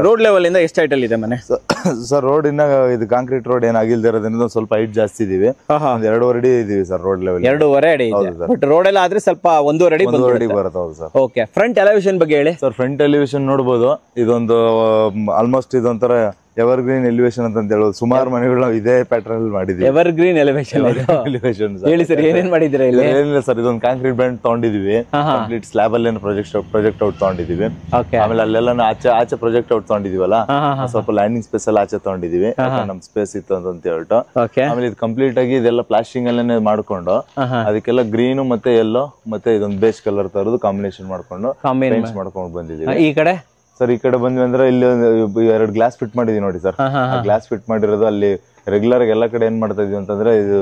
Road level ಇಂದ ಎಷ್ಟು height ಅಲ್ಲಿ ಇದೆ ಮನೆ ಸರ್? ರೋಡ್ ಇನ್ನ ಇದು ಕಾಂಕ್ರೀಟ್ ರೋಡ್ ಏನಾಗಿಲ್ದಿರೋದ್ರಿಂದ ಸ್ವಲ್ಪ ಹೈಟ್ ಜಾಸ್ತಿ ಇದೀವಿ. 2.5 ಅಡಿ ಇದೀವಿ ಸರ್ ರೋಡ್ ಲೆವೆಲ್. 2.5 ಅಡಿ ಇದೆ. ಬಟ್ ರೋಡ್ ಎಲ್ಲ ಆದ್ರೆ ಸ್ವಲ್ಪ 1.5 ಅಡಿ ಬರುತ್ತೆ. ಹೌದು ಸರ್. ಓಕೆ, ಫ್ರಂಟ್ ಎಲಿವೇಶನ್ ಬಗ್ಗೆ ಹೇಳಿ ಸರ್. ಫ್ರಂಟ್ ಎಲಿವೇಶನ್ ನೋಡಬಹುದು. ಇದೊಂದು ಆಲ್ಮೋಸ್ಟ್ ಇದೊಂಥರ ಎವರ್ ಗ್ರೀನ್ ಎಲಿವೇಶನ್ ಅಂತ ಹೇಳೋದು. ಸುಮಾರು ಮನೆಗಳು ಇದೇ ಪ್ಯಾಟರ್ನ್ ಅಲ್ಲಿ ಮಾಡಿದೀವಿ. ಎವರ್ ಗ್ರೀನ್ ಎಲಿವೇಶನ್ ಹೇಳಿ ಸರ್, ಏನೇನ್ ಮಾಡಿದ್ರೆ ಇಲ್ಲಿ? ಏನಿಲ್ಲ ಸರ್, ಇದೊಂದು ಕಾಂಕ್ರೀಟ್ ಬ್ಯಾಂಡ್ ತಗೊಂಡಿದೀವಿ. ಕಂಪ್ಲೀಟ್ ಸ್ಲಾಬ್ ಅಲ್ಲಿ ಪ್ರಾಜೆಕ್ಟ್ ಔಟ್ ತಗೊಂಡಿದೀವಿ. ಆಮೇಲೆ ಅಲ್ಲೆಲ್ಲ ಆಚೆ ಪ್ರಾಜೆಕ್ಟ್ ಔಟ್ ತಗೊಂಡಿದೀವಲ್ಲ, ಸ್ವಲ್ಪ ಲ್ಯಾಂಡಿಂಗ್ ಸ್ಪೇಸ್ ಎಲ್ಲ ಆಚೆ ತಗೊಂಡಿದೀವಿ. ನಮ್ ಸ್ಪೇಸ್ ಇತ್ತು ಅಂತ ಹೇಳ್ಬಿಟ್ಟು. ಆಮೇಲೆ ಇದು ಕಂಪ್ಲೀಟ್ ಆಗಿ ಇದೆಲ್ಲ ಪ್ಲಾಸ್ಟಿಂಗ್ ಅಲ್ಲೇ ಮಾಡ್ಕೊಂಡು ಅದಕ್ಕೆಲ್ಲ ಗ್ರೀನ್ ಮತ್ತೆ ಯೆಲ್ಲೋ ಮತ್ತೆ ಇದೊಂದು ಬೇಸ್ ಕಲರ್ ತರದು ಕಾಂಬಿನೇಷನ್ ಮಾಡ್ಕೊಂಡು ಪೇಂಟ್ ಮಾಡ್ಕೊಂಡು ಬಂದಿದೀವಿ. ಈ ಕಡೆ ಸರ್, ಈ ಕಡೆ ಬಂದ್ವಿ ಅಂದ್ರೆ ಇಲ್ಲಿ 2 ಗ್ಲಾಸ್ ಫಿಟ್ ಮಾಡಿದೀವಿ ನೋಡಿ ಸರ್. ಗ್ಲಾಸ್ ಫಿಟ್ ಮಾಡಿರೋದು ಅಲ್ಲಿ ರೆಗ್ಯುಲರ್ ಆಗಿ ಎಲ್ಲ ಕಡೆ ಏನ್ ಮಾಡ್ತಾ ಇದೀವಿ ಅಂತಂದ್ರೆ ಇದು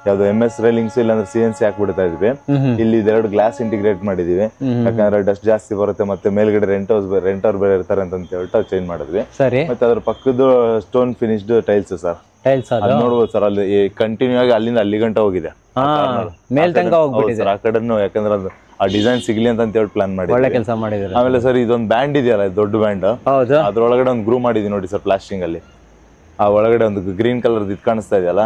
ಯಾವ್ದು MS ರೈಲಿಂಗ್ಸ್ ಇಲ್ಲಾಂದ್ರೆ CNC ಹಾಕ್ಬಿಡ್ತಾ ಇದ್ವಿ. ಇಲ್ಲಿ 2 ಗ್ಲಾಸ್ ಇಂಟಿಗ್ರೇಟ್ ಮಾಡಿದೀವಿ. ಯಾಕಂದ್ರೆ ಡಸ್ಟ್ ಜಾಸ್ತಿ ಬರುತ್ತೆ, ಮತ್ತೆ ಮೇಲ್ಗಡೆ ರೆಂಟರ್ ಬೇರೆ ಇರ್ತಾರೆ ಅಂತ ಹೇಳ್ತಾ ಚೇಂಜ್ ಮಾಡಿದ್ವಿ. ಮತ್ತೆ ಅದ್ರ ಪಕ್ಕದ ಸ್ಟೋನ್ ಫಿನಿಶ್ಡ್ ಟೈಲ್ಸ್ ಸರ್. ನೋಡ್ಬೋದು ಸರ್, ಅಲ್ಲಿ ಕಂಟಿನ್ಯೂ ಆಗಿ ಅಲ್ಲಿಂದ ಅಲ್ಲಿ ಗಂಟ ಹೋಗಿದೆ. ಆ ಕಡೆನು ಯಾಕಂದ್ರೆ ಅದು ಆ ಡಿಸೈನ್ ಸಿಗ್ಲಿ ಅಂತ ಹೇಳಿ ಪ್ಲಾನ್ ಮಾಡಿ ಒಳ್ಳೆ ಕೆಲಸ ಮಾಡಿದ್ರೆ. ಆಮೇಲೆ ಸರ್, ಇದೊಂದು ಬ್ಯಾಂಡ್ ಇದೆಯಲ್ಲ, ದೊಡ್ಡ ಬ್ಯಾಂಡ್, ಅದ್ರೊಳಗಡೆ ಒಂದು ಗ್ರೂ ಮಾಡಿದೀವಿ ನೋಡಿ ಸರ್ ಪ್ಲಾಸ್ಟಿಂಗ್ ಅಲ್ಲಿ. ಆ ಒಳಗಡೆ ಒಂದು ಗ್ರೀನ್ ಕಲರ್ ಇದ್ ಕಾಣಿಸ್ತಾ ಇದೆಯಲ್ಲ,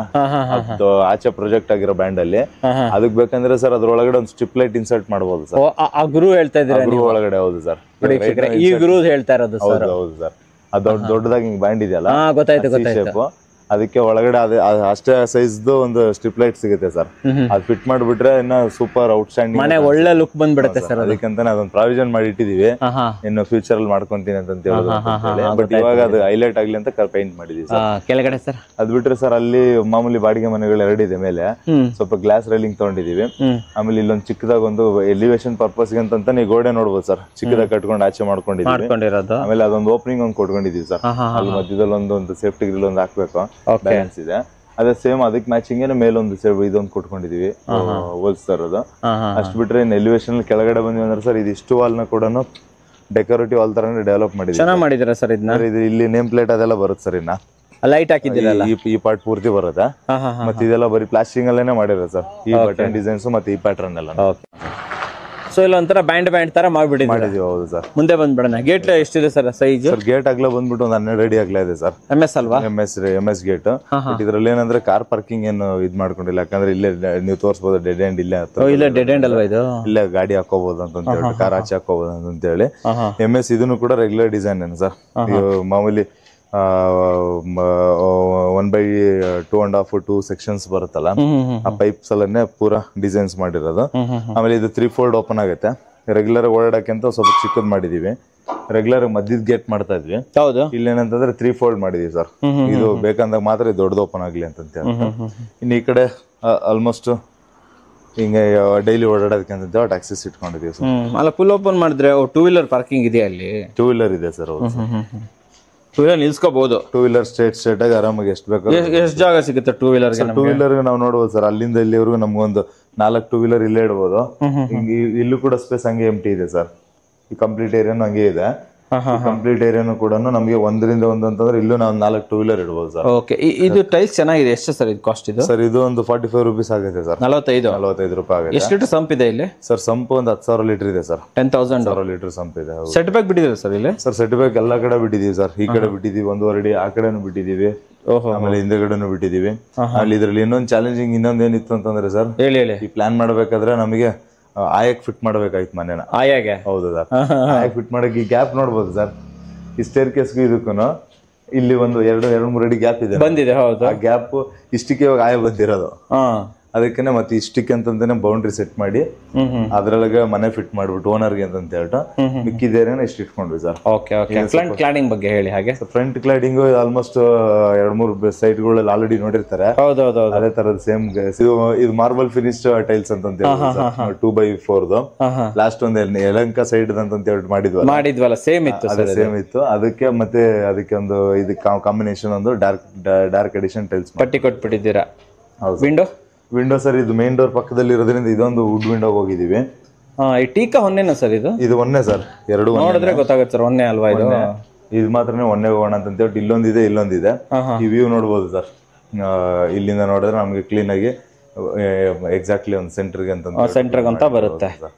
ಅದು ಆಚೆ ಪ್ರೊಜೆಕ್ಟ್ ಆಗಿರೋ ಬ್ಯಾಂಡ್ ಅಲ್ಲಿ. ಅದಕ್ಕೆ ಬೇಕಂದ್ರೆ ಸರ್ ಅದ್ರೊಳಗಡೆ ಒಂದು ಸ್ಟ್ರಿಪ್ ಲೈಟ್ ಇನ್ಸರ್ಟ್ ಮಾಡಬಹುದು ಸರ್. ಆ ಗ್ರೂ ಹೇಳ್ತಾ ಇದ್ದೀರಾ? ಗ್ರೂ ಒಳಗಡೆ. ಹೌದು ಸರ್, ಈ ಗ್ರೂ ಹೇಳ್ತಾ ಇರೋದು ಸರ್. ಹೌದು ಸರ್, ಅದು ದೊಡ್ಡದಾಗಿ ಹಿಂಗ್ ಬ್ಯಾಂಡ್ ಇದೆಯಲ್ಲ, ಗೊತ್ತಾಯ್ತು. ಅದಕ್ಕೆ ಒಳಗಡೆ ಅಷ್ಟೇ ಸೈಜ್ ಒಂದು ಸ್ಟ್ರಿಪ್ ಲೈಟ್ ಸಿಗುತ್ತೆ ಸರ್. ಅದು ಫಿಟ್ ಮಾಡ್ಬಿಟ್ರೆ ಇನ್ನ ಸೂಪರ್ ಔಟ್ ಸ್ಟ್ಯಾಂಡಿಂಗ್ ಮನೆ ಒಳ್ಳೆ ಲುಕ್ ಬಂದ್ಬಿಡುತ್ತೆ ಸರ್. ಅದಕ್ಕಂತಾನೆ ಅದೊಂದು ಪ್ರಾವಿಷನ್ ಮಾಡಿ ಇಟ್ಟಿದೀವಿ. ಇನ್ನು ಫ್ಯೂಚರ್ ಅಲ್ಲಿ ಮಾಡ್ಕೊಂತೀನಿ ಅಂತ ಹೇಳಿ. ಬಟ್ ಇವಾಗ ಅದು ಹೈಲೈಟ್ ಆಗ್ಲಿ ಅಂತ ಪೇಂಟ್ ಮಾಡಿದೀವಿ ಸರ್. ಕೆಳಗಡೆ ಸರ್ ಅದ್ ಬಿಟ್ರೆ ಸರ್, ಅಲ್ಲಿ ಮಾಮೂಲಿ ಬಾಡಿಗೆ ಮನೆಗಳು 2 ಇದೆ. ಮೇಲೆ ಸ್ವಲ್ಪ ಗ್ಲಾಸ್ ರೈಲಿಂಗ್ ತಗೊಂಡಿದೀವಿ. ಆಮೇಲೆ ಇಲ್ಲೊಂದು ಚಿಕ್ಕದಾಗ ಒಂದು ಎಲಿವೇಶನ್ ಪರ್ಪಸ್ ಅಂತ ನೀವು ಗೋಡೆ ನೋಡ್ಬೋದು ಸರ್. ಚಿಕ್ಕದಾಗ ಕಟ್ಕೊಂಡು ಆಚೆ ಮಾಡ್ಕೊಂಡಿದ್ದೀವಿ. ಆಮೇಲೆ ಅದೊಂದು ಓಪನಿಂಗ್ ಒಂದು ಕೊಟ್ಕೊಂಡಿದೀವಿ ಸರ್. ಅಲ್ಲಿ ಮಧ್ಯದಲ್ಲಿ ಒಂದು ಸೇಫ್ಟಿ ಗ್ರಿಲ್ ಒಂದು ಹಾಕ್ಬೇಕು, ಬ್ಯಾಲೆನ್ಸ್ ಇದೆ. ಅದೇ ಸೇಮ್ ಅದಕ್ಕೆ ಮ್ಯಾಚಿಂಗ್ ಮೇಲೊಂದು ಇದೊಂದು ಕೊಟ್ಕೊಂಡಿದೀವಿ ಹೋಲ್ಸ್ತಾ ಇರೋದು. ಅಷ್ಟು ಬಿಟ್ರೆ ಇನ್ನು ಎಲಿವೇಶನ್ ಕೆಳಗಡೆ ಬಂದ್ವಿ ಅಂದ್ರೆ ಸರ್, ಇದಿಷ್ಟು ವಾಲ್ ನ ಕೂಡ ಡೆಕೋರೇಟಿವ್ ವಾಲ್ ತರ ಡೆವಲಪ್ ಮಾಡಿದ್ದೀರಾ ಸರ್. ಇದು ಇಲ್ಲಿ ನೇಮ್ ಪ್ಲೇಟ್ ಅದೆಲ್ಲ ಬರುತ್ತೆ ಸರ್. ಇನ್ನ ಲೈಟ್ ಹಾಕಿದ್ದೀರಲ್ಲ, ಈ ಪಾರ್ಟ್ ಪೂರ್ತಿ ಬರುತ್ತೆ. ಮತ್ತೆ ಇದೆಲ್ಲ ಬರೀ ಪ್ಲಾಸ್ಟಿಂಗ್ ಅಲ್ಲೇನೆ ಮಾಡಿರೋದು ಸರ್. ಈ ಬಟನ್ ಡಿಸೈನ್ಸ್ ಮತ್ತೆ ಈ ಪ್ಯಾಟರ್ನ್ ಎಲ್ಲ. ಸೊ ಇಲ್ಲ ಒಂಥರ ಬ್ಯಾಂಡ್ ತರ ಮಾಡಿದೀವಿ. ಹೌದು ಸರ್. ಮುಂದೆ ಬಂದ್ಬಿಡೋಣ. ಗೇಟ್ ಎಷ್ಟಿದೆ ಸರ್ ಸೈಜ್? ಸರ್, ಗೇಟ್ ಆಗ್ಲೇ ಬಂದ್ಬಿಟ್ಟು ಒಂದು 12 ಅಡಿ ಆಗ್ಲೇ ಇದೆ ಸರ್. MS ಅಲ್ವಾ? MS gate. ಇದ್ರಲ್ಲಿ ಏನಂದ್ರೆ ಕಾರ್ ಪಾರ್ಕಿಂಗ್ ಏನು ಇದ್ ಮಾಡ್ಕೊಂಡಿಲ್ಲ. ಯಾಕಂದ್ರೆ ಇಲ್ಲೇ ನೀವು ತೋರಿಸಬಹುದು, ಡೆಡ್ ಎಂಡ್ ಇಲ್ಲೇ ಡೆಡ್ ಎಂಡ್ ಅಲ್ವಾ ಇದು? ಇಲ್ಲೇ ಗಾಡಿ ಹಾಕೋಬಹುದು ಅಂತ ಹೇಳಿ, ಕಾರ್ ಆಚೆ ಹಾಕೋಬಹುದು ಅಂತ ಹೇಳಿ. MS ಇದನ್ನು ಕೂಡ ರೆಗ್ಯುಲರ್ ಡಿಸೈನ್ ಏನು ಸರ್. ಮಾಮೂಲಿ 1/2 ಸೆಕ್ಷನ್ಸ್ ಬರುತ್ತಲ್ಲ, ಆ ಪೈಪ್ಸ್ ಅಲ್ಲೇ ಪೂರಾ ಡಿಸೈನ್ಸ್ ಮಾಡಿರೋದು. ಆಮೇಲೆ ಇದು 3 ಫೋಲ್ಡ್ ಓಪನ್ ಆಗುತ್ತೆ. ರೆಗ್ಯುಲರ್ ಓಡಾಡಕ್ಕೆ ಅಂತ ಸ್ವಲ್ಪ ಚಿಕ್ಕದ್ ಮಾಡಿದೀವಿ. ರೆಗ್ಯುಲರ್ ಮಧ್ಯದ ಗೇಟ್ ಮಾಡ್ತಾ ಇದ್ವಿ. ಇಲ್ಲಿ ಏನಂತಂದ್ರೆ 3 ಫೋಲ್ಡ್ ಮಾಡಿದೀವಿ ಸರ್. ಇದು ಬೇಕಂದಾಗ ಮಾತ್ರ ದೊಡ್ಡದು ಓಪನ್ ಆಗ್ಲಿ ಅಂತ. ಇನ್ನು ಈ ಕಡೆ ಆಲ್ಮೋಸ್ಟ್ ಹಿಂಗೆ ಡೈಲಿ ಓಡಾಡೋದಕ್ಕೆ ಅಂತ ಟ್ಯಾಕ್ಸಿಸ್ ಇಟ್ಕೊಂಡಿದೀವಿ ಸರ್. ಅಲ್ಲ, ಫುಲ್ ಓಪನ್ ಮಾಡಿದ್ರೆ 2 ವೀಲರ್ ಪಾರ್ಕಿಂಗ್ ಇದೆ ಅಲ್ಲಿ? 2 ವೀಲರ್ ಇದೆ ಸರ್. 2 ವೀಲರ್ ನಿಲ್ಸ್ಕೋಬಹುದು. 2 ವೀಲರ್ ಸ್ಟ್ರೇಟ್ ಆಗಿ ಆರಾಮಾಗಿ ಎಷ್ಟು ಬೇಕು ಎಷ್ಟು ಜಾಗ ಸಿಗುತ್ತೆ 2 ವೀಲರ್? 2 ವೀಲರ್ ನಾವು ನೋಡ್ಬೋದು ಸರ್. ಅಲ್ಲಿಂದ ಇಲ್ಲಿವರೆಗೂ ನಮ್ಗೊಂದು 4 2 ವೀಲರ್ ಇಲ್ಲೇ ಇಡ್ಬೋದು. ಇಲ್ಲೂ ಕೂಡ ಸ್ಪೇಸ್ ಹಂಗೆ ಎಂಟಿ ಇದೆ ಸರ್. ಈ ಕಂಪ್ಲೀಟ್ ಏರಿಯಾನು ಹಂಗೆ ಇದೆ. ಕಂಪ್ಲೀಟ್ ಏರಿಯಾನು ಕೂಡ ನಮಗೆ 1ರಿಂದ 1 ಅಂತಂದ್ರೆ ಇಲ್ಲೂ ನಾವು 4 2 ವೀಲರ್ ಇಡಬಹುದು ಸರ್. ಓಕೆ, ಇದು ಟೈಲ್ಸ್ ಚೆನ್ನಾಗಿದೆ. ಎಷ್ಟು ಸರ್ ಇದು ಕಾಸ್ಟ್? ಇದು ಸರ್, ಇದು ಒಂದು 45 ರೂಪೀಸ್ ಆಗುತ್ತೆ ಸರ್. 45 ರೂಪಾಯಿ ಆಗುತ್ತೆ. ಎಷ್ಟು ಲೀಟರ್ ಸಂಪ್ ಇದೆ ಇಲ್ಲಿ ಸರ್? ಸಂಪ್ ಒಂದು 10,000 ಲೀಟರ್ ಇದೆ ಸರ್. 10,000 ಲೀಟರ್ ಸಂಪ್ ಇದೆ. ಸೆಟ್ ಬ್ಯಾಕ್ ಬಿಟ್ಟಿದೆ ಸರ್ ಇಲ್ಲಿ? ಸರ್, ಸೆಟ್ ಬ್ಯಾಕ್ ಎಲ್ಲಾ ಕಡೆ ಬಿಟ್ಟಿದೀವಿ ಸರ್. ಈ ಕಡೆ ಬಿಟ್ಟಿದೀವಿ 1.5 ಅಡಿ, ಆ ಕಡೆನೂ ಬಿಟ್ಟಿದೀವಿ, ಆಮೇಲೆ ಹಿಂದೆಗಡೆನೂ ಬಿಟ್ಟಿದೀವಿ. ಅಲ್ಲಿ ಇದ್ರಲ್ಲಿ ಇನ್ನೊಂದು ಚಾಲೆಂಜಿಂಗ್ ಇನ್ನೊಂದ್ ಏನಿತ್ತು ಅಂತಂದ್ರೆ ಸರ್, ಈ ಪ್ಲಾನ್ ಮಾಡ್ಬೇಕಾದ್ರೆ ನಮಗೆ ಆಯಕ್ ಫಿಟ್ ಮಾಡ್ಬೇಕಾಯ್ತು ಮನೇನ. ಆಯಾಗೆ? ಹೌದು ಸರ್. ಆಯಕ್ ಫಿಟ್ ಮಾಡಕ್ಕೆ ಈ ಗ್ಯಾಪ್ ನೋಡ್ಬೋದು ಸರ್. ಈ ಸ್ಟೇರ್ ಕೇಸ್ಗೂ ಇದಕ್ಕೂ ಇಲ್ಲಿ ಒಂದು 2-3 ಅಡಿ ಗ್ಯಾಪ್ ಇದೆ ಬಂದಿದೆ. ಹೌದು, ಆ ಗ್ಯಾಪ್ ಇಷ್ಟಕ್ಕೆ ಇವಾಗ ಆಯ ಬಂದಿರೋದು. ಅದಕ್ಕೆ ಮತ್ತೆ ಇಷ್ಟಕ್ಕೆ ಅಂತಂತಾನೆ ಬೌಂಡ್ರಿ ಸೆಟ್ ಮಾಡಿ ಅದ್ರೊಳಗೆ ಮನೆ ಫಿಟ್ ಮಾಡ್ಬಿಟ್ಟು ಓನರ್ಗೆ ಅಂತ ಹೇಳ್ತಾ ಮಿಕ್ಕಿದೇನೆ ಇಷ್ಟು ಇಟ್ಕೊಂಡ್ವಿ ಸರ್. ಫ್ರಂಟ್ ಕ್ಲಾಡಿಂಗ್ ಬಗ್ಗೆ ಹೇಳಿ. ಹಾಗೆ ಫ್ರಂಟ್ ಕ್ಲಾಡಿಂಗ್ ಆಲ್ಮೋಸ್ಟ್ 2-3 ಸೈಟ್ಗಳಲ್ಲಿ ಆಲ್ರೆಡಿ ನೋಡಿರ್ತಾರೆ. ಅದೇ ತರದ ಸೇಮ್ ಇದು ಮಾರ್ಬಲ್ ಫಿನಿಶ್ಡ್ ಟೈಲ್ಸ್ ಅಂತ 2x4 ಲಾಸ್ಟ್ ಒಂದು ಯಲಹಂಕ ಸೈಡ್ ಅಂತ ಹೇಳಿ ಮಾಡಿದ್ವಲ್ಲ, ಸೇಮ್ ಇತ್ತು. ಅದಕ್ಕೆ ಮತ್ತೆ ಅದಕ್ಕೆ ಒಂದು ಇದು ಕಾಂಬಿನೇಷನ್ ಒಂದು ಡಾರ್ಕ್ ಎಡಿಷನ್ ಟೈಲ್ಸ್ ಪಟ್ಟಿ ಕೊಟ್ಬಿಟ್ಟಿದ್ದೀರಾ. ವಿಂಡೋ ಸರ್, ಇದು ಮೇನ್ ಡೋರ್ ಪಕ್ಕದಲ್ಲಿ ಇರೋದ್ರಿಂದ ಇದೊಂದು ವುಡ್ ವಿಂಡೋ ಹೋಗಿದೀವಿ. ಈ ಟೀಕಾ ಒಂದೇನಾ ಸರ್? ಇದು ಒಂದೇ ಸರ್. 2 ನೋಡಿದ್ರೆ ಗೊತ್ತಾಗುತ್ತೆ ಸರ್, ಒಂದೇ ಅಲ್ವಾ ಇದು? ಇದು ಮಾತ್ರನೇ ಒಂದೇ ಹೋಗೋಣ ಅಂತ ಹೇಳಿ ಇಲ್ಲೊಂದಿದೆ. ಈ ವ್ಯೂ ನೋಡ್ಬೋದು ಸರ್. ಇಲ್ಲಿಂದ ನೋಡಿದ್ರೆ ನಮ್ಗೆ ಕ್ಲೀನ್ ಆಗಿ ಎಕ್ಸಾಕ್ಟ್ಲಿ ಒಂದು ಸೆಂಟರ್ಗೆ ಅಂತ ಬರುತ್ತೆ.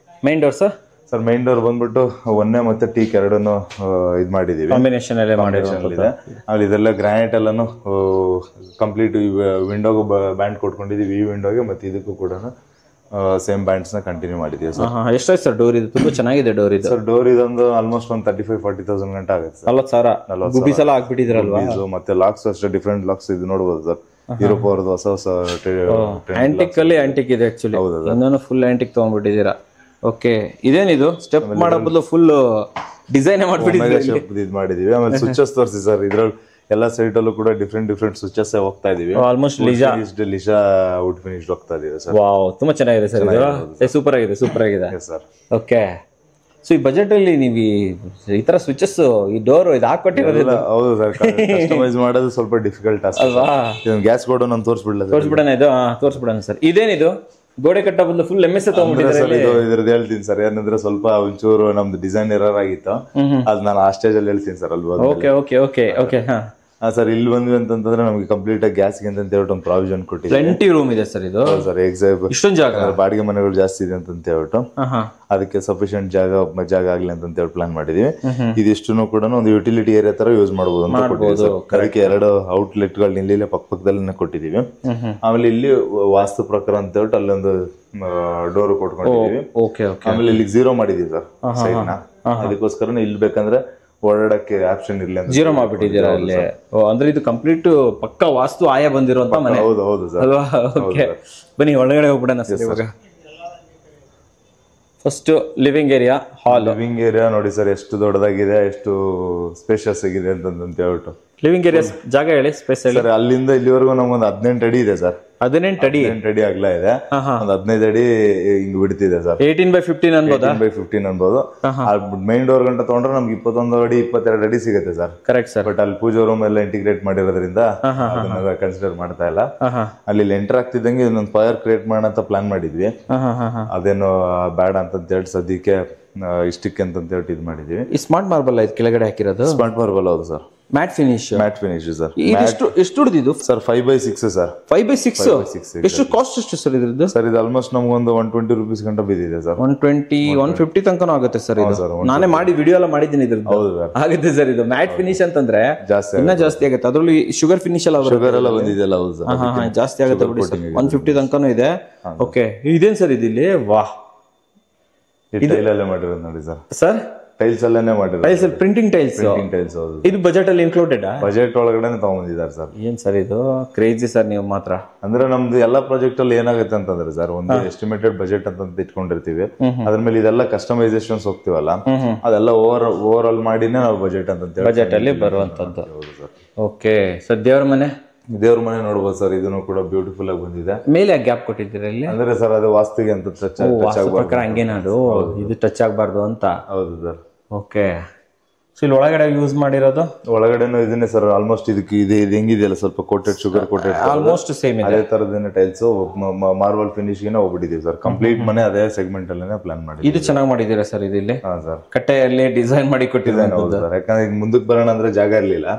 Main door sir? Sir main door ಬಂದ್ಬಿಟ್ಟು ಒಂದೇ ಮತ್ತೆ ಟೀಕ್ ಎರಡನ್ನು ಇದು ಮಾಡಿದೀವಿ, ಕಾಂಬಿನೇಷನ್ ಇದೆ. ಆಮೇಲೆ ಇದೆಲ್ಲ ಗ್ರಾನೈಟ್ ಎಲ್ಲಾನು ಕಂಪ್ಲೀಟ್ ವಿಂಡೋಗೂ ಬ್ಯಾಂಡ್ ಕೊಟ್ಕೊಂಡಿದೀವಿ, ಈ ವಿಂಡೋಗೆ ಮತ್ತೆ ಇದಕ್ಕೂ ಕೂಡ ಸೇಮ್ ಬ್ಯಾಂಡ್ಸ್ ನ ಕಂಟಿನ್ಯೂ ಮಾಡಿದೀವಿ ಸರ್. ಎಷ್ಟಾಯ್ತು ಸರ್ ಡೋರ್ ಇದು? ತುಂಬಾ ಚೆನ್ನಾಗಿದೆ ಡೋರ್ ಇದು. ಸರ್ ಡೋರ್ ಇದೊಂದು ಆಲ್ಮೋಸ್ಟ್ ಒಂದು 35-40,000 ಗಂಟೆ ಆಗುತ್ತೆ ಸರ್. 40,000 ಹಾಕ್ಬಿಟ್ಟಿದ್ರಲ್ವಾ? ಮತ್ತೆ ಲಾಕ್ಸ್ ಅಷ್ಟೇ ಡಿಫ್ರೆಂಟ್ ಲಾಕ್ಸ್ ಇದು ನೋಡಬಹುದು ಸರ್. ಯುರೋಪ್ ಅವ್ರದ್ದು ಹೊಸ ಹೊಸ ಆಂಟಿಕ್ ಅಲ್ಲಿ ಆಂಟಿಕ್ ಇದೆ ಆಕ್ಚುಲಿ, ಇನ್ನೊಂದು ಫುಲ್ ಆಂಟಿಕ್ ತಗೊಂಡ್ಬಿಟ್ಟಿದ್ದೀರಾ. ಓಕೆ, ಇದೇನಿದು ಸ್ಟೆಪ್ ಮಾಡೋ ಬದಲು ಫುಲ್ ಡಿಸೈನ್ ಮಾಡ್ಬಿಟ್ಟಿದ್ದೀವಿ. ಇದು ಮಾಡಿದೀವಿ. ಆಮೇಲೆ ಸ್ವಿಚಸ್ ತೋರಿಸಿ ಸರ್, ಇದ್ರಲ್ಲಿ ಎಲ್ಲ ಸೈಟ್ ಅಲ್ಲೂ ಕೂಡ ಡಿಫ್ರೆಂಟ್ ಸ್ವಿಚಸ್ ಹೋಗ್ತಾ ಇದೀವಿ. ಆಲ್ಮೋಸ್ಟ್ ಲಿಶಾ ವುಡ್ ಫಿನಿಶ್ ಹೋಗ್ತಾ ಇದೀವಿ ಸರ್. ವಾವ್, ತುಂಬಾ ಚೆನ್ನಾಗಿದೆ ಸರ್ ಇದು. ಸೂಪರ್ ಆಗಿದೆ ಸರ್. ಓಕೆ, ಸೊ ಈ ಬಜೆಟ್ ಅಲ್ಲಿ ನೀವು ಈ ತರ ಸ್ವಿಚಸ್, ಈ ಡೋರ್ ಇದು ಹಾಕೊಟ್ಟಿರೋದಿಲ್ಲ? ಹೌದು ಸರ್, ಕಸ್ಟಮೈಸ್ ಮಾಡೋದು ಸ್ವಲ್ಪ ಡಿಫಿಕಲ್ಟ್ ಅಲ್ವಾ? ಗ್ಯಾಸ್ ಬೋರ್ಡ್ ನಾನು ತೋರಿಸ್ಬಿಡೋಣ ಇದು. ತೋರಿಸ್ಬಿಡೋಣ ಸರ್. ಇದೇನಿದು ಗೋಡೆ ಕಟ್ಟ ಬದಲು ಫುಲ್ ಎಮ್ ಎಸ್ ತಗೊಂಡ್ಬಿಟ್ಟಿದ್ದಾರೆ. ಇದ್ರದ್ದು ಹೇಳ್ತೀನಿ ಸರ್, ಏನಂದ್ರೆ ಸ್ವಲ್ಪ ಒಂಚೂರು ನಮ್ದು ಡಿಸೈನ್ ಎರರ್ ಆಗಿತ್ತು, ಅದು ನಾನು ಆ ಸ್ಟೇಜ್ ಅಲ್ಲಿ ಹೇಳ್ತೀನಿ ಸರ್ ಅಲ್ವಾ. ಓಕೆ. ಸರ್ ಇಲ್ಲಿ ಬಂದ್ವಿ ಅಂತಂದ್ರೆ ನಮಗೆ ಕಂಪ್ಲೀಟ್ ಆಗಿ ಗ್ಯಾಸ್ಗೆ ಅಂತ ಹೇಳ್ಬಿಟ್ಟು ಒಂದು ಪ್ರಾವಿಷನ್ ಕೊಟ್ಟಿದ್ದೀವಿ. ಪ್ಲೆಂಟಿ ರೂಮ್ ಇದೆ ಸರ್ ಇದು. ಸರ್ ಎಕ್ಸಾಕ್ಟ್ ಇಷ್ಟೊಂದು ಜಾಗ, ಬಾಡಿಗೆ ಮನೆಗಳು ಜಾಸ್ತಿ ಇದೆ ಅಂತ ಹೇಳ್ಬಿಟ್ಟು ಅದಕ್ಕೆ ಸಫಿಶಿಯಂಟ್ ಜಾಗ ಆಗ್ಲಿ ಅಂತ ಹೇಳಿ ಪ್ಲಾನ್ ಮಾಡಿದೀವಿ. ಇದಿಷ್ಟು ಕೂಡ ಒಂದು ಯುಟಿಲಿಟಿ ಏರಿಯಾ ತರ ಯೂಸ್ ಮಾಡಬಹುದು ಅಂತ ಕೊಟ್ಟಿದ್ದೀವಿ. ಅದಕ್ಕೆ 2 ಔಟ್ಲೆಟ್ ಗಳನ್ನ ಇಲ್ಲೇ ಪಕ್ಕದಲ್ಲೇ ಕೊಟ್ಟಿದೀವಿ. ಆಮೇಲೆ ಇಲ್ಲಿ ವಾಸ್ತು ಪ್ರಕಾರ ಅಂತ ಹೇಳ್ಬಿಟ್ಟು ಅಲ್ಲೊಂದು ಡೋರ್ ಕೊಟ್ಕೊಂಡಿದೀವಿ. ಆಮೇಲೆ ಇಲ್ಲಿ 0 ಮಾಡಿದೀವಿ ಸರ್ ಸೈಡ್ ನ. ಅದಕ್ಕೋಸ್ಕರ ಇಲ್ಲಿ ಬೇಕಂದ್ರೆ ಓಡಾಡಕ್ಕೆ ಆಪ್ಷನ್ ಇರ್ಲಿ ಅಂತ 0 ಮಾಡ್ಬಿಟ್ಟಿದ್ದೀರಾ ಅಲ್ಲಿ. ಅಂದ್ರೆ ಇದು ಕಂಪ್ಲೀಟ್ ಪಕ್ಕ ವಾಸ್ತು ಆಯ ಬಂದಿರುವಂತ ಮನೆ. ಹೌದು ಸರ್ ಅಲ್ವಾ? ಓಕೆ, ಬನ್ನಿ ಒಳಗಡೆ ಹೋಗ್ಬಿಡೋಣ ಸರ್ ಇವಾಗ. ಫಸ್ಟ್ ಲಿವಿಂಗ್ ಏರಿಯಾ, ಹಾಲ್. ಲಿವಿಂಗ್ ಏರಿಯಾ ನೋಡಿ ಸರ್ ಎಷ್ಟು ದೊಡ್ಡದಾಗಿದೆ, ಎಷ್ಟು ಸ್ಪೇಷಿಯಸ್ ಆಗಿದೆ ಅಂತ ಹೇಳ್ಬಿಟ್ಟು. ಲಿವಿಂಗ್ ಏರಿಯಾ ಜಾಗ ಹೇಳಿ, ಸ್ಪೇಸ್ ಹೇಳಿ. ಸರ್ ಅಲ್ಲಿಂದ ಇಲ್ಲಿವರೆಗೂ ನಮ್ಗೊಂದು 18 ಅಡಿ ಇದೆ ಸರ್. 18 ಅಡಿ ಅಗಲ ಇದೆ, ಒಂದು 15 ಅಡಿ ಹಿಂಗ್ ಬಿಡ್ತಿದೆ ಸರ್. 18/15 ಅನ್ಬೋದಾ? 18/15 ಅನ್ಬೋದು. ಮೈನ್ ಡೋರ್ ಗಂಟ ತಗೊಂಡ್ರೆ ನಮ್ಗೆ 21 ಅಡಿ 22 ಅಡಿ ಸಿಗುತ್ತೆ ಸರ್. Correct sir. ಬಟ್ ಅಲ್ಲಿ ಪೂಜಾ ರೂಮ್ ಎಲ್ಲ ಇಂಟಿಗ್ರೇಟ್ ಮಾಡಿರೋದ್ರಿಂದ ಅದನ್ನ ಕನ್ಸಿಡರ್ ಮಾಡ್ತಾ ಇಲ್ಲ. ಅಲ್ಲಿ ಎಂಟರ್ ಆಗ್ತಿದ್ದಂಗೆ ಇನ್ನೊಂದು ಫೈರ್ ಕ್ರಿಯೇಟ್ ಮಾಡೋಣ ಅಂತ ಪ್ಲಾನ್ ಮಾಡಿದ್ವಿ. ಅದೇನು ಬೇಡ ಅಂತ ಹೇಳಿ ಸದ್ಯಕ್ಕೆ ಇಷ್ಟಕ್ಕೆ ಅಂತ ಹೇಳಿ ಇದು ಮಾಡಿದ್ವಿ. ಈ ಸ್ಮಾರ್ಟ್ ಮಾರ್ಬಲ್ ಆಯ್ತು ಕೆಳಗಡೆ ಹಾಕಿರೋದು? ಸ್ಮಾರ್ಟ್ ಮಾರ್ಬಲ್ ಹೌದು ಸರ್. Mat finish sir. ಎಷ್ಟು ಹೊಡೆದಿದ್ದು ಸರ್? 5/6 ಸರ್. 5/6. ಎಷ್ಟು ಕಾಸ್ಟ್ ಎಷ್ಟು ಸರ್ ಇದ್ರದ್ದು? ಸರ್ ಇದು ಆಲ್ಮೋಸ್ಟ್ ನಮ್ಗೊಂದು 120 ರೂಪೀಸ್ ಗಂಟ ಬಿದ್ದಿದೆ ಸರ್. 120-150 ತನಕನೂ ಆಗುತ್ತೆ ಸರ್ ಇದು. ನಾನೇ ಮಾಡಿ ವಿಡಿಯೋ ಎಲ್ಲ ಮಾಡಿದ್ದೀನಿ ಇದ್ರದ್ದು. ಹೌದು ಆಗುತ್ತೆ ಸರ್. ಇದು ಮ್ಯಾಟ್ ಫಿನಿಶ್ ಅಂತಂದ್ರೆ ಇನ್ನ ಜಾಸ್ತಿ ಆಗುತ್ತೆ. ಅದ್ರಲ್ಲಿ ಶುಗರ್ ಫಿನಿಶ್ ಎಲ್ಲ ಬಂದಿದೆಯಲ್ಲ. ಹೌದು ಸರ್, ಜಾಸ್ತಿ ಆಗುತ್ತೆ ಬಿಡಿ. 150 ತನಕನೂ ಇದೆ. ಓಕೆ, ಇದೇನ್ ಸರ್ ಇದಿಲ್ಲಿ? ವಾಹ್, ಟೈಲ್ ಮಾಡಿರೋದು ನೋಡಿ ಸರ್. ಸರ್ ಟೈಲ್ಸ್ ಅಲ್ಲೇನೆ ಮಾಡಿರೋದು. Tiles printing tiles. ಹೌದು. ಇದು ಬಜೆಟ್ ಅಲ್ಲಿ ಇನ್ಕ್ಲೂಡೆಡ್? ಬಜೆಟ್ ಒಳಗಡೆ ತಗೊಂಡಿದ್ದಾರೆ ಸರ್. ಏನ್ ಸರ್ ಇದು ಕ್ರೇಜಿ ಸರ್. ನೀವು ಮಾತ್ರ ಅಂದ್ರೆ ನಮ್ದು ಎಲ್ಲಾ ಪ್ರಾಜೆಕ್ಟ್ ಅಲ್ಲಿ ಏನಾಗುತ್ತೆ ಅಂತಂದ್ರೆ ಸರ್, ಒಂದು ಎಸ್ಟಿಮೇಟೆಡ್ ಬಜೆಟ್ ಅಂತ ಇಟ್ಕೊಂಡಿರ್ತೀವಿ. ಅದ್ರ ಮೇಲೆ ಇದೆಲ್ಲ ಕಸ್ಟಮೈಸೇಷನ್ಸ್ ಹೋಗ್ತಿವಲ್ಲ, ಅದೆಲ್ಲ ಓವರ್ ಆಲ್ ಮಾಡಿನೇ ನಾವು ಬಜೆಟ್ ಅಂತ ಬಜೆಟ್ ಅಲ್ಲಿ ಬರುವಂತದ್ದು. ಓಕೆ ಸರ್, ದೇವ್ರ ಮನೆ ನೋಡ್ಬೋದು ಸರ್. ಇದನ್ನು ಕೂಡ ಬ್ಯೂಟಿಫುಲ್ ಆಗಿ ಬಂದಿದೆ. ಮೇಲೆ ಗ್ಯಾಪ್ ಕೊಟ್ಟಿದ್ದೀರಾ ಇಲ್ಲಿ? ಅಂದ್ರೆ ಸರ್ ಅದು ವಾಸ್ತುಗೆ ಅಂತ ಹಂಗೇನದು ಇದು ಟಚ್ ಆಗ್ಬಾರ್ದು ಅಂತ. ಹೌದು ಸರ್. ಓಕೆ, ಸೊ ಇಲ್ಲಿ ಒಳಗಡೆ ಯೂಸ್ ಮಾಡಿರೋದು? ಒಳಗಡೆನೂ ಇದನ್ನೇ ಸರ್. ಆಲ್ಮೋಸ್ಟ್ ಇದಕ್ಕೆ ಇದು ಹೆಂಗಿದೆಯಲ್ಲ, ಸ್ವಲ್ಪ coated sugar coated almost same ಇದೆ. ಅದೇ ತರದೇನೆ ಟೈಲ್ಸ್ ಮಾರ್ಬಲ್ ಫಿನಿಶ್ ಗೆ ಹೋಗ್ಬಿಟ್ಟಿದೀವಿ ಸರ್. ಕಂಪ್ಲೀಟ್ ಮನೆ ಅದೇ ಸೆಗ್ಮೆಂಟ್ ಅಲ್ಲೇ ಪ್ಲಾನ್ ಮಾಡಿ. ಇದು ಚೆನ್ನಾಗಿ ಮಾಡಿದೀರಾ ಸರ್. ಇಲ್ಲಿ ಸರ್ ಕಟ್ಟೆಯಲ್ಲಿ ಡಿಸೈನ್ ಮಾಡಿ ಕೊಟ್ಟಿದ್ದಾರೆ. ಯಾಕಂದ್ರೆ ಈಗ ಮುಂದಕ್ಕೆ ಬರೋಣ ಅಂದ್ರೆ ಜಾಗ ಇರ್ಲಿಲ್ಲ,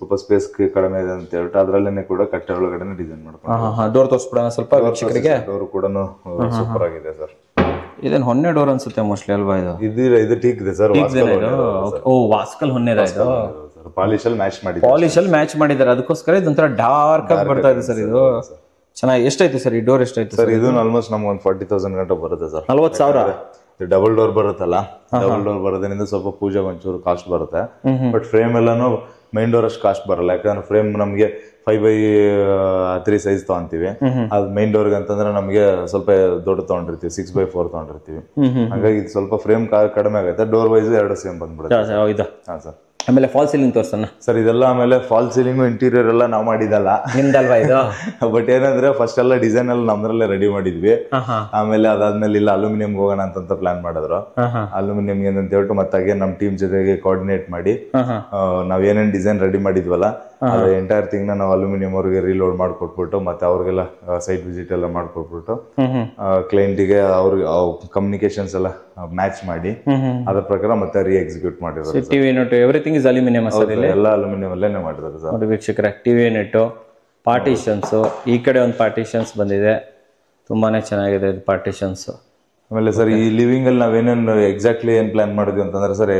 ಸ್ವಲ್ಪ ಸ್ಪೇಸ್ ಕಡಿಮೆ ಇದೆ ಅಂತ ಹೇಳ್ಬಿಟ್ಟು ಅದ್ರಲ್ಲೇನೆ ಕೂಡ ಕಟ್ಟೆ ಒಳಗಡೆ ಡಿಸೈನ್ ಮಾಡ್ಕೊಂಡು. ಡೋರ್ ತೋರಿಸ್ಬಿಡೋಣ ಸ್ವಲ್ಪ ವೀಕ್ಷಕರಿಗೆ. ಡೋರ್ ಕೂಡ ಸೂಪರ್ ಆಗಿದೆ ಸರ್. ಇದೇನು ಹೊನ್ನೆ ಡೋರ್ ಅನ್ಸುತ್ತೆ ಮೋಸ್ಟ್ಲಿ ಅಲ್ವಾ? ಇದು ಟೀಕ್ ಇದೆ ಸರ್. ವಾಸ್ಕಲ್ ಹೊನ್ನೆದ ಇದು. ಪಾಲಿಶ್ ಅಲ್ಲಿ ಮ್ಯಾಚ್ ಮಾಡಿದ್ದಾರೆ. ಅದಕ್ಕೋಸ್ಕರ ಇದೊಂಥರ ಡಾರ್ಕ್ ಆಗಿ ಬರ್ತಾ ಇದೆ ಸರ್. ಇದು ಚೆನ್ನಾಗಿ. ಎಷ್ಟಾಯ್ತು ಸರ್ ಈ ಡೋರ್? ಎಷ್ಟಾಯ್ತು ಸರ್? ಇದು ಆಲ್ಮೋಸ್ಟ್ ನಮ್ಗೆ ಒಂದು 40,000 ಗಂಟೆ ಬರುತ್ತೆ ಸರ್. 40,000. ಡಬಲ್ ಡೋರ್ ಬರುತ್ತಲ್ಲ, ಡಬಲ್ ಡೋರ್ ಬರೋದ್ರಿಂದ ಸ್ವಲ್ಪ ಪೂಜೆ ಒಂಚೂರು ಕಾಸ್ಟ್ ಬರುತ್ತೆ. ಬಟ್ ಫ್ರೇಮ್ ಎಲ್ಲಾನು ಮೈನ್ ಡೋರ್ ಅಷ್ಟು ಕಾಸ್ಟ್ ಬರಲ್ಲ. ಯಾಕಂದ್ರೆ ಫ್ರೇಮ್ ನಮ್ಗೆ 5/3 ಸೈಜ್ ತಗೊಂತೀವಿ. ಅದ್ ಮೈನ್ ಡೋರ್ ಅಂತಂದ್ರೆ ನಮ್ಗೆ ಸ್ವಲ್ಪ ದೊಡ್ಡ ತಗೊಂಡಿರ್ತೀವಿ, 6/4 ತಗೊಂಡಿರ್ತೀವಿ. ಹಾಗಾಗಿ ಇದು ಸ್ವಲ್ಪ ಫ್ರೇಮ್ ಕಡಿಮೆ ಆಗುತ್ತೆ. ಡೋರ್ ವೈಸ್ 2 ಸೇಮ್ ಬಂದ್ಬಿಡುತ್ತೆ. ಹಾ ಸರ್. ಆಮೇಲೆ ಫಾಲ್ ಸೀಲಿಂಗ್ ತೋರ್ಸೋಣ ಸರ್. ಇದೆಲ್ಲ ಆಮೇಲೆ ಫಾಲ್ ಸೀಲಿಂಗ್ ಇಂಟೀರಿಯರ್ ಎಲ್ಲ ನಾವು ಮಾಡಿದಲ್ಲ, ನಿಮ್ದಲ್ವಾ ಇದು? ಬಟ್ ಏನಂದ್ರೆ ಫಸ್ಟ್ ಎಲ್ಲ ಡಿಸೈನ್ ಎಲ್ಲ ನಮ್ದ್ರಲ್ಲೇ ರೆಡಿ ಮಾಡಿದ್ವಿ. ಆಮೇಲೆ ಅದಾದ್ಮೇಲೆ ಇಲ್ಲ ಅಲ್ಯೂಮಿನಿಯಂ ಹೋಗೋಣ ಅಂತ ಪ್ಲಾನ್ ಮಾಡಿದ್ರು. ಅಲ್ಯೂಮಿನಿಯಂ ಏನಂತ ಹೇಳ್ಬಿಟ್ಟು ಮತ್ತೆ ನಮ್ ಟೀಮ್ ಜೊತೆಗೆ ಕೋಆರ್ಡಿನೇಟ್ ಮಾಡಿ ನಾವ್ ಏನೇನ್ ಡಿಸೈನ್ ರೆಡಿ ಮಾಡಿದ್ವಲ್ಲ ಅದು ಎಂಟೈರ್ ಥಿಂಗ್ ನಾವು ಅಲ್ಯೂಮಿನಿಯಂ ಅವ್ರಿಗೆ ರೀಲೋಡ್ ಮಾಡ್ಕೊಟ್ಬಿಟ್ಟು ಮತ್ತೆ ಅವ್ರಿಗೆಲ್ಲ ಸೈಟ್ ವಿಸಿಟ್ ಎಲ್ಲ ಮಾಡ್ಕೊಟ್ಬಿಟ್ಟು ಕ್ಲೈಂಟಿಗೆ ಅವ್ರಿಗೆ ಕಮ್ಯುನಿಕೇಶನ್ಸ್ ಎಲ್ಲ ಮ್ಯಾಚ್ ಮಾಡಿ ಅದ್ರ ಪ್ರಕಾರ ಮತ್ತೆ ರೀ ಎಕ್ಸಿಕ್ಯೂಟ್ ಮಾಡಿದ್ರು. TV net everything is aluminium ಎಲ್ಲ ಅಲ್ಯೂಮಿನಿಯಂ ಅಲ್ಲೇನೆ ಮಾಡಿದ್ರು ಸರ್. ನೋಡಿ ವೀಕ್ಷಕರೇ, ಟಿವಿ ನೆಟ್ ಪಾರ್ಟಿಷನ್ಸ್ ಈ ಕಡೆ ಒಂದು ಪಾರ್ಟಿಷನ್ಸ್ ಬಂದಿದೆ. ತುಂಬಾನೇ ಚೆನ್ನಾಗಿದೆ ಇದು ಪಾರ್ಟಿಷನ್ಸ್. ಆಮೇಲೆ ಸರ್ ಈ ಲಿವಿಂಗ್ ಅಲ್ಲಿ ನಾವೇನೇನು ಎಕ್ಸಾಕ್ಟ್ಲಿ ಏನ್ ಪ್ಲಾನ್ ಮಾಡಿದ್ವಿ ಅಂತಂದ್ರೆ ಸರ್,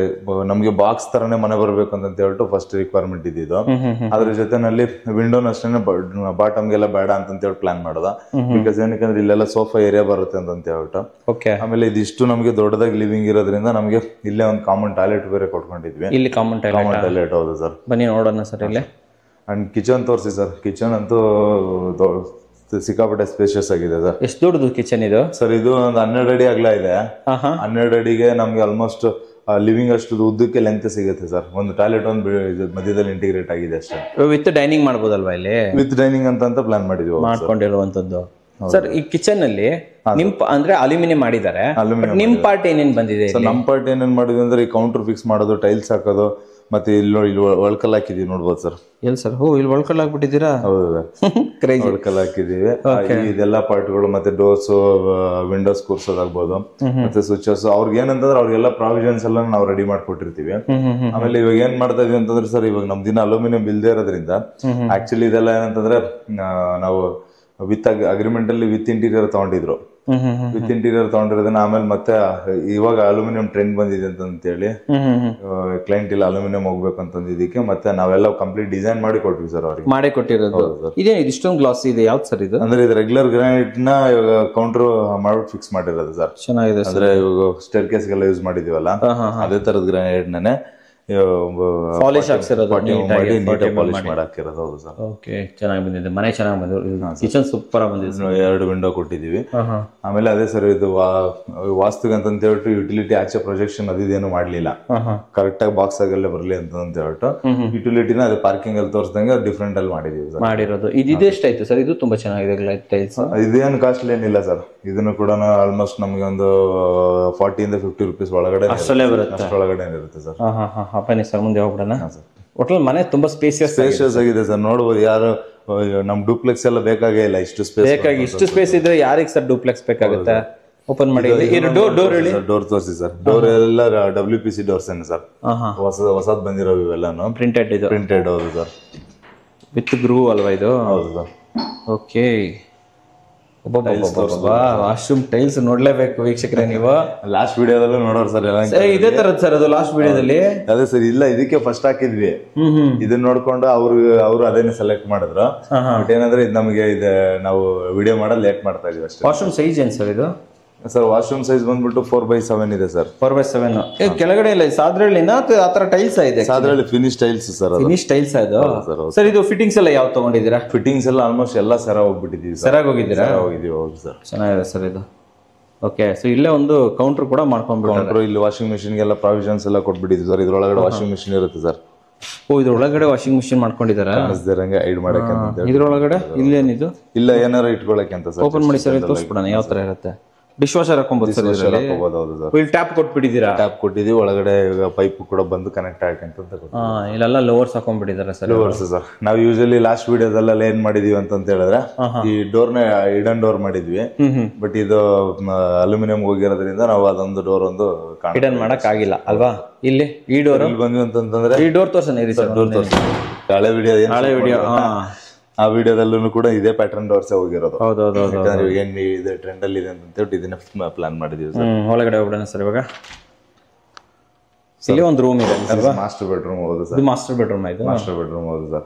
ನಮ್ಗೆ ಬಾಕ್ಸ್ ತರನೇ ಮನೆ ಬರ್ಬೇಕು ಅಂತ ಹೇಳ್ಬಿಟ್ಟು ಫಸ್ಟ್ ರಿಕ್ವೈರ್ಮೆಂಟ್ ಇದ್ದಿದ್ದು. ಅದ್ರ ಜೊತೆನಲ್ಲಿ ವಿಂಡೋನ ಅಷ್ಟೇ ಬಾಟಮ್ಗೆಲ್ಲ ಬೇಡ ಅಂತ ಹೇಳಿ ಪ್ಲಾನ್ ಮಾಡೋದ. ಬಿಕಾಸ್ ಏನಕ್ಕೆ ಇಲ್ಲೆಲ್ಲ ಸೋಫಾ ಏರಿಯಾ ಬರುತ್ತೆ ಅಂತ ಹೇಳ್ಬಿಟ್ಟು. ಆಮೇಲೆ ಇದಿಷ್ಟು ನಮ್ಗೆ ದೊಡ್ಡದಾಗಿ ಲಿವಿಂಗ್ ಇರೋದ್ರಿಂದ ನಮ್ಗೆ ಇಲ್ಲೇ ಒಂದು ಕಾಮನ್ ಟಾಯ್ಲೆಟ್ ಬೇರೆ ಕೊಟ್ಕೊಂಡಿದ್ವಿ. ಇಲ್ಲಿ ಕಾಮನ್ ಟಾಯ್ಲೆಟ್ ಹೌದು ಸರ್. ಬನ್ನಿ ನೋಡೋಣ ಸರ್ ಇಲ್ಲಿ. ಅಂಡ್ ಕಿಚನ್ ತೋರಿಸಿ ಸರ್. ಕಿಚನ್ ಅಂತೂ ಸಿಕ್ಕಾಪಟ್ಟೆ ಸ್ಪೇಷಿಯಸ್ ಆಗಿದೆ ಸರ್. ಎಷ್ಟು ದೊಡ್ಡದು ಕಿಚನ್ ಇದು ಸರ್? ಇದು ಒಂದು 12 ಅಡಿ ಅಗಲ ಇದೆ. 12 ಅಡಿಗೆ ನಮ್ಗೆ ಆಲ್ಮೋಸ್ಟ್ ಲಿವಿಂಗ್ ಅಷ್ಟು ಉದ್ದಕ್ಕೆ ಲೆಂತ್ ಸಿಗುತ್ತೆ ಸರ್. ಒಂದು ಟಾಯ್ಲೆಟ್ ಒಂದು ಮಧ್ಯದಲ್ಲಿ ಇಂಟಿಗ್ರೇಟ್ ಆಗಿದೆ ಅಷ್ಟೇ. ವಿತ್ ಡೈನಿಂಗ್ ಮಾಡ್ಬೋದಲ್ವಾ ಇಲ್ಲಿ? ವಿತ್ ಡೈನಿಂಗ್ ಅಂತ ಪ್ಲಾನ್ ಮಾಡಿದ್ವಿ ಮಾಡ್ಕೊಂಡಿರುವಂತದ್ದು. ಸರ್ ಈ ಕಿಚನ್ ಅಲ್ಲಿ ನಿಮ್ ಅಂದ್ರೆ ಅಲ್ಯೂಮಿನಿಯಂ ಮಾಡಿದ್ದಾರೆ, ನಿಮ್ ಪಾರ್ಟ್ ಏನೇನ್ ಬಂದಿದೆ? ನಮ್ ಪಾರ್ಟ್ ಏನೇನ್ ಮಾಡಿದ್ವಿ ಅಂದ್ರೆ ಈ ಕೌಂಟರ್ ಫಿಕ್ಸ್ ಮಾಡೋದು, ಟೈಲ್ಸ್ ಹಾಕೋದು, ಮತ್ತೆ ಇಲ್ಲಿ ಒಳ್ಕಲ್ ಹಾಕಿದೀವಿ ನೋಡ್ಬೋದು ಸರ್. ಎಲ್ಲಿ ಸರ್? ಇಲ್ಲಿ ಒಳ್ಕಲ್ ಹಾಕ್ಬಿಟ್ಟಿದ್ದೀರಾ? ಹೌದು ಒಳ್ಕಲ್ ಹಾಕಿದೀವಿ. ಇದೆಲ್ಲ ಪಾರ್ಟ್ಗಳು ಮತ್ತೆ ಡೋರ್ಸ್, ವಿಂಡೋಸ್ ಕೂರ್ಸೋದಾಗ್ಬೋದು, ಮತ್ತೆ ಸ್ವಿಚಸ್. ಅವ್ರಿಗೆ ಏನಂತಂದ್ರೆ ಅವ್ರಿಗೆಲ್ಲ ಪ್ರಾವಿಷನ್ಸ್ ಎಲ್ಲ ನಾವು ರೆಡಿ ಮಾಡ್ಕೊಟ್ಟಿರ್ತೀವಿ. ಆಮೇಲೆ ಇವಾಗ ಏನ್ ಮಾಡ್ತಾ ಇದೀವಿ ಅಂತಂದ್ರೆ ಸರ್, ಇವಾಗ ನಮ್ ದಿನ ಅಲ್ಯೂಮಿನಿಯಂ ಇಲ್ದೇ ಇರೋದ್ರಿಂದ ಆಕ್ಚುಲಿ ಇದೆಲ್ಲ ಏನಂತಂದ್ರೆ ನಾವು ವಿತ್ ಅಗ್ರಿಮೆಂಟ್ ಅಲ್ಲಿ ವಿತ್ ಇಂಟೀರಿಯರ್ ತಗೊಂಡಿದ್ರು. ವಿತ್ ಇಂಟೀರಿಯರ್ ತಗೊಂಡಿರೋದನ್ನ ಆಮೇಲೆ ಮತ್ತೆ ಇವಾಗ ಅಲ್ಯೂಮಿನಿಯಂ ಟ್ರೆಂಡ್ ಬಂದಿದೆ ಅಂತ ಹೇಳಿ ಕ್ಲೈಂಟ್ ಇಲ್ಲ ಅಲ್ಯೂಮಿನಿಯಂ ಹೋಗ್ಬೇಕು ಅಂತಂದಿದ್ದಕ್ಕೆ ಮತ್ತೆ ನಾವೆಲ್ಲ ಕಂಪ್ಲೀಟ್ ಡಿಸೈನ್ ಮಾಡಿ ಕೊಟ್ವಿ ಸರ್ ಅವ್ರಿಗೆ. ಮಾಡೇ ಕೊಟ್ಟಿರೋದು. ಇದೇ ಇಷ್ಟೊಂದು ಗ್ಲಾಸ್ ಇದೆ. ಯಾವ್ದು ಸರ್ ಇದು? ಅಂದ್ರೆ ಇದು ರೆಗ್ಯುಲರ್ ಗ್ರಾನೈಟ್ ನ ಇವಾಗ ಕೌಂಟರ್ ಮಾಡ್ಬಿಟ್ಟು ಫಿಕ್ಸ್ ಮಾಡಿರೋದು ಸರ್. ಚೆನ್ನಾಗಿದೆ. ಅಂದ್ರೆ ಇವಾಗ ಸ್ಟೇರ್ ಕೇಸ್ ಗೆಲ್ಲ ಯೂಸ್ ಮಾಡಿದೀವಲ್ಲ, ಅದೇ ತರದ ಗ್ರಾನೈಟ್ ನಾನೇ ಪಾಲಿಶ್ ಹಾಕ್ಸಿರೋದು, ಪಾಲಿಶ್ ಮಾಡಾಕಿರೋದು. ಹೌದು ಸರ್. ಓಕೆ, ಚೆನ್ನಾಗಿ ಬಂದಿದೆ. ಮನೆ ಚೆನ್ನಾಗಿ ಬಂದಿದೆ. ಕಿಚನ್ ಸೂಪರ್ ಆಗಿ ಬಂದಿದೆ. 2 ವಿಂಡೋ ಕೊಟ್ಟಿದೀವಿ. ಆಮೇಲೆ ಅದೇ ಸರ್, ಇದು ವಾಸ್ತುಗೆ ಅಂತ ಹೇಳ್ಬಿಟ್ಟು ಯುಟಿಲಿಟಿ ಆಚೆ ಪ್ರೊಜೆಕ್ಷನ್ ಅದೇನು ಮಾಡ್ಲಿಲ್ಲ. ಕರೆಕ್ಟ್ ಆಗಿ ಬಾಕ್ಸ್ ಆಗಲ್ಲೇ ಬರ್ಲಿ ಅಂತ ಹೇಳ್ಬಿಟ್ಟು ಯುಟಿಲಿಟಿನ ಅದೇ ಪಾರ್ಕಿಂಗ್ ಅಲ್ಲಿ ತೋರಿಸ್ದಂಗೆ ಡಿಫ್ರೆಂಟ್ ಅಲ್ಲಿ ಮಾಡಿದೀವಿ ಸರ್. ಮಾಡಿರೋದು ಇದು ಎಷ್ಟಾಯ್ತು ಸರ್? ಇದು ತುಂಬಾ ಚೆನ್ನಾಗಿದೆ ಟೈಲ್ಸ್. ಇದೇನು ಕಾಸ್ಟ್ಲಿ ಏನಿಲ್ಲ ಸರ್. ಇದನ್ನು ಕೂಡ ಆಲ್ಮೋಸ್ಟ್ ನಮ್ಗೆ ಒಂದು 40 ಇಂದ 50 ರೂಪೀಸ್ ಒಳಗಡೆ ಅಷ್ಟಲ್ಲೇ ಬರುತ್ತೆ. ಒಳಗಡೆ ಇರುತ್ತೆ ಸರ್. ಬನ್ನಿ ಸರ್, ಮುಂದೆ ಹೋಗ್ಬಿಡೋಣ. ಒಟ್ಟಲ್ಲಿ ಮನೆ ತುಂಬಾ ಸ್ಪೇಸಿಯಸ್ ಆಗಿದೆ ಸರ್. ನೋಡ್ಬೋದು, ಯಾರು ನಮ್ ಡೂಪ್ಲೆಕ್ಸ್ ಎಲ್ಲ ಬೇಕಾಗೇ ಇಲ್ಲ. ಇಷ್ಟು ಸ್ಪೇಸ್ ಇದ್ರೆ ಯಾರಿಗೆ ಸರ್ ಡೂಪ್ಲೆಕ್ಸ್ ಬೇಕಾಗುತ್ತೆ? ಓಪನ್ ಮಾಡಿ. ಡೋರ್ ತೋರಿಸಿ ಸರ್. ಡೋರ್ ಎಲ್ಲ WPC ಡೋರ್ಸ್ ಸರ್. ಹೊಸದ್ ಬಂದಿರೋ ಇವೆಲ್ಲಾನು ಪ್ರಿಂಟೆಡ್. ಹೌದು ಸರ್. ವಿತ್ ಗ್ರೂ ಅಲ್ವಾ ಇದು? ಹೌದು ಸರ್. ಓಕೆ. ವಾಶ್ರೂಮ್ ಟೈಲ್ಸ್ ನೋಡ್ಲೇಬೇಕು ವೀಕ್ಷಕರೇ. ನೀವು ಲಾಸ್ಟ್ ವಿಡಿಯೋದಲ್ಲೂ ನೋಡೋರು ಸರ್. ಇದೇ ತರದ್ ಸರ್ ಅದು ಲಾಸ್ಟ್ ವಿಡಿಯೋದಲ್ಲಿ? ಅದೇ ಸರ್. ಇಲ್ಲ, ಇದಕ್ಕೆ ಫಸ್ಟ್ ಹಾಕಿದ್ವಿ. ಇದನ್ನ ನೋಡ್ಕೊಂಡು ಅವ್ರು ಅದೇನೆ ಸೆಲೆಕ್ಟ್ ಮಾಡಿದ್ರು. ಬಟ್ ಏನಂದ್ರೆ ಇದು ನಮಗೆ ನಾವು ವಿಡಿಯೋ ಮಾಡೋದು ಲೇಟ್ ಮಾಡ್ತಾ ಇದೀವಿ ಅಷ್ಟೇ. ವಾಶ್ರೂಮ್ ಸೈಜ್ ಏನ್ ಸರ್ ಇದು? ಸರ್ ವಾಶ್ರೂಮ್ ಸೈಜ್ ಬಂದ್ಬಿಟ್ಟು 4x7 ಇದೆ ಸರ್. 4x7 ಕೆಳಗಡೆ ಇಲ್ಲ ಸಾದ್ರಳ್ಳಿನ ಆತರ ಟೈಲ್ಸ್ ಇದೆ? ಸಾದ್ರಳ್ಳಿ finish tiles sir. Finish tiles ಇದು ಸರ್. ಇದು ಫಿಟ್ಟಿಂಗ್ಸ್ ಎಲ್ಲ ಯಾವ ತಗೊಂಡಿದ್ದೀರಾ? ಫಿಟ್ಟಿಂಗ್ಸ್ ಎಲ್ಲ ಆಲ್ಮೋಸ್ಟ್ ಎಲ್ಲ ಸರ ಹೋಗ್ಬಿಟ್ಟಿದೀವಿ. ಸರಾಗಿ ಹೋಗಿದ್ದೀರಾ? ಹೋಗಿದ್ದೀವಿ. ಹೌದು ಸರ್. ಚೆನ್ನಾಗಿದೆ ಸರ್ ಇದು. ಓಕೆ, ಸೊ ಇಲ್ಲೇ ಒಂದು ಕೌಂಟರ್ ಕೂಡ ಮಾಡ್ಕೊಂಡ್ಬಿಟ್ಟು ಇಲ್ಲಿ ವಾಷಿಂಗ್ ಮಿಷಿನ್ ಗೆಲ್ಲ ಪ್ರಾವಿಷನ್ಸ್ ಎಲ್ಲ ಕೊಟ್ಬಿಟ್ಟಿದ್ವಿ ಸರ್. ಇದ್ರೊಳಗಡೆ ವಾಷಿಂಗ್ ಮಿಷಿನ್ ಇರುತ್ತೆ ಸರ್. ಇದ್ರೊಳಗಡೆ ವಾಷಿಂಗ್ ಮಿಷಿನ್ ಮಾಡ್ಕೊಂಡಿದಾರ? ಐಡ್ ಮಾಡಕ್ಕೆ. ಇದ್ರೊಳಗಡೆ ಇಲ್ಲೇನಿದು? ಇಲ್ಲ, ಏನಾರು ಇಟ್ಕೊಳಕ್ಕೆ ಅಂತ ಸರ್. ಓಪನ್ ಮಾಡಿ ಸರ್, ತೋರಿಸ್ಬಿಡೋಣ ಯಾವ ತರ ಇರುತ್ತೆ. ಡಿಶ್ ವಾಷರ್ ಹಾಕೊಂಬೋದು ಸರ್. ಟ್ಯಾಪ್ ಕೊಟ್ಬಿಟ್ಟಿದ್ದೀರಾ? ಟ್ಯಾಪ್ ಕೊಟ್ಟಿದ್ದೀವಿ. ಒಳಗಡೆ ಪೈಪ್ ಕೂಡ ಬಂದು ಕನೆಕ್ಟ್ ಆಗಕ್ಕೆ ಇಲ್ಲೆಲ್ಲ ಲೋವರ್ಸ್ ಹಾಕೊಂಡ್ಬಿಟ್ಟಿದ್ದಾರೆ ಸರ್. Louvers sir. ನಾವು ಯೂಶಲಿ ಲಾಸ್ಟ್ ವಿಡಿಯೋದಲ್ಲೆಲ್ಲ ಏನ್ ಮಾಡಿದೀವಿ ಅಂತ ಹೇಳಿದ್ರೆ ಈ ಡೋರ್ನ ಹಿಡನ್ ಡೋರ್ ಮಾಡಿದ್ವಿ. ಬಟ್ ಇದು ಅಲ್ಯೂಮಿನಿಯಂ ಹೋಗಿರೋದ್ರಿಂದ ನಾವು ಅದೊಂದು ಡೋರ್ ಒಂದು ಹಿಡನ್ ಮಾಡಕ್ ಆಗಿಲ್ಲ ಅಲ್ವಾ? ಇಲ್ಲಿ ಈ ಡೋರ್ ಬಂದ್ವಿ ಅಂತಂದ್ರೆ ಈ ಡೋರ್ ತೋರ್ಸೋಣ. ಡೋರ್ ತೋರ್ಸ. ಹಳೆ ವಿಡಿಯೋ ಆ ವಿಡಿಯೋದಲ್ಲೂ ಕೂಡ ಇದೇ ಪ್ಯಾಟರ್ನ್ ಡೋರ್ಸ್ ಹೋಗಿರೋದು. ಏನ್ ಇದೆ ಟ್ರೆಂಡ್ ಅಲ್ಲಿ ಇದೆ ಅಂತ ಹೇಳಿ ಇದನ್ನ ಪ್ಲಾನ್ ಮಾಡಿದೀವಿ ಸರ್. ಒಳಗಡೆ ಹೋಗೋಣ ಸರ್. ಇವಾಗ ಇಲ್ಲಿ ಒಂದು ರೂಮ್ ಇದೆ ಅಲ್ವಾ? Master bedroom. ಹೌದು ಸರ್. ಮಾಸ್ಟರ್ ಬೆಡ್ರೂಮ್ ಇದು. Master bedroom. ಹೌದು ಸರ್.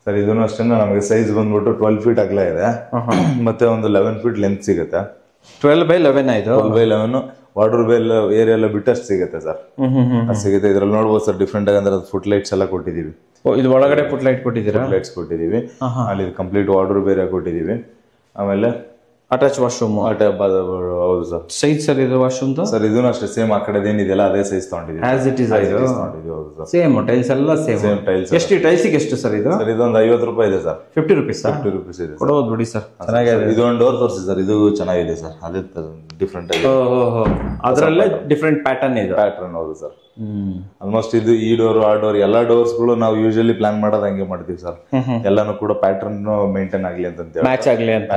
ಸರ್ ಇದನ್ನು ಅಷ್ಟೇ ನಮಗೆ ಸೈಜ್ ಬಂದ್ಬಿಟ್ಟು 12 ಫೀಟ್ ಅಗಲ ಇದೆ. ಮತ್ತೆ ಒಂದು 11 ಫೀಟ್ ಲೆಂತ್ ಸಿಗುತ್ತೆ. 12x11 ಇದು. 12x11 ವಾರ್ಡ್ರೋಬ್ ಏರಿಯಾ ಎಲ್ಲ ಬಿಟ್ಟಷ್ಟು ಸಿಗುತ್ತೆ ಸರ್. ಅದು ಸಿಗುತ್ತೆ. ಇದ್ರಲ್ಲಿ ನೋಡ್ಬೋದು ಸರ್ ಡಿಫ್ರೆಂಟ್ ಆಗಿ ಅಂದ್ರೆ ಫುಟ್ ಲೈಟ್ಸ್ ಎಲ್ಲ ಕೊಟ್ಟಿದೀವಿ. ಇದು ಒಳಗಡೆ ಫುಟ್ ಲೈಟ್ ಕೊಟ್ಟಿದ್ದೀರಾ? ಲೈಟ್ಸ್ ಕೊಟ್ಟಿದೀವಿ. ಅಲ್ಲಿ ಕಂಪ್ಲೀಟ್ ವಾರ್ಡ್ರೋಬ್ ಏರಿಯಾ ಕೊಟ್ಟಿದೀವಿ. ಆಮೇಲೆ ಅಟ್ಯಾಚ್ ವಾಶ್ರೂಮ್. ಹೌದು ಸರ್. ಸೈಜ್ ಸರ್ ಇದು ವಾಶ್ರೂಮ್ ಸರ್? ಇದೂ ಅಷ್ಟೇ ಸೇಮ್. ಆ ಕಡೆ ಏನಿದೆಯಲ್ಲ ಅದೇ ಸೈಜ್ ತಗೊಂಡಿದ್ದೀವಿ. As it is same tiles ಎಲ್ಲ ಸೇಮ್ ಟೈಲ್ಸ್. ಎಷ್ಟು ಟೈಲ್ಸಿಗೆ ಎಷ್ಟು ಸರ್ ಇದು? ಸರ್ ಇದೊಂದು 50 ರೂಪಾಯಿ ಇದೆ ಸರ್. 50 ರೂಪೀಸ್? 50 ರೂಪೀಸ್ ಇದೆ. ಕೊಡೋದು ಬಿಡಿ ಸರ್, ಚೆನ್ನಾಗಿದೆ. ಇದೊಂದು ಡೋರ್ ತೋರಿಸಿ ಸರ್. ಇದು ಚೆನ್ನಾಗಿದೆ ಸರ್. ಅದೇ ಡಿಫ್ರೆಂಟ್ ಆಗಿ ಅದರಲ್ಲೇ ಡಿಫ್ರೆಂಟ್ ಪ್ಯಾಟರ್ನ್ ಇದೆ. ಪ್ಯಾಟರ್ನ್. ಹೌದು ಸರ್. ಆಲ್ಮೋಸ್ಟ್ ಇದು ಈ ಡೋರ್ ಆ ಡೋರ್ ಎಲ್ಲಾ ಡೋರ್ಸ್ ಗಳು ನಾವು ಯೂಶಲಿ ಪ್ಲಾನ್ ಮಾಡೋದು ಹಂಗೆ ಮಾಡ್ತೀವಿ ಸರ್. ಎಲ್ಲಾನು ಕೂಡ ಪ್ಯಾಟರ್ನ್ ಮೇಂಟೈನ್ ಆಗ್ಲಿ ಅಂತ ಮ್ಯಾಚ್ ಆಗ್ಲಿ ಅಂತ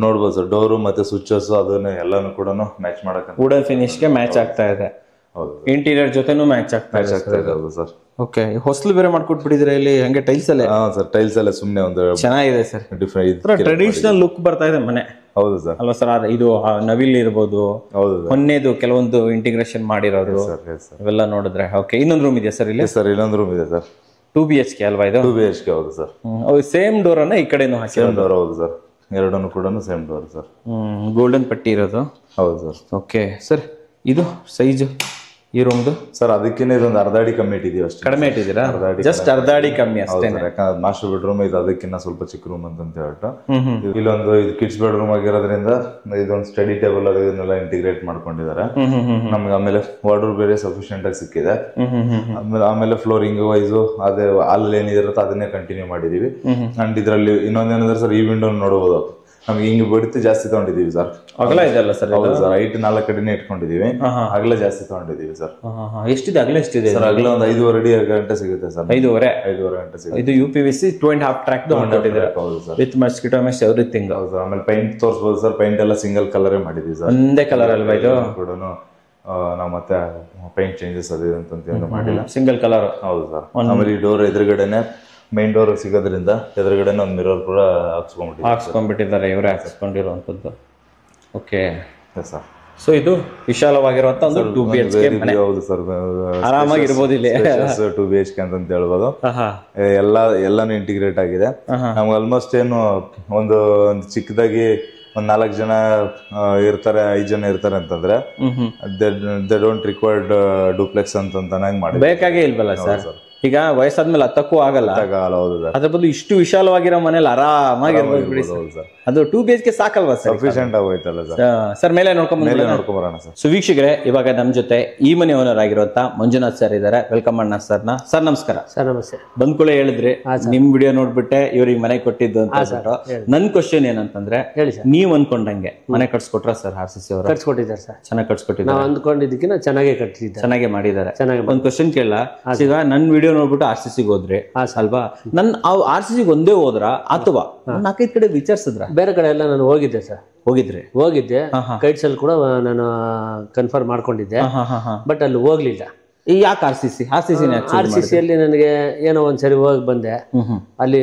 ನೋಡ್ಬೋದು ಸರ್. ಡೋರು ಮತ್ತೆ ಸ್ವಿಚಸ್ ಅದನ್ನ ಎಲ್ಲಾನು ಕೂಡ ಮ್ಯಾಚ್ ಮಾಡಕ್ಕೆ ವುಡನ್ ಫಿನಿಶ್ ಗೆ ಮ್ಯಾಚ್ ಆಗ್ತಾ ಇದೆ. ಹೌದು. ಇಂಟೀರಿಯರ್ ಜೊತೆನೂ ಮ್ಯಾಚ್ ಆಗ್ತಾ ಇದೆ. ಹೌದು ಸರ್. ಓಕೆ, ಹೊಸಲು ಬೇರೆ ಮಾಡ್ಕೊಟ್ಬಿಟ್ಟಿದ್ರೆ ಇಲ್ಲಿ ಹಂಗೆ ಟೈಲ್ಸ್ ಅಲ್ಲೇ? ಹಾ ಸರ್, ಟೈಲ್ಸ್ ಎಲ್ಲ ಸುಮ್ಮನೆ ಒಂದು ಚೆನ್ನಾಗಿದೆ ಸರ್. ಡಿಫ್ರೆಂಟ್ ಟ್ರೆಡಿಷನಲ್ ಲುಕ್ ಬರ್ತಾ ಇದೆ ಮನೆ. ಹೌದು ಸರ್. ಅಲ್ವಾ ಸರ್? ಇದು ನವಿಲ್ ಇರ್ಬೋದು, ಹೌದು ಮೊನ್ನೆದು ಕೆಲವೊಂದು ಇಂಟಿಗ್ರೇಷನ್ ಮಾಡಿರೋದು ಇವೆಲ್ಲ ನೋಡಿದ್ರೆ. ಓಕೆ, ಇನ್ನೊಂದು ರೂಮ್ ಇದೆಯಾ ಸರ್ ಇಲ್ಲಿ? ಸರ್ ಇನ್ನೊಂದು ರೂಮ್ ಇದೆ ಸರ್. 2 BHK ಅಲ್ವಾ ಇದು? 2 BHK ಹೌದು ಸರ್. ಸೇಮ್ ಡೋರ್ ಅನ್ನ ಈ ಕಡೆನೂ ಹಾಕಿ? ಸೇಮ್ ಡೋರ್ ಹೌದು ಸರ್, ಎರಡನ್ನು ಕೂಡ ಸೇಮ್ ಡೋರ್ ಸರ್. ಗೋಲ್ಡನ್ ಪಟ್ಟಿ ಇರೋದು. ಹೌದು ಸರ್. ಓಕೆ ಸರ್, ಇದು ಸೈಜ್ ಈ ರೂಮ್ದು? ಸರ್ ಅದಕ್ಕಿಂತ ಇದೊಂದು ಅರ್ಧ ಅಡಿ ಕಮ್ಮಿ ಇಟ್ಟಿದ್ದೀವಿ ಅಷ್ಟೇ. ಕಡಿಮೆ ಇಟ್ಟಿದ್ದೀರಾ? ಜಸ್ಟ್ ಅರ್ಧ ಅಡಿ ಕಮ್ಮಿ ಅಷ್ಟೇ. ಯಾಕಂದ್ರೆ ಮಾಸ್ಟರ್ ಬೆಡ್ರೂಮ್ ಇದು ಅದಕ್ಕಿಂತ ಸ್ವಲ್ಪ ಚಿಕ್ಕ ರೂಮ್ ಅಂತ ಹೇಳ್ಬಿಟ್ಟು ಇಲ್ಲೊಂದು ಇದು ಕಿಡ್ಸ್ ಬೆಡ್ರೂಮ್ ಆಗಿರೋದ್ರಿಂದ ಇದೊಂದು ಸ್ಟಡಿ ಟೇಬಲ್ ಅದನ್ನೆಲ್ಲ ಇಂಟಿಗ್ರೇಟ್ ಮಾಡ್ಕೊಂಡಿದ್ದಾರೆ ನಮ್ಗೆ. ಆಮೇಲೆ ವಾರ್ಡ್ರೋಬ್ ಬೇರೆ ಸಫಿಶಿಯಂಟ್ ಆಗಿ ಸಿಕ್ಕಿದೆ. ಆಮೇಲೆ ಫ್ಲೋರಿಂಗ್ ವೈಸ್ ಅದೇ ಅಲ್ಲಿ ಏನಿರುತ್ತೆ ಅದನ್ನೇ ಕಂಟಿನ್ಯೂ ಮಾಡಿದೀವಿ. ಅಂಡ್ ಇದರಲ್ಲಿ ಇನ್ನೊಂದೇನಂದ್ರೆ ಸರ್, ಈ ವಿಂಡೋ ನೋಡಬಹುದು, ನಮ್ಗೆ ಹಿಂಗ್ ಬಿಡ್ತು ಜಾಸ್ತಿ ತಗೊಂಡಿದೀವಿ ಸರ್. ಅಗಲ ಇದೆಲ್ಲ ಸರ್? ಹೌದು ಸರ್, 4 ಅಡಿನೇ ಇಟ್ಕೊಂಡಿದೀವಿ. ಅಗಲ ಜಾಸ್ತಿ ತಗೊಂಡಿದೀವಿ ಸರ್. ಎಷ್ಟಿದೆ ಅಗಲ? ಎಷ್ಟಿದೆ ಸರ್ ಅಗಲ? ಒಂದು 5.5 ಅಡಿ ಗಂಟೆ ಸಿಗುತ್ತೆ ಸರ್. 5.5 ಗಂಟೆ ಸಿಗುತ್ತೆ. ಇದು UPVC 2.5 ಟ್ರ್ಯಾಕ್ ಹೌದು sir, with mosquito mesh everything. ಹೌದು ಸರ್. ಆಮೇಲೆ ಪೈಂಟ್ ತೋರಿಸಬಹುದು ಸರ್. ಪೈಂಟ್ ಎಲ್ಲ ಸಿಂಗಲ್ ಕಲರೇ ಮಾಡಿದೀವಿ ಸರ್. ಒಂದೇ ಕಲರ್ ಅಲ್ವಾ ಇದು ಕೂಡ? ನಾವು ಮತ್ತೆ ಪೈಂಟ್ ಚೇಂಜಸ್ ಅದು ಅಂತ ಮಾಡಿಲ್ಲ, ಸಿಂಗಲ್ ಕಲರ್. ಹೌದು ಸರ್. ಆಮೇಲೆ ಈ ಡೋರ್ ಎದುರುಗಡೆನೆ ಮೈನ್ ಡೋರ್ ಸಿಗೋದ್ರಿಂದ ಎದುರುಗಡೆ ಒಂದು ಮಿರರ್ ಕೂಡ ಹಾಕ್ಸ್ಕೊಂಡ್ಬಿಟ್ಟಿದ್ದಾರೆ, ಇವರೇ ಹಾಕ್ಸ್ಕೊಂಡಿರುವಂತದ್ದು. Okay sir. ಸೊ ಇದು ವಿಶಾಲವಾಗಿರುವಂತ ಒಂದು 2 BHK ಮನೆ. ಹೌದು ಸರ್, ಆರಾಮಾಗಿ ಇರ್ಬೋದು ಇಲ್ಲಿ. 2 BHK ಅಂತ ಹೇಳ್ಬೋದು. ಎಲ್ಲಾನು ಇಂಟಿಗ್ರೇಟ್ ಆಗಿದೆ. ನಮ್ಗೆ ಆಲ್ಮೋಸ್ಟ್ ಏನು ಒಂದು ಚಿಕ್ಕದಾಗಿ ಒಂದ್ 4 ಜನ ಇರ್ತಾರೆ, 5 ಜನ ಇರ್ತಾರೆ ಅಂತಂದ್ರೆ ದೇ ಡೋಂಟ್ ರಿಕ್ವೈರ್ಡ್ ಡೂಪ್ಲೆಕ್ಸ್ ಅಂತ ಮಾಡಿ ಬೇಕಾಗೇ ಇಲ್ವಲ್ಲ ಸರ್? ಈಗ ವಯಸ್ಸಾದ್ಮೇಲೆ ಹತ್ತಕ್ಕೂ ಆಗಲ್ಲ. ಅದ್ರ ಬದಲು ಇಷ್ಟು ವಿಶಾಲವಾಗಿರೋ ಮನೇಲಿ ಆರಾಮಾಗಿರ್ಬೋದು. ಅದು 2 BHK ಸಾಕಲ್ವಾ ಸರ್? ಸಫಿಶಿಯಂಟ್ ಆಗೋಯ್ತಲ್ಲ ಸರ್. ಸರ್ ಮೇಲೆ ನೋಡ್ಕೊಂಬರೋಣ ಸರ್. ಸೊ ವೀಕ್ಷಕರೇ, ಇವಾಗ ನಮ್ ಜೊತೆ ಈ ಮನೆ ಓನರ್ ಆಗಿರುವಂತ ಮಂಜುನಾಥ್ ಸರ್ ಇದಾರೆ. ವೆಲ್ಕಮ್ ಅಣ್ಣ ಸರ್ನ. ಸರ್ ನಮಸ್ಕಾರ. ಸರ್ ನಮಸ್ತೆ. ಬಂದ್ಕೂಳೆ ಹೇಳಿದ್ರಿ ನಿಮ್ ವಿಡಿಯೋ ನೋಡ್ಬಿಟ್ಟೆ ಇವ್ರಿಗೆ ಮನೆ ಕೊಟ್ಟಿದ್ದು ಅಂತ ಹೇಳ್ಬಿಟ್ಟು. ನನ್ ಕ್ವಶನ್ ಏನಂತಂದ್ರೆ, ನೀವ್ ಅನ್ಕೊಂಡಂಗೆ ಮನೆ ಕಟ್ಸ್ಕೊಟ್ರ ಸರ್? RCC ಅವರು ಕಟ್ಸ್ಕೊಟ್ಟಿದ್ದಾರೆ ಸರ್. ಚೆನ್ನಾಗಿ ಕಟ್ಸ್ಕೊಟ್ಟಿದ್ದಾರೆ. ನಾವು ಅಂದ್ಕೊಂಡಿದ್ದಕ್ಕಿಂತ ಚೆನ್ನಾಗೇ ಕಟ್ಟಿದ್ದಾರೆ, ಚೆನ್ನಾಗೇ ಮಾಡಿದ್ದಾರೆ. ಒಂದ್ ಕ್ವಶನ್ ಕೇಳ, ಈಗ ನನ್ ವಿಡಿಯೋ ನೋಡ್ಬಿಟ್ಟು RCC ಹೋದ್ರಿ ಅಲ್ವಾ? ನನ್ RCC ಒಂದೇ ಹೋದ್ರ ಅಥವಾ 4-5 ಕಡೆ ವಿಚಾರಿಸಿದ್ರ? ಬೇರೆ ಕಡೆ ಎಲ್ಲ ನಾನು ಹೋಗಿದ್ದೆ ಸರ್. ಹೋಗಿದ್ದೆ ಕೈಟ್ಸ್ ಅಲ್ಲಿ ಕೂಡ ನಾನು ಕನ್ಫರ್ಮ್ ಮಾಡ್ಕೊಂಡಿದ್ದೆ, ಬಟ್ ಅಲ್ಲಿ ಹೋಗ್ಲಿಲ್ಲ. ಯಾಕೆ RCC ಅಲ್ಲಿ ನನಗೆ ಏನೋ ಒಂದ್ಸರಿ ಹೋಗಿ ಬಂದೆ, ಅಲ್ಲಿ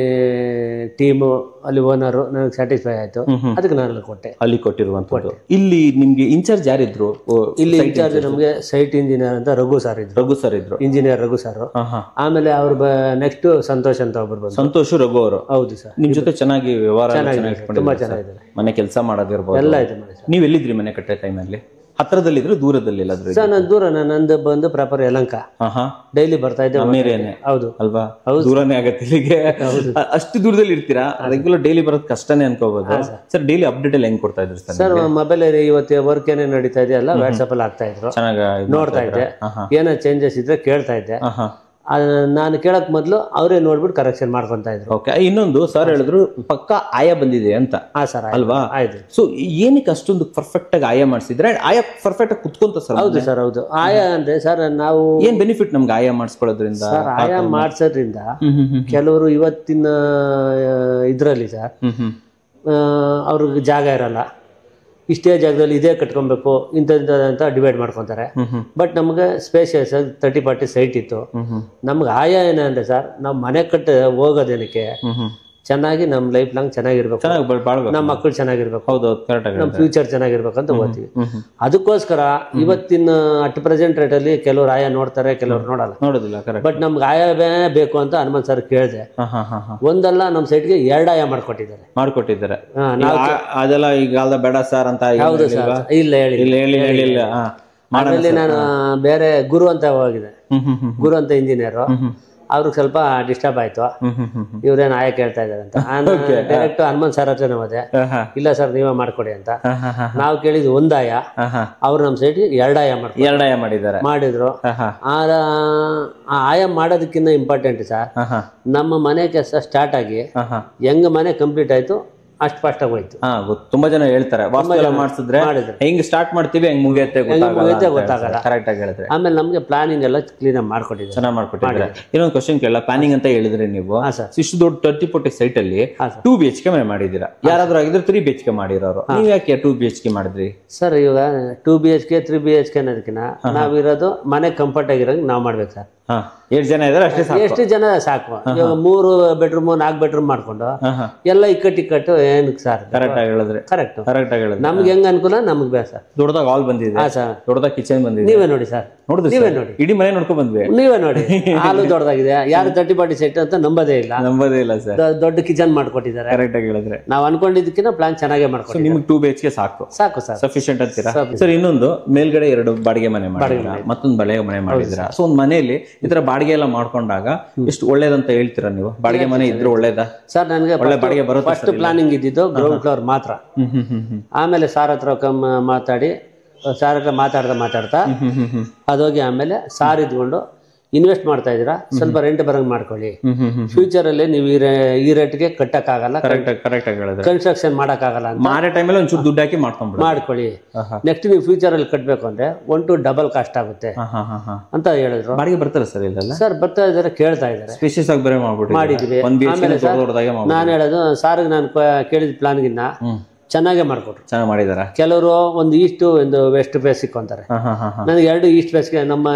ಟೀಮು ಅಲ್ಲಿ ಓನರು ನನಗೆ ಸ್ಯಾಟಿಸ್ಫೈ ಆಯ್ತು, ಅದಕ್ಕೆ ನಾನು ಕೊಟ್ಟೆ. ಅಲ್ಲಿ ಕೊಟ್ಟಿರುವಂತದ್ದು. ಇಲ್ಲಿ ನಿಮ್ಗೆ ಇನ್ಚಾರ್ಜ್ ಯಾರಿದ್ರು? ಇಲ್ಲಿ ಇನ್ಚಾರ್ಜ್ ನಮ್ಗೆ ಸೈಟ್ ಇಂಜಿನಿಯರ್ ಅಂತ ರಘು ಸರ್ ಇದ್ರು. Engineer Raghu sir. ಆಮೇಲೆ ಅವ್ರು ನೆಕ್ಸ್ಟ್ ಸಂತೋಷ್ ಅಂತ ಒಬ್ರು ಬಂದ್ರು. ಸಂತೋಷ್ ರಘು ಅವರು. ಹೌದು ಸರ್. ನಿಮ್ ಜೊತೆ ಚೆನ್ನಾಗಿ ವ್ಯವಹಾರ ತುಂಬಾ ಚೆನ್ನಾಗಿದೆ. ಮನೆ ಕೆಲಸ ಮಾಡೋದಿರ್ಬೋದು ಎಲ್ಲ ಆಯ್ತು. ನೀವ್ ಎಲ್ಲಿದ್ರಿ ಮನೆ ಕಟ್ಟೆ ಟೈಮಲ್ಲಿ? ಹತ್ರದಲ್ಲಿದ್ರು ದೂರದಲ್ಲಿ? ಸರ್ ನಾನು ದೂರ, ನಂದು ಬಂದು ಪ್ರಾಪರ್ ಯಲಹಂಕ. ಡೈಲಿ ಬರ್ತಾ ಇದ್ದೆ. ಹೌದು ಅಲ್ವಾ? ದೂರನೇ ಆಗತ್ತೆ ಇಲ್ಲಿಗೆ. ಅಷ್ಟು ದೂರದಲ್ಲಿ ಇರ್ತೀರಾ? ರೆಗ್ಯುಲರ್ ಡೈಲಿ ಬರೋದು ಕಷ್ಟನೇ ಅನ್ಕೋಬಹುದು ಸರ್. ಡೈಲಿ ಅಪ್ಡೇಟ್ ಎಲ್ಲ ಹೆಂಗ್ ಕೊಡ್ತಾ ಇದ್ರು ಸರ್? ಮೊಬೈಲ್ ಇವತ್ತು ವರ್ಕ್ ಏನೇ ನಡೀತಾ ಇದೆಯಲ್ಲ ವಾಟ್ಸ್ಆಪ್ ಅಲ್ಲಿ ಆಗ್ತಾ ಇದ್ರು, ಚೆನ್ನಾಗಿ ನೋಡ್ತಾ ಇದ್ದೆ. ಏನೋ ಚೇಂಜಸ್ ಇದ್ರೆ ಕೇಳ್ತಾ ಇದ್ದೆ. ನಾನು ಕೇಳಕ್ ಮೊದ್ಲು ಅವರೇ ನೋಡ್ಬಿಟ್ಟು ಕರೆಕ್ಷನ್ ಮಾಡ್ಕೊಂತ ಇದ್ರು. ಓಕೆ. ಇನ್ನೊಂದು ಸರ್ ಹೇಳಿದ್ರು ಪಕ್ಕ ಆಯ ಬಂದಿದೆ ಅಂತ. ಸರ್ ಅಲ್ವಾ? ಆಯ್ತು. ಸೊ ಏನಕ್ಕೆ ಅಷ್ಟೊಂದು ಪರ್ಫೆಕ್ಟ್ ಆಗಿ ಆಯ ಮಾಡಿಸಿದ್ರೆ? ಆಯ ಪರ್ಫೆಕ್ಟ್ ಆಗಿ ಕುತ್ಕೊಂತ ಸರ್? ಹೌದು ಸರ್, ಹೌದು. ಆಯ ಅಂದ್ರೆ ಸರ್ ನಾವು ಏನ್ ಬೆನಿಫಿಟ್ ನಮ್ಗೆ ಆಯ ಮಾಡಿಸ್ಕೊಳ್ಳೋದ್ರಿಂದ? ಸರ್ ಆಯ ಮಾಡ್ಸೋದ್ರಿಂದ ಕೆಲವರು ಇವತ್ತಿನ ಇದ್ರಲ್ಲಿ ಸರ್ ಅವ್ರಿಗೆ ಜಾಗ ಇರಲ್ಲ, ಇಷ್ಟೇ ಜಾಗದಲ್ಲಿ ಇದೇ ಕಟ್ಕೊಬೇಕು ಇಂಥ ಡಿವೈಡ್ ಮಾಡ್ಕೊತಾರೆ. ಬಟ್ ನಮ್ಗೆ ಸ್ಪೇಷಿಯಸ್ 30-40 ಸೈಟ್ ಇತ್ತು. ನಮ್ಗೆ ಆಯ ಏನಂದ್ರೆ ಸರ್, ನಾವು ಮನೆ ಕಟ್ಟ ಹೋಗೋದೇನಕ್ಕೆ ಚೆನ್ನಾಗಿ ನಮ್ಮ ಲೈಫ್ ಲಾಂಗ್ ಚೆನ್ನಾಗಿರ್ಬೇಕು, ನಮ್ಮ ಮಕ್ಕಳು ಚೆನ್ನಾಗಿರ್ಬೇಕು, ನಮ್ಮ ಫ್ಯೂಚರ್ ಚೆನ್ನಾಗಿರ್ಬೇಕಂತ ಓದ್ತೀವಿ. ಅದಕ್ಕೋಸ್ಕರ ಇವತ್ತಿನ ಅಟ್ ಪ್ರೆಸೆಂಟ್ ರೇಟ್ ಅಲ್ಲಿ ಕೆಲವ್ರು ಆಯ ನೋಡ್ತಾರೆ, ಕೆಲವ್ರು ನೋಡೋದಿಲ್ಲ. ಬಟ್ ನಮ್ಗೆ ಆಯ ಬೇಕು ಅಂತ ಹನುಮಂತ್ ಸರ್ ಕೇಳಿದೆ. ಒಂದಲ್ಲ ನಮ್ಮ ಸೈಟ್ಗೆ 2 ಆಯ ಮಾಡ್ಕೊಟ್ಟಿದ್ದಾರೆ. ಅದೆಲ್ಲ ಈಗ ಬೇಡ ಸರ್ ಅಂತ? ಹೌದು ಸರ್. ಇಲ್ಲ ಹೇಳಿಲ್ಲ. ಆಮೇಲೆ ನಾನು ಬೇರೆ ಗುರು ಅಂತ ಹೋಗಿದೆ, ಗುರು ಅಂತ ಇಂಜಿನಿಯರ್. ಅವ್ರಿಗೆ ಸ್ವಲ್ಪ ಡಿಸ್ಟರ್ಬ್ ಆಯ್ತು, ಇವ್ರೇನು ಆಯ ಕೇಳ್ತಾ ಇದಾರೆ ಅಂತ. ಡೈರೆಕ್ಟ್ ಹನುಮಂತ್ ಸರ್ ಹತ್ರನೇ ಹೋದೆ. ಇಲ್ಲ ಸರ್ ನೀವೇ ಮಾಡ್ಕೊಡಿ ಅಂತ. ನಾವು ಕೇಳಿದ್ 1 ಆಯ, ಅವ್ರು ನಮ್ ಸೈಡ್ 2 ಆಯ ಮಾಡಿದ್ರು. ಆಯ ಮಾಡೋದಕ್ಕಿಂತ ಇಂಪಾರ್ಟೆಂಟ್ ಸರ್, ನಮ್ಮ ಮನೆ ಕೆಲಸ ಸ್ಟಾರ್ಟ್ ಆಗಿ ಹೆಂಗ ಮನೆ ಕಂಪ್ಲೀಟ್ ಆಯ್ತು ಅಷ್ಟು ಫಾಸ್ಟ್ ಆಗಿ ಹೋಯ್ತು. ತುಂಬಾ ಜನ ಹೇಳ್ತಾರೆ ಮಾಡಿಸಿದ್ರೆ ಹೆಂಗ್ ಸ್ಟಾರ್ಟ್ ಮಾಡ್ತೀವಿ ಹೆಂಗ್ ಮುಗಿಯುತ್ತೆ ಗೊತ್ತಾಗಲ್ಲ. ಕರೆಕ್ಟ್ ಆಗಿ ಹೇಳಿದ್ರೆ. ಆಮೇಲೆ ನಮ್ಗೆ ಪ್ಲಾನಿಂಗ್ ಎಲ್ಲ ಕ್ಲೀನ್ ಆಗಿ ಮಾಡ್ಕೊಟ್ಟಿದ್ದಾರೆ, ಚೆನ್ನಾಗಿ ಮಾಡ್ಕೊಟ್ಟಿದ್ದಾರೆ. ಇನ್ನೊಂದು ಕ್ವಶನ್ ಕೇಳ, ಪ್ಲಾನಿಂಗ್ ಅಂತ ಹೇಳಿದ್ರೆ ನೀವು ಇಷ್ಟು ದೊಡ್ಡ 30-40 ಸೈಟ್ ಅಲ್ಲಿ 2 BHK ಮನೆ ಮಾಡಿದೀರಾ. ಯಾರಾದ್ರೂ ಆಗಿದ್ರೆ 3 BHK ಮಾಡಿರೋರು, ನೀವ್ ಯಾಕೆ 2 BHK ಮಾಡಿದ್ರಿ ಸರ್? ಇವಾಗ 2 BHK 3 BHK ಅನ್ನೋದಕ್ಕಿಂತ ನಾವಿರೋದು ಮನೆ ಕಂಫರ್ಟ್ ಆಗಿರೋ ನಾವ್ ಮಾಡ್ಬೇಕು ಸರ್. ಹಾ 8 ಜನ ಇದಾರೆ ಅಷ್ಟೇ ಸಾಕು. ಎಷ್ಟು ಜನ ಸಾಕು. ಇವಾಗ 3 ಬೆಡ್ರೂಮ್ 4 ಬೆಡ್ರೂಮ್ ಮಾಡ್ಕೊಂಡು ಎಲ್ಲ ಇಕ್ಕಟ್ಟು ಏನಕ್ಕೆ ಸರ್? ಕರೆಕ್ಟ್ ಆಗಿ ಹೇಳಿದ್ರೆ ಕರೆಕ್ಟ್ ಹೇಳಿದ್ರೆ ನಮ್ಗೆ ಹೆಂಗ್ ಅನುಕೂಲ ನಮ್ಗೆ ಬೇಸ. ದೊಡ್ಡದಾಗ ಹಾಲ್ ಬಂದಿದೆ, ದೊಡ್ಡದಾಗ ಕಿಚನ್ ಬಂದಿದೆ. ನೀವೇ ನೋಡಿ ಸರ್, ನೀವೇ ನೋಡಿ, ಇಡೀ ಮನೆ ನೋಡ್ಕೊಂಡ್ ಬಂದ್ವಿ. ನೀವೇ ನೋಡಿ, ಹಾಲು ದೊಡ್ಡದಾಗಿದೆ. ಯಾರು 30-40 ಸೆಟ್ ಅಂತ ನಂಬೋದೇ ಇಲ್ಲ ದೊಡ್ಡ ಕಿಚನ್ ಮಾಡ್ಕೊಟ್ಟಿದ್ದಾರೆ. ಕರೆಕ್ಟ್ ಆಗಿ ಹೇಳಿದ್ರೆ ನಾವ್ ಅನ್ಕೊಂಡಿದ್ದಕ್ಕಿಂತ ಪ್ಲಾನ್ ಚೆನ್ನಾಗೇ ಮಾಡ್ಕೊಂಡು ನಿಮ್ಗೆ 2 BHK ಸಾಕು ಸರ್, ಸಫಿಶಿಯಂಟ್ ಅಂತೀರಾ ಸರ್? ಇನ್ನೊಂದು ಮೇಲ್ಗಡೆ 2 ಬಾಡಿಗೆ ಮನೆ ಮಾಡಿದ್ರ, ಮತ್ತೊಂದು ಬಾಡಿಗೆ ಮನೆ ಮಾಡಿದ್ರ. ಸೊ ಒಂದ್ ಮನೆಯಲ್ಲಿ ಈ ತರ ಬಾಡಿಗೆ ಎಲ್ಲ ಮಾಡ್ಕೊಂಡಾಗ ಎಷ್ಟು ಒಳ್ಳೇದಂತ ಹೇಳ್ತೀರಾ ನೀವು? ಬಾಡಿಗೆ ಮನೆ ಇದ್ರೆ ಒಳ್ಳೇದಾ ಸರ್? ನನಗೆ ಒಳ್ಳೆ ಬಾಡಿಗೆ ಬರುತ್ತೆ. ಫಸ್ಟ್ ಪ್ಲಾನಿಂಗ್ ಇದ್ದಿದ್ದು ಗ್ರೌಂಡ್ ಫ್ಲೋರ್ ಮಾತ್ರ. ಆಮೇಲೆ ಸಾರ್ ಹತ್ರ ಮಾತಾಡಿ ಸಾರ್ ಹತ್ರ ಮಾತಾಡ್ತಾ ಅದೋಗಿ ಆಮೇಲೆ ಸಾರ್ ಇದ್ಕೊಂಡು ಇನ್ವೆಸ್ಟ್ ಮಾಡ್ತಾ ಇದ್ದೀರಾ, ಸ್ವಲ್ಪ ರೆಂಟ್ ಬರಂಗ್ ಮಾಡ್ಕೊಳ್ಳಿ. ಫ್ಯೂಚರ್ ಅಲ್ಲಿ ನೀವು ಈ ರೇಟ್ಗೆ ಕಟ್ಟಕ್ಕಾಗಲ್ಲ, ಕನ್ಸ್ಟ್ರಕ್ಷನ್ ಮಾಡಕ್ಕಾಗಲ್ಲ ಅಂತ ಮಾರೇ ಟೈಮಲ್ಲಿ ಒಂಚೂರು ದುಡ್ಡು ಹಾಕಿ ಮಾಡ್ಕೊಳ್ಳಿ. ನೆಕ್ಸ್ಟ್ ನೀವು ಫ್ಯೂಚರ್ ಅಲ್ಲಿ ಕಟ್ಬೇಕು ಅಂದ್ರೆ 1 to ಡಬಲ್ ಕಾಸ್ಟ್ ಆಗುತ್ತೆ ಅಂತ ಹೇಳಿದ್ರು. ಬಾಡಿಗೆ ಬರ್ತಾರೆ ಸರ್ ಇಲ್ಲೆಲ್ಲ? ಸರ್ ಬರ್ತಾ ಇದಾರೆ, ಕೇಳ್ತಾ ಇದಾರೆ. ಸ್ಪೇಷಿಯಸ್ ಆಗಿ ಬೇರೆ ಮಾಡಿದ್ವಿ. ಆಮೇಲೆ ನಾನು ಹೇಳೋದು ಸಾರ್ಗೆ ನಾನು ಕೇಳಿದ ಪ್ಲಾನ್ಗಿನ್ನ ಚೆನ್ನಾಗೇ ಮಾಡ್ಕೊಟ್ರು, ಚೆನ್ನಾಗಿ ಮಾಡಿದಾರೆ. ಕೆಲವರು ಒಂದು ಈಸ್ಟ್ ಒಂದು ವೆಸ್ಟ್ ಫೇಸ್ ಇಕ್ಕೊಂತಾರೆ. ನನಗೆ 2 ಈಸ್ಟ್ ಫೇಸ್ಗೆ ನಮ್ಮ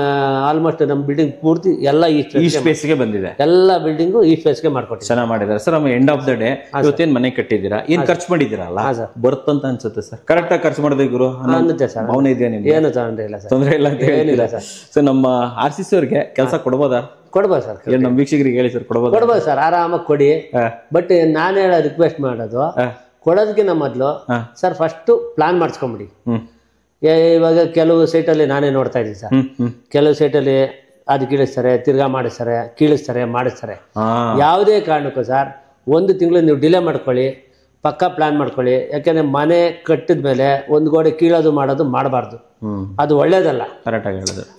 ಆಲ್ಮೋಸ್ಟ್ ನಮ್ಮ ಬಿಲ್ಡಿಂಗ್ ಪೂರ್ತಿ ಎಲ್ಲ ಈಸ್ಟ್ ಫೇಸ್ಗೆ ಬಂದಿದೆ. ಎಲ್ಲ ಬಿಲ್ಡಿಂಗು ಈಸ್ಟ್ ಫೇಸ್ಗೆ ಮಾಡ್ಕೊಟ್ಟು ಚೆನ್ನಾಗಿ ಮಾಡಿದ್ದಾರೆ ಸರ್. ನಮ್ಮ ಎಂಡ್ ಆಫ್ ದ ಡೇ ಇವತ್ತೇನ್ ಮನೆ ಕಟ್ಟಿದ್ದೀರಾ, ಏನ್ ಖರ್ಚು ಮಾಡಿದ್ದೀರಲ್ಲ ಬರ್ತಂತ ಅನ್ಸುತ್ತೆ ಸರ್? ಕರೆಕ್ಟ್ ಆಗಿ ಖರ್ಚು ಮಾಡಿದೆ ಗುರು ಅನ್ನುತ್ತೆ ಸರ್. ಅವನೇ ಇದೆಯಾ ನಿಮ್ಗೆ? ಏನು ತೊಂದರೆ ಇಲ್ಲ ಸರ್, ತೊಂದರೆ ಇಲ್ಲ ಅಂತ ಏನಿಲ್ಲ ಸರ್. ಸೊ ನಮ್ಮ RCC ಅವ್ರಿಗೆ ಕೆಲಸ ಕೊಡ್ಬೋದಾ? ಕೊಡ್ಬೋದು ಸರ್. ನಮ್ಮ ವೀಕ್ಷಕರಿಗೆ ಹೇಳಿ ಸರ್, ಕೊಡ್ಬೋದು ಸರ್, ಆರಾಮಾಗಿ ಕೊಡಿ. ಬಟ್ ನಾನು ಹೇಳೋ ರಿಕ್ವೆಸ್ಟ್ ಮಾಡೋದು, ಕೊಡೋದಕ್ಕಿಂತ ಮೊದಲು ಸರ್ ಫಸ್ಟ್ ಪ್ಲಾನ್ ಮಾಡಿಸ್ಕೊಂಬಿಡಿ. ಇವಾಗ ಕೆಲವು ಸೈಟಲ್ಲಿ ನಾನೇ ನೋಡ್ತಾ ಇದ್ದೀನಿ ಸರ್, ಕೆಲವು ಸೈಟಲ್ಲಿ ಅದು ಕೀಳಿಸ್ತಾರೆ, ತಿರ್ಗಾ ಮಾಡಿಸ್ತಾರೆ, ಮಾಡಿಸ್ತಾರೆ. ಯಾವುದೇ ಕಾರಣಕ್ಕೂ ಸರ್ 1 ತಿಂಗಳು ನೀವು ಡಿಲೇ ಮಾಡ್ಕೊಳ್ಳಿ, ಪಕ್ಕಾ ಪ್ಲಾನ್ ಮಾಡ್ಕೊಳ್ಳಿ. ಯಾಕೆಂದ್ರೆ ಮನೆ ಕಟ್ಟಿದ ಮೇಲೆ ಒಂದು ಗೋಡೆ ಕೀಳೋದು ಮಾಡೋದು ಮಾಡಬಾರ್ದು, ಅದು ಒಳ್ಳೇದಲ್ಲ.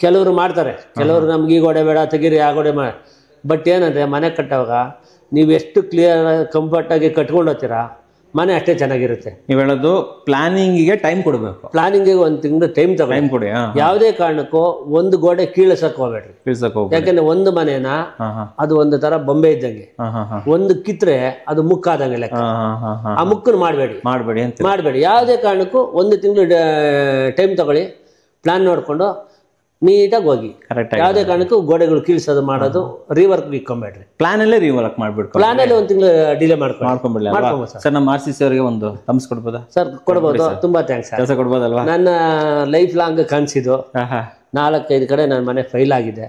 ಕೆಲವರು ಮಾಡ್ತಾರೆ, ಕೆಲವರು ನಮ್ಗೆ ಈ ಗೋಡೆ ಬೇಡ ತೆಗೀರಿ, ಆ ಗೋಡೆ ಬಟ್ ಏನಂದ್ರೆ ಮನೆ ಕಟ್ಟುವಾಗ ನೀವು ಎಷ್ಟು ಕ್ಲಿಯರ್ ಕಂಫರ್ಟಾಗಿ ಕಟ್ಕೊಂಡು ಹೋಗ್ತೀರಾ ಮನೆ ಅಷ್ಟೇ ಚೆನ್ನಾಗಿರುತ್ತೆ. ನೀವು ಹೇಳೋದು ಪ್ಲಾನಿಂಗಿಗೆ ಟೈಮ್ ಕೊಡಬೇಕು, ಪ್ಲಾನಿಂಗಿಗೆ 1 ತಿಂಗಳು ಟೈಮ್ ಕೊಡಿ. ಯಾವುದೇ ಕಾರಣಕ್ಕೂ ಒಂದು ಗೋಡೆ ಕೀಳಸಕ್ ಹೋಗ್ಬೇಡ್ರಿ, ಯಾಕಂದ್ರೆ ಒಂದು ಮನೆನ ಅದು ಒಂದು ತರ ಬೊಂಬೆ ಇದ್ದಂಗೆ, ಒಂದು ಕಿತ್ರೆ ಅದು ಮುಕ್ಕಾದಂಗೆ ಲೆಕ್ಕ. ಆ ಮುಕ್ಕನ್ನು ಮಾಡಬೇಡಿ. ಯಾವುದೇ ಕಾರಣಕ್ಕೂ 1 ತಿಂಗಳು ಟೈಮ್ ತಗೊಳ್ಳಿ, ಪ್ಲಾನ್ ನೋಡ್ಕೊಂಡು ನೀಟಾಗಿ ಹೋಗಿ. ಯಾವುದೇ ಕಾರಣಕ್ಕೂ ಗೋಡೆಗಳು ಕೀಳ್ಸೋದು ಮಾಡೋದು ರೀವರ್ಕ್ ಇಕ್ಕೊಂಬೇಡ್ರಿ. ಪ್ಲಾನ್ ಅಲ್ಲೇ ರೀವರ್ಕ್ ಮಾಡ್ಬಿಟ್ಟು ಪ್ಲಾನ್ ಅಲ್ಲಿ 1 ತಿಂಗಳು ಡಿಲೇ ಮಾಡ್ಕೊಂಡ್ಬಿಡ್ಲಿ. ಸರ್ ನಮ್ಮ RCC ಅವರಿಗೆ ಒಂದು ಥಮ್ಸ್ ಕೊಡ್ಬೋದಾ ಸರ್? ಕೊಡ್ಬೋದು. ತುಂಬಾ ಥ್ಯಾಂಕ್ಸ್. ಕೆಲಸ ಕೊಡ್ಬೋದಲ್ವಾ? ನನ್ನ ಲೈಫ್ ಲಾಂಗ್ ಕನ್ಸಿದ್ದು 4-5 ಕಡೆ ನನ್ನ ಮನೆ ಫೈಲ್ ಆಗಿದೆ.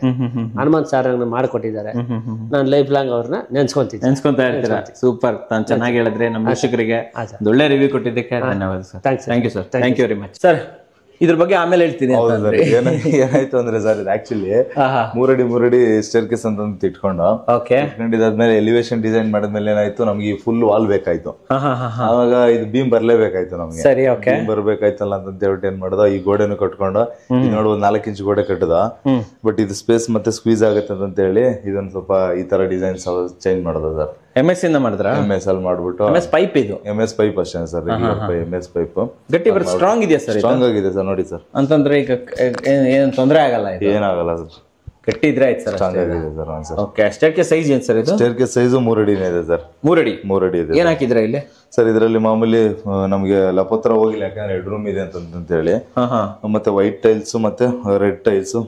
ಹನುಮಂತ್ ಸರ್ ಮಾಡಿಕೊಟ್ಟಿದ್ದಾರೆ. ನಾನು ಲೈಫ್ ಲಾಂಗ್ ಅವ್ರನ್ನ ನೆನ್ಸ್ಕೊಂತಾ ಇರ್ತೀರಾ. ಸೂಪರ್, ತಾನು ಚೆನ್ನಾಗಿ ಹೇಳಿದ್ರೆ ನಮ್ಮ ವೀಕ್ಷಕರಿಗೆ ಒಳ್ಳೆ ರಿವ್ಯೂ ಕೊಟ್ಟಿದ್ದಕ್ಕೆ ಧನ್ಯವಾದ sir. Thank you sir, thank you very much sir. ಇದ್ರ ಬಗ್ಗೆ ಆಮೇಲೆ ಹೇಳ್ತೀನಿ. ಏನಾಯ್ತು ಅಂದ್ರೆ ಸರ್, ಇದು ಆಕ್ಚುಲಿ 3 ಅಡಿ ಸ್ಟೇರ್ಕೇಸ್ ಅಂತ ಇಟ್ಕೊಂಡು ಇಟ್ಕೊಂಡಿದ್ದಾದ್ಮೇಲೆ ಎಲಿವೇಶನ್ ಡಿಸೈನ್ ಮಾಡಿದ್ಮೇಲೆ ಏನಾಯ್ತು, ನಮ್ಗೆ ಫುಲ್ ವಾಲ್ ಬೇಕಾಯ್ತು. ಅವಾಗ ಇದು ಬೀಮ್ ಬರ್ಲೇಬೇಕಾಯ್ತು ನಮ್ಗೆ. ಬೀಮ್ ಬರ್ಬೇಕಾಯ್ತಲ್ಲ ಅಂತ ಹೇಳ್ಬಿಟ್ಟು ಏನ್ ಮಾಡ್ದ, ಈ ಗೋಡೆನು ಕಟ್ಕೊಂಡು ನೋಡ್ 4 ಇಂಚ್ ಗೋಡೆ ಕಟ್ಟದ. ಬಟ್ ಇದು ಸ್ಪೇಸ್ ಮತ್ತೆ ಸ್ಕ್ವೀಸ್ ಆಗುತ್ತೆ ಅಂತ ಹೇಳಿ ಇದೊಂದು ಸ್ವಲ್ಪ ಈ ತರ ಡಿಸೈನ್ಸ್ ಚೇಂಜ್ ಮಾಡೋದು ಸರ್. MS ಇಂದ ಮಾಡಿದ್ರ? MS ಅಲ್ಲಿ ಮಾಡ್ಬಿಟ್ಟು MS ಪೈಪ್, ಇದು MS ಪೈಪ್ ಅಷ್ಟೇ ಸರ್. MS ಪೈಪ್ ಗಟ್ಟಿ ಬರುತ್ತೆ, ಸ್ಟ್ರಾಂಗ್ ಇದೆ ಸರ್. ಸ್ಟ್ರಾಂಗ್ ಆಗಿದೆ ಸರ್ ನೋಡಿ ಸರ್. ಅಂತಂದ್ರೆ ಈಗ ಏನು ತೊಂದರೆ ಆಗಲ್ಲ, ಏನಾಗಲ್ಲ ಸರ್, ಗಟ್ಟಿ ಇದ್ರೆ ಆಯ್ತು ಸರ್. ಸ್ಟ್ರಾಂಗ್ ಆಗಿದೆ ಸರ್. ಓಕೆ, ಸ್ಟೇರ್ಕೇಸ್ ಸೈಜ್ ಏನು ಸರ್? ಇದು ಸ್ಟೇರ್ಕೇಸ್ ಸೈಜ್ 3 ಅಡಿನೇ ಇದೆ ಸರ್. 3 ಅಡಿ ಇದೆ. ಏನ್ ಹಾಕಿದ್ರೆ ಇಲ್ಲಿ ಸರ್? ಇದರಲ್ಲಿ ಮಾಮೂಲಿ ನಮ್ಗೆ ಲಪತ್ರ ಹೋಗಿಲ್ಲ, ಯಾಕಂದ್ರೆ 2 ರೂಮ್ ಇದೆ ಅಂತ ಹೇಳಿ. ಮತ್ತೆ ವೈಟ್ ಟೈಲ್ಸ್ ಮತ್ತೆ ರೆಡ್ ಟೈಲ್ಸ್.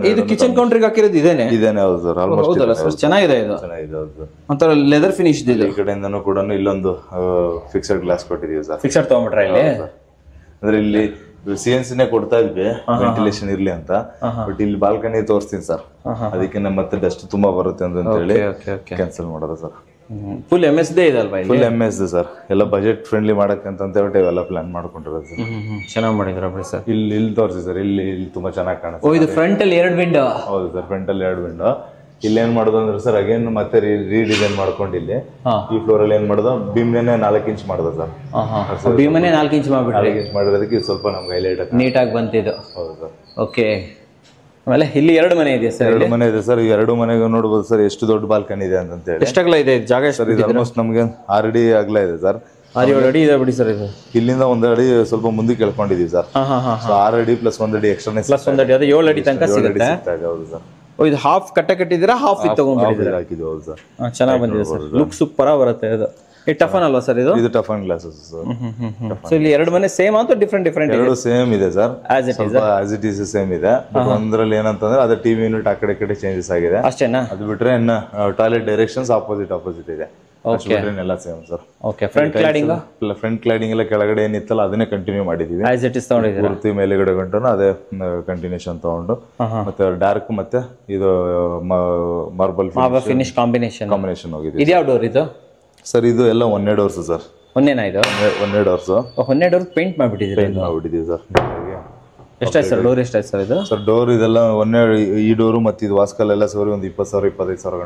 ಇದು ಕಿಚನ್ ಕೌಂಟರ್ಗೆ ಹಾಕಿರೋದು ಇದೇನೆ? ಹೌದು ಸರ್. ಆಲ್ಮೋಸ್ಟ್ ಚೆನ್ನಾಗಿದೆ. ಇದು ಚೆನ್ನಾಗಿದೆ, ಹೌದು. ಒಂಥರ ಲೆದರ್ ಫಿನಿಶ್ ಇದೆ. ಈ ಕಡೆಯಿಂದನೂ ಕೂಡ ಇಲ್ಲೊಂದು ಫಿಕ್ಸೆಡ್ ಗ್ಲಾಸ್ ಕೊಟ್ಟಿದೀವಿ ಸರ್. ಫಿಕ್ಸೆಡ್ ತಗೊಂಡ್ಬಿಟ್ರೆ ಇಲ್ಲಿ? ಅಂದ್ರೆ ಇಲ್ಲಿ CNC ನೇ ಕೊಡ್ತಾ ಇದ್ವಿ, ವೆಂಟಿಲೇಷನ್ ಇರ್ಲಿ ಅಂತ. ಬಟ್ ಇಲ್ಲಿ ಬಾಲ್ಕನಿ ತೋರಿಸ್ತೀನಿ ಸರ್, ಅದಕ್ಕೆ ಮತ್ತೆ ಡಸ್ಟ್ ತುಂಬಾ ಬರುತ್ತೆ ಅಂತ ಹೇಳಿ ಕ್ಯಾನ್ಸಲ್ ಮಾಡೋದು ಸರ್. ಫುಲ್ MS ದೇ ಇದಲ್ವಾ? Full MS sir. ಎಲ್ಲ ಬಜೆಟ್ ಫ್ರೆಂಡ್ಲಿ ಮಾಡಕ್ಕೆ ಅಂತ ಹೇಳ್ಬಿಟ್ಟು ಇವೆಲ್ಲ ಪ್ಲಾನ್ ಮಾಡ್ಕೊಂಡಿರೋದು ಸರ್. ಚೆನ್ನಾಗಿ ಮಾಡಿದ್ರ ಸರ್. ಇಲ್ಲಿ ತೋರಿಸಿ ಸರ್, ಇಲ್ಲಿ ತುಂಬಾ ಚೆನ್ನಾಗಿ ಕಾಣುತ್ತೆ. ಇದು ಫ್ರಂಟ್ ಅಲ್ಲಿ 2 ವಿಂಡೋ? ಹೌದು ಸರ್, ಫ್ರಂಟ್ ಅಲ್ಲಿ 2 ವಿಂಡೋ. ಇಲ್ಲಿ ಏನ್ ಮಾಡೋದು ಅಂದ್ರೆ ಸರ್, ಅಗೇನ್ ಮತ್ತೆ ರೀಡಿಸೈನ್ ಮಾಡ್ಕೊಂಡು ಇಲ್ಲಿ ಈ ಫ್ಲೋರ್ ಅಲ್ಲಿ ಏನ್ ಮಾಡೋದು, ಬೀಮ್ನೇ 4 ಇಂಚ್ ಮಾಡೋದು ಸರ್. ಬೀಮ್ನೇ 4 ಇಂಚ್ ಮಾಡಿರೋದಕ್ಕೆ ಸ್ವಲ್ಪ ನಮ್ಗೆ ಹೈಲೈಟ್ ನೀಟಾಗಿ ಬಂತಿದ್ದು. ಹೌದು ಸರ್. ಓಕೆ, ಆಮೇಲೆ ಇಲ್ಲಿ 2 ಮನೆ ಇದೆ ಸರ್. 2 ಮನೆ ಇದೆ ಸರ್. ಈ 2 ಮನೆಗೆ ನೋಡ್ಬೋದು ಸರ್ ಎಷ್ಟು ದೊಡ್ಡ ಬಾಲ್ಕನಿ ಇದೆ ಅಂತ ಹೇಳಿ. ಎಷ್ಟು ಅಗಲ ಇದೆ ಜಾಗ ಸರ್? ಇದು ಆಲ್ಮೋಸ್ಟ್ ನಮ್ಗೆ 6 ಅಡಿ ಅಗಲ ಇದೆ ಸರ್. 6-7 ಅಡಿ ಇದೆ ಬಿಡಿ ಸರ್. ಇದು ಇಲ್ಲಿಂದ 1 ಅಡಿ ಸ್ವಲ್ಪ ಮುಂದಕ್ಕೆ ಕೆಳ್ಕೊಂಡಿದೀವಿ ಸರ್. 6 ಅಡಿ ಪ್ಲಸ್ 1 ಅಡಿ ಎಕ್ಸ್ಟ್ರಾ ಪ್ಲಸ್ 1 ಅಡಿ, ಅದು 7 ಅಡಿ ತನಕ ಸಿಗುತ್ತೆ. ಹೌದು ಸರ್. ಇದು ಹಾಫ್ ಕಟ್ಟ ಕಟ್ಟಿದ್ದೀರಾ, ಹಾಫ್ ಇದು ತಗೊಂಡ್ಬಿಟ್ಟಿದ್ದೀರಾ? ಹಾಕಿದ್ದೀವಿ. ಹೌದು ಸರ್. ಚೆನ್ನಾಗಿ ಬಂದಿದೆ ಸರ್, ಲುಕ್ ಸೂಪರ್ ಬರುತ್ತೆ ಇದು. ಟಫನ್ ಅಲ್ವಾ ಸರ್ ಇದು? ಇದು ಟಫನ್ ಗ್ಲಾಸಸ್ ಸರ್. ಸೊ ಇಲ್ಲಿ ಎರಡು ಮನೆ ಸೇಮ್ ಅಥವಾ ಡಿಫ್ರೆಂಟ್ ಡಿಫ್ರೆಂಟ್? ಎರಡು ಸೇಮ್ ಇದೆ sir, as it is same ಇದೆ. ಒಂದ್ರಲ್ಲಿ ಏನಂತಂದ್ರೆ ಅದು ಟಿವಿ ಯೂನಿಟ್ ಆ ಕಡೆ ಚೇಂಜಸ್ ಆಗಿದೆ ಅಷ್ಟೇನಾ? ಅದು ಬಿಟ್ರೆ ಇನ್ನ ಟಾಯ್ಲೆಟ್ ಡೈರೆಕ್ಷನ್ಸ್ ಆಪೋಸಿಟ್ ಇದೆ. ಎಲ್ಲ same sir. Okay, front cladding ಎಲ್ಲ ಕೆಳಗಡೆ ಏನಿತ್ತಲ್ಲ ಅದನ್ನೇ ಕಂಟಿನ್ಯೂ ಮಾಡಿದೀವಿ. ಆಸ್ ಇಟ್ ಇಸ್ ತಗೊಂಡಿದ್ದೀರಾ? ಪೂರ್ತಿ ಮೇಲೆಗಡೆ ಗಂಟು ಅದೇ ಕಂಟಿನ್ಯೂಷನ್ ತಗೊಂಡು ಮತ್ತೆ ಡಾರ್ಕ್ ಮತ್ತೆ ಇದು ಮಾರ್ಬಲ್ ಫಿನಿಶ್ ಕಾಂಬಿನೇಷನ್ ಹೋಗಿದೆ. ಇದು ಯಾವ ಡೋರ್ ಇದು ಸರ್? ಇದು ಎಲ್ಲ 1 ಡೋರ್ಸ್ ಸರ್. ಒಂದೇನಾ ಇದು? 1 ಡೋರ್ಸ್. 1 ಡೋರ್ ಪೇಂಟ್ ಮಾಡ್ಬಿಟ್ಟಿದ್ದೀವಿ ಸರ್. ಎಷ್ಟಾಯ್ತು ಸರ್ ಡೋರ್? ಎಷ್ಟಾಯ್ತು ಸರ್ ಇದು? ಸರ್ ಡೋರ್ ಇದೆಲ್ಲ ಈ ಡೋರು ಮತ್ತೆ ಇದು ವಾಸ್ಕಲ್ ಎಲ್ಲ ಸೇರಿ ಒಂದು 20,000 25,000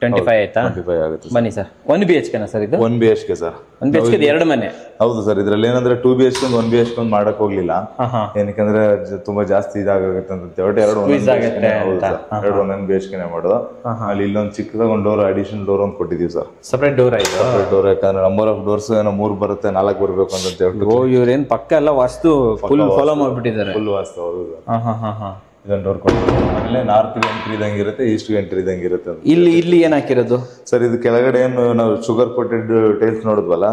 25 ಆಯ್ತಾ? 25 ಆಗುತ್ತೆ. ಬನ್ನಿ ಸರ್. 1 BHK ಸರ್ ಇದು? 1 BHK ಸರ್. 1 BHK ಎರಡು ಮನೆ? ಹೌದು ಸರ್. ಇದ್ರಲ್ಲಿ ಏನಂದ್ರೆ 2 BHK 1 BHK ಮಾಡಕ್ ಹೋಗ್ಲಿಲ್ಲ, ಏನಕ್ಕಂದ್ರೆ ತುಂಬಾ ಜಾಸ್ತಿ ಇದಾಗುತ್ತೆ ಅಂತ ಹೇಳ್ಬಿಟ್ಟು ಎರಡು 1 BHK ಮಾಡೋದು. ಅಲ್ಲಿ ಇಲ್ಲೊಂದು ಚಿಕ್ಕದಾಗ ಒಂದು ಡೋರ್ ಅಡಿಷನಲ್ ಡೋರ್ ಒಂದು ಕೊಟ್ಟಿದೀವಿ ಸರ್. ಸಪರೇಟ್ ಡೋರ್ ಆಯ್ತು? ಡೋರ್ ಯಾಕಂದ್ರೆ ನಂಬರ್ ಆಫ್ ಡೋರ್ಸ್ ಏನೋ 3 ಬರುತ್ತೆ, 4 ಬರ್ಬೇಕು ಅಂತ ಹೇಳ್ಬಿಟ್ಟು. ಓ, ಇವ್ರೇನ್ ಪಕ್ಕ ಎಲ್ಲ ವಾಸ್ತು ಫುಲ್ ಫಾಲೋ ಮಾಡ್ಬಿಟ್ಟಿದ್ದಾರೆ. ಫುಲ್ ವಾಸ್ತು. ಹೌದು ಸರ್. ಇದೊಂದು ಡೋರ್ ಕೊಟ್ಟಿದ್ದೀವಿ. ಆಮೇಲೆ ನಾರ್ತ್ಗೆ ಎಂಟ್ರಿ ಇದಂಗೆ ಇರುತ್ತೆ, ಈಸ್ಟ್ಗೆ ಎಂಟ್ರಿ ಇದಂಗೆ ಇರುತ್ತೆ. ಇಲ್ಲಿ ಏನ್ ಹಾಕಿರೋದು ಸರ್? ಇದು ಕೆಳಗಡೆ ಏನು ನಾವು ಶುಗರ್ ಕೋಟೆಡ್ ಟೈಲ್ಸ್ ನೋಡಿದ್ವಲ್ಲ,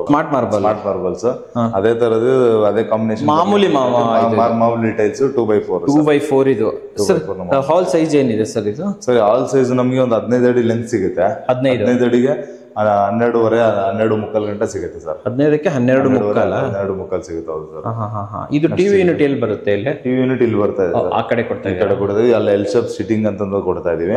ಸ್ಮಾರ್ಟ್ ಮಾರ್ಬಲ್ಸ್, ಅದೇ ತರದ್ದು ಅದೇ ಕಾಂಬಿನೇಷನ್ ಮಾಮೂಲಿ ಟೈಲ್ಸ್ 2x4. 2x4 ಇದು. ಹಾಲ್ ಸೈಜ್ ಏನಿದೆ ಸರ್ ಇದು? ಸರ್ ಹಾಲ್ ಸೈಜ್ ನಮಗೆ ಒಂದು 15 ಅಡಿ ಲೆಂತ್ ಸಿಗುತ್ತೆ. 15 ಅಡಿಗೆ 12 ಮುಕ್ಕಾಲು ಗಂಟೆ ಸಿಗುತ್ತೆ ಸರ್. 15ಕ್ಕೆ 12 ಮುಕ್ಕಾಲು ಸಿಗುತ್ತೆ. ಹೌದು ಸರ್. ಇದು ಟಿವಿ ಯೂನಿಟ್ ಎಲ್ಲಿ ಬರುತ್ತೆ? ಇಲ್ಲಿ ಟಿವಿ ಯೂನಿಟ್ ಇಲ್ಲಿ ಬರ್ತಾ ಇದೆ, ಆ ಕಡೆ ಕೊಡ್ತಾ ಕೊಡ್ತೀವಿ. ಅಲ್ಲಿ ಎಲ್ ಶೇಪ್ ಸಿಟ್ಟಿಂಗ್ ಅಂತಂದು ಕೊಡ್ತಾ ಇದೀವಿ.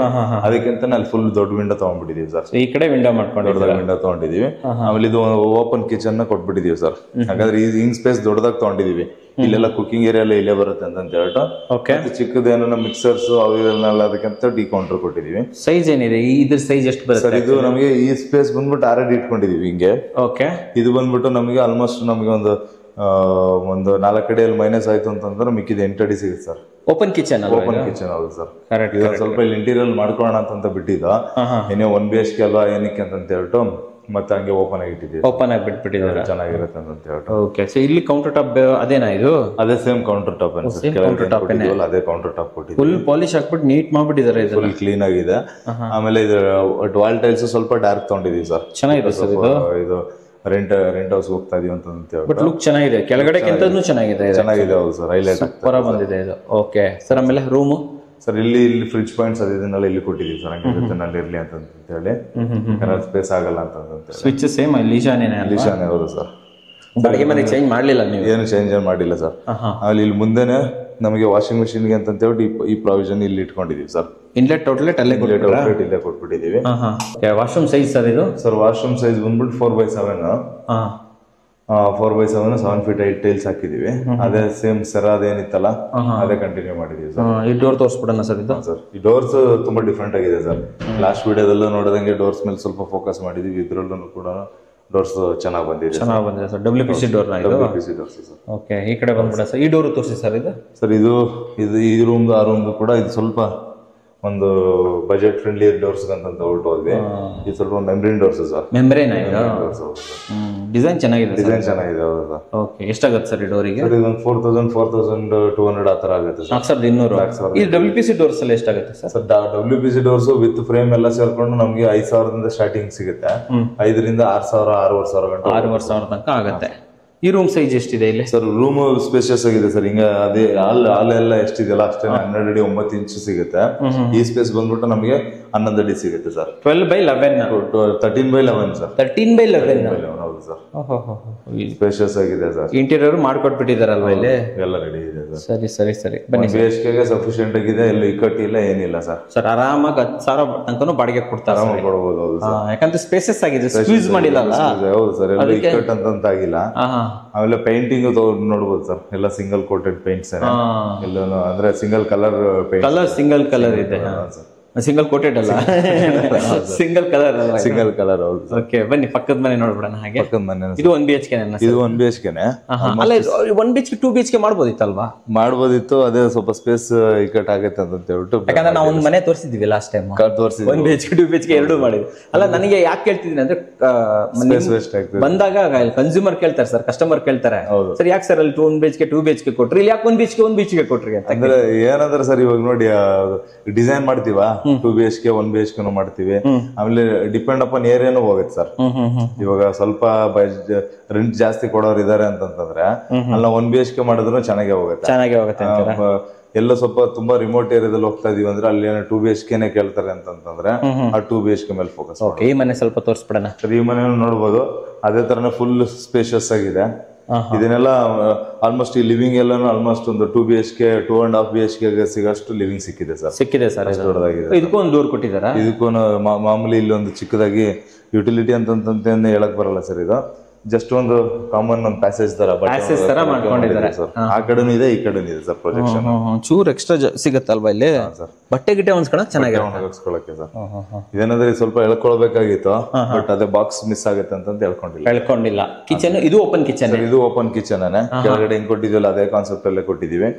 ಅದಕ್ಕಿಂತ ಅಲ್ಲಿ ಫುಲ್ ದೊಡ್ಡ ವಿಂಡೋ ತಗೊಂಡ್ಬಿಟ್ಟಿದೀವಿ ಸರ್. ಈ ಕಡೆ ವಿಂಡೋ ಮಾಡ್ಕೊಂಡು ವಿಂಡೋ ತಗೊಂಡಿದೀವಿ. ಆಮೇಲೆ ಇದು ಓಪನ್ ಕಿಚನ್ ಕೊಟ್ಬಿಟ್ಟಿದೀವಿ ಸರ್. ಹಾಗಾದ್ರೆ ಹಿಂಗ್ ಸ್ಪೇಸ್ ದೊಡ್ಡದಾಗಿ ತಗೊಂಡಿದೀವಿ. ಇಲ್ಲೆಲ್ಲ ಕುಕಿಂಗ್ ಏರಿಯಾ ಎಲ್ಲ ಇಲ್ಲೇ ಬರುತ್ತೆ ಅಂತ ಹೇಳ್ಬಿಟ್ಟು ಚಿಕ್ಕದೇನೋ ಮಿಕ್ಸರ್ಸ್ ಅವೆಲ್ಲ ಅದಕ್ಕಿಂತ ಡಿ ಕೌಂಟರ್ ಕೊಟ್ಟಿದೀವಿ. ಸೈಜ್ ಏನಿದೆ? ಇದ್ರ ಸೈಜ್ ಎಷ್ಟು ಬರುತ್ತೆ? ಇದು ನಮಗೆ ಈ ಸ್ಪೇಸ್ ಬಂದ್ಬಿಟ್ಟು 6 ಅಡಿ ಇಟ್ಕೊಂಡಿದೀವಿ ಹಿಂಗೆ. ಓಕೆ. ಇದು ಬಂದ್ಬಿಟ್ಟು ನಮಗೆ ಆಲ್ಮೋಸ್ಟ್ ನಮಗೆ ಒಂದು 4 ಅಡಿಯಲ್ಲಿ ಮೈನಸ್ ಆಯ್ತು ಅಂತಂದ್ರೆ ಮಿಕ್ಕಿದ 8 ಅಡಿ ಸಿಗುತ್ತೆ sir. Open kitchen? Open kitchen. ಹೌದು ಸರ್. ಸ್ವಲ್ಪ ಇಲ್ಲಿ ಇಂಟೀರಿಯರ್ ಮಾಡ್ಕೊಳ್ಳೋಣ ಅಂತ ಬಿಟ್ಟಿದ್ದ. ಏನೇ 1 BHK ಅಲ್ವಾ ಏನಕ್ಕೆ ಅಂತ ಹೇಳ್ಬಿಟ್ಟು ಮತ್ತೆ ಹಂಗೆ ಓಪನ್ ಆಗಿ ಇಟ್ಟಿದ್ದೀವಿ. ಓಪನ್ ಆಗಿ ಬಿಟ್ಬಿಟ್ಟಿದ್ದಾರೆ, ಚೆನ್ನಾಗಿರುತ್ತೆ ಅಂತ ಹೇಳ್ಬಿಟ್ಟು. ಓಕೆ. ಸೊ ಇಲ್ಲಿ ಕೌಂಟರ್ ಟಾಪ್ ಅದೇನಾ ಇದು? ಅದೇ ಸೇಮ್ ಕೌಂಟರ್ ಟಾಪ್ ಅದೇ ಕೌಂಟರ್ ಟಾಪ್ ಕೊಟ್ಟಿದ್ದೀವಿ. ಫುಲ್ ಪಾಲಿಶ್ ಹಾಕ್ಬಿಟ್ಟು ನೀಟ್ ಮಾಡ್ಬಿಟ್ಟಿದ್ದಾರೆ. ಇದು ಫುಲ್ ಕ್ಲೀನ್ ಆಗಿದೆ. ಆಮೇಲೆ ಇದು ವಾಲ್ ಟೈಲ್ಸ್ ಸ್ವಲ್ಪ ಡಾರ್ಕ್ ತಗೊಂಡಿದೀವಿ ಸರ್. ಚೆನ್ನಾಗಿದೆ ಸರ್. ಇದು ರೆಂಟ್ ಹೌಸ್ ಹೋಗ್ತಾ ಇದೀವಿ ಅಂತ ಹೇಳ್ಬಿಟ್ಟು. ಬಟ್ ಲುಕ್ ಚೆನ್ನಾಗಿದೆ, ಕೆಳಗಡೆಗಿಂತನೂ ಚೆನ್ನಾಗಿದೆ. ಹೌದು ಸರ್. ಹೈಲೈಟ್ ಸೂಪರ್ ಬಂದಿದೆ ಇದು. Okay sir. ಆಮೇಲೆ ರೂಮು ಸರ್ ಇಲ್ಲಿ ಫ್ರಿಡ್ಜ್ ಪಾಯಿಂಟ್ಸ್ ಅದನ್ನೆಲ್ಲ ಇಲ್ಲಿ ಕೊಟ್ಟಿದ್ದೀವಿ ಸರ್. ಹಂಗೆ ಇರ್ಲಿ ಅಂತ ಹೇಳಿ, ಸ್ಪೇಸ್ ಆಗಲ್ಲ ಅಂತ. ಸ್ವಿಚ್ ಸೇಮ್ ಈಶಾನ್ಯ? ಹೌದು ಸರ್. ಬೆಳಗ್ಗೆ ಮನೆ ಚೇಂಜ್ ಮಾಡಲಿಲ್ಲ ನೀವು? ಏನು ಚೇಂಜ್ ಮಾಡಿಲ್ಲ ಸರ್. ಅಲ್ಲಿ ಇಲ್ಲಿ ಮುಂದೆನೆ ನಮಗೆ ವಾಷಿಂಗ್ ಮಿಷಿನ್ಗೆ ಅಂತ ಹೇಳಿ ಈ ಪ್ರಾವಿಷನ್ ಇಲ್ಲಿ ಇಟ್ಕೊಂಡಿದೀವಿ ಸರ್. ಇನ್ಲೆಟ್ ಔಟ್ಲೆಟ್ ಅಲ್ಲೇ ಇಲ್ಲೇ ಕೊಟ್ಬಿಟ್ಟಿದೀವಿ. ವಾಶ್ರೂಮ್ ಸೈಜ್ ಸರ್ ಇದು? ಸರ್ ವಾಶ್ರೂಮ್ ಸೈಜ್ ಬಂದ್ಬಿಟ್ಟು 4x7. 4x7 7 feet 8 ಟೈಲ್ಸ್ ಹಾಕಿದೀವಿ. ಅದೇ ಸೇಮ್ ಸರ್ ಅದೇನಿತ್ತಲ್ಲ ಅದೇ ಕಂಟಿನ್ಯೂ ಮಾಡಿದೀವಿ ಸರ್. ಈ ಡೋರ್ ತೋರಿಸ್ಬಿಡೋಣ ಸರ್ ಇದು? ಸರ್ ಈ ಡೋರ್ಸ್ ತುಂಬಾ ಡಿಫ್ರೆಂಟ್ ಆಗಿದೆ ಸರ್. ಲಾಸ್ಟ್ ವಿಡಿಯೋದಲ್ಲೂ ನೋಡಿದಂಗೆ ಡೋರ್ಸ್ ಮೇಲೆ ಸ್ವಲ್ಪ ಫೋಕಸ್ ಮಾಡಿದೀವಿ. ಇದ್ರಲ್ಲೂ ಕೂಡ ಡೋರ್ಸ್ ಚೆನ್ನಾಗಿ ಬಂದಿದೆ sir. WPC door sir. Okay. ಈ ಕಡೆ ಬಂದ್ಬಿಡ ಸರ್. ಈ ಡೋರ್ ತೋರಿಸಿ ಸರ್ ಇದು? ಸರ್ ಇದು ಈ ರೂಮ್ ಆ ರೂಮ್ ಕೂಡ ಇದು ಸ್ವಲ್ಪ ಒಂದು ಬಜೆಟ್ ಫ್ರೆಂಡ್ಲಿ ಡೋರ್ಸ್ ಅಂತ ಹೊರಟೋದ್ವಿ. ಇದು ಸ್ವಲ್ಪ membrane doors sir. Membrane design ಚೆನ್ನಾಗಿದೆ. ಹೌದಾ? ಓಕೆ. ಎಷ್ಟಾಗುತ್ತೆ ಸರ್ ಈ ಡೋರಿಗೆ? ಇದೊಂದು 4,200 ಆ ತರ ಆಗುತ್ತೆ ಸರ್. 4,200. ಈ WPC ಡೋರ್ಸ್ ಎಲ್ಲ ಎಷ್ಟಾಗುತ್ತೆ sir? Sir WPC doors with frame ಎಲ್ಲ ಸೇರ್ಕೊಂಡು ನಮಗೆ 5,000 ಸ್ಟಾರ್ಟಿಂಗ್ ಸಿಗುತ್ತೆ. 5,000 6,000 6,500 ಗಂಟೆ 6,500 ತನಕ ಆಗುತ್ತೆ. ಈ ರೂಮ್ ಸೈಜ್ ಎಷ್ಟಿದೆ ಇಲ್ಲಿ ಸರ್? ರೂಮ್ ಸ್ಪೇಷಿಯಸ್ ಆಗಿದೆ ಸರ್. ಹಿಂಗ ಅದೇ ಹಾಲ್ ಎಲ್ಲ ಎಷ್ಟಿದೆಯಲ್ಲ ಅಷ್ಟೇ 12 ಅಡಿ 9 ಇಂಚ್ ಸಿಗುತ್ತೆ. ಈ ಸ್ಪೇಸ್ ಬಂದ್ಬಿಟ್ಟು ನಮಗೆ 11 ಅಡಿ ಸಿಗುತ್ತೆ ಸರ್. 12/11 13/11 ಸರ್. 13/11 ಹೌದು ಸರ್. ಸ್ಪೇಷಿಯಸ್ ಆಗಿದೆ ಸರ್. ಇಂಟೀರಿಯರ್ ಮಾಡ್ಕೊಟ್ಬಿಟ್ಟಿದಾರಲ್ವಾ ಇಲ್ಲಿ? ಎಲ್ಲ ರೆಡಿ ಇದೆ ಸರ್. ಸರಿ ಬನ್ನಿ. BHKಗೆ ಸಫಿಶಿಯಂಟ್ ಆಗಿದೆ. ಎಲ್ಲ ಇಕ್ಕಟ್ಟಿಲ್ಲ ಏನಿಲ್ಲ ಸರ್. ಸರ್ ಆರಾಮಾಗಿ 10,000 ತನಕನೂ ಬಾಡಿಗೆ ಕೊಡ್ತಾರೆ. ಕೊಡಬಹುದು. ಯಾಕಂದ್ರೆ ಸ್ಪೇಸಸ್ ಆಗಿದೆ, ಸ್ಕ್ವೀಸ್ ಮಾಡಿಲ್ಲ. ಹೌದು ಸರ್. ಎಲ್ಲ ಇಕ್ಕಟ್ಟು ಅಂತ ಆಗಿಲ್ಲ. ಆಮೇಲೆ ಪೇಂಟಿಂಗ್ ನೋಡ್ಬೋದು ಸರ್. ಎಲ್ಲ ಸಿಂಗಲ್ ಕೋಟೆಡ್ ಪೇಂಟ್ಸ್ ಎಲ್ಲ, ಅಂದ್ರೆ ಸಿಂಗಲ್ ಕಲರ್ ಸಿಂಗಲ್ ಕಲರ್ ಇದೆ. ಸಿಂಗಲ್ ಕೋಟೆಡ್ ಅಲ್ಲ, ಸಿಂಗಲ್ ಕಲರ್. ಹೌದು. ಓಕೆ ಬನ್ನಿ ಪಕ್ಕದ ಮನೆ ನೋಡ್ಬಿಡೋಣ. ಹಾಗೆ ಪಕ್ಕದ ಮನೆ ಇದು 1 BHK? ಇದು 1 BHK. ಅಲ್ಲ 1 BHK 2 BHK ಮಾಡ್ಬೋದಿತ್ತಲ್ವಾ? ಮಾಡ್ಬೋದಿತ್ತು. ಅದೇ ಸ್ವಲ್ಪ ಸ್ಪೇಸ್ ಇಕ್ಕಟ್ ಆಗತ್ತೆ ಅಂತ ಹೇಳ್ಬಿಟ್ಟು. ಯಾಕಂದ್ರೆ ನಾವು ಒಂದು ಮನೆ ತೋರಿಸಿದ್ವಿ ಲಾಸ್ಟ್ ಟೈಮ್. 1 BHK 2 BHK ಎರಡು ಮಾಡಿದ್ವಿ. ಅಲ್ಲ ನನಗೆ ಯಾಕೆ ಕೇಳ್ತಿದ್ದೀನಿ ಅಂದ್ರೆ ಬಂದಾಗ ಕನ್ಸ್ಯೂಮರ್ ಕೇಳ್ತಾರೆ ಸರ್, ಕಸ್ಟಮರ್ ಕೇಳ್ತಾರೆ ಸರ್ ಯಾಕೆ ಸರ್ ಅಲ್ಲಿ 1 BHK 2 BHK ಕೊಟ್ರಿ, ಇಲ್ಲಿ ಯಾಕೆ 1 BHK 1 BHK ಕೊಟ್ರಿ ಅಂತ. ಅಂದ್ರೆ ಏನಂದ್ರೆ ಸರ್ ಇವಾಗ ನೋಡಿ ಡಿಸೈನ್ ಮಾಡ್ತೀವಾ 2 BHK 1 BHK ಮಾಡ್ತೀವಿ. ಆಮೇಲೆ ಡಿಪೆಂಡ್ ಅಪಾನ್ ಏರಿಯಾನು ಹೋಗುತ್ತೆ ಸರ್. ಇವಾಗ ಸ್ವಲ್ಪ ರೆಂಟ್ ಜಾಸ್ತಿ ಕೊಡೋರು ಇದಾರೆ ಅಂತಂದ್ರೆ ಅಲ್ಲ 1 BHK ಮಾಡಿದ್ರು ಚೆನ್ನಾಗೇ ಹೋಗುತ್ತೆ. ಎಲ್ಲ ಸ್ವಲ್ಪ ತುಂಬಾ ರಿಮೋಟ್ ಏರಿಯಾದಲ್ಲಿ ಹೋಗ್ತಾ ಇದೀವಿ ಅಂದ್ರೆ ಅಲ್ಲಿ 2 BHK ಕೇಳ್ತಾರೆ ಅಂತಂದ್ರೆ ಆ 2 BHK ಮೇಲೆ ಫೋಕಸ್. ಈ ಮನೆ ಸ್ವಲ್ಪ ತೋರಿಸ್ಬಿಡೋಣ ಸರ್. ಈ ಮನೆ ನೋಡ್ಬೋದು ಅದೇ ತರನೇ ಫುಲ್ ಸ್ಪೇಷಿಯಸ್ ಆಗಿದೆ. ಇದನ್ನೆಲ್ಲ ಆಲ್ಮೋಸ್ಟ್ ಈ ಲಿವಿಂಗ್ ಎಲ್ಲಾನು ಆಲ್ಮೋಸ್ಟ್ ಒಂದು 2 BHK 2.5 BHK ಸಿಗೋಷ್ಟು ಲಿವಿಂಗ್ ಸಿಕ್ಕಿದೆ ಸರ್. ದೊಡ್ಡದಾಗಿದೆ. ಇದಕ್ಕೂ ಒಂದು ಡೋರ್ ಕೊಟ್ಟಿದ್ದಾರೆ. ಇದಕ್ಕೂ ಮಾಮೂಲಿ ಇಲ್ಲಿ ಒಂದು ಚಿಕ್ಕದಾಗಿ ಯುಟಿಲಿಟಿ ಅಂತ ಹೇಳಕ್ ಬರಲ್ಲ ಸರ್. ಇದು ಜಸ್ಟ್ ಒಂದು ಕಾಮನ್ ಒಂದು ಪ್ಯಾಸೇಜ್ ತರ ಮಾಡ್ಕೊಂಡಿದ್ದಾರೆ ಸರ್. ಆ ಕಡೆನೂ ಇದೆ, ಈ ಕಡೆನೂ ಇದೆ ಸರ್. ಪ್ರೊಜೆಕ್ಷನ್ ಚೂರ್ ಎಕ್ಸ್ಟ್ರಾ ಸಿಗತ್ತಲ್ವಾ ಇಲ್ಲಿ? ಬಟ್ಟೆ ಗಿಟ್ಟೆ ಹೊಂದ್ಸ್ಕೊಳಕ್ ಚೆನ್ನಾಗಿರಕ್ಕೆ ಸರ್. ಇದೇನಾದ್ರೆ ಸ್ವಲ್ಪ ಹೇಳ್ಕೊಳ್ಬೇಕಾಗಿತ್ತು, ಬಟ್ ಅದೇ ಬಾಕ್ಸ್ ಮಿಸ್ ಆಗುತ್ತೆ ಅಂತ ಹೇಳ್ಕೊಂಡಿಲ್ಲ. ಕಿಚನ್ ಇದು ಓಪನ್ ಕಿಚನ್. ಇದು ಓಪನ್ ಕಿಚನ್ ಕೆಳಗಡೆ ಹೆಂಗ್ ಕೊಟ್ಟಿದ್ವಲ್ಲ ಅದೇ ಕಾನ್ಸೆಪ್ಟ್ ಅಲ್ಲೇ ಕೊಟ್ಟಿದೀವಿ.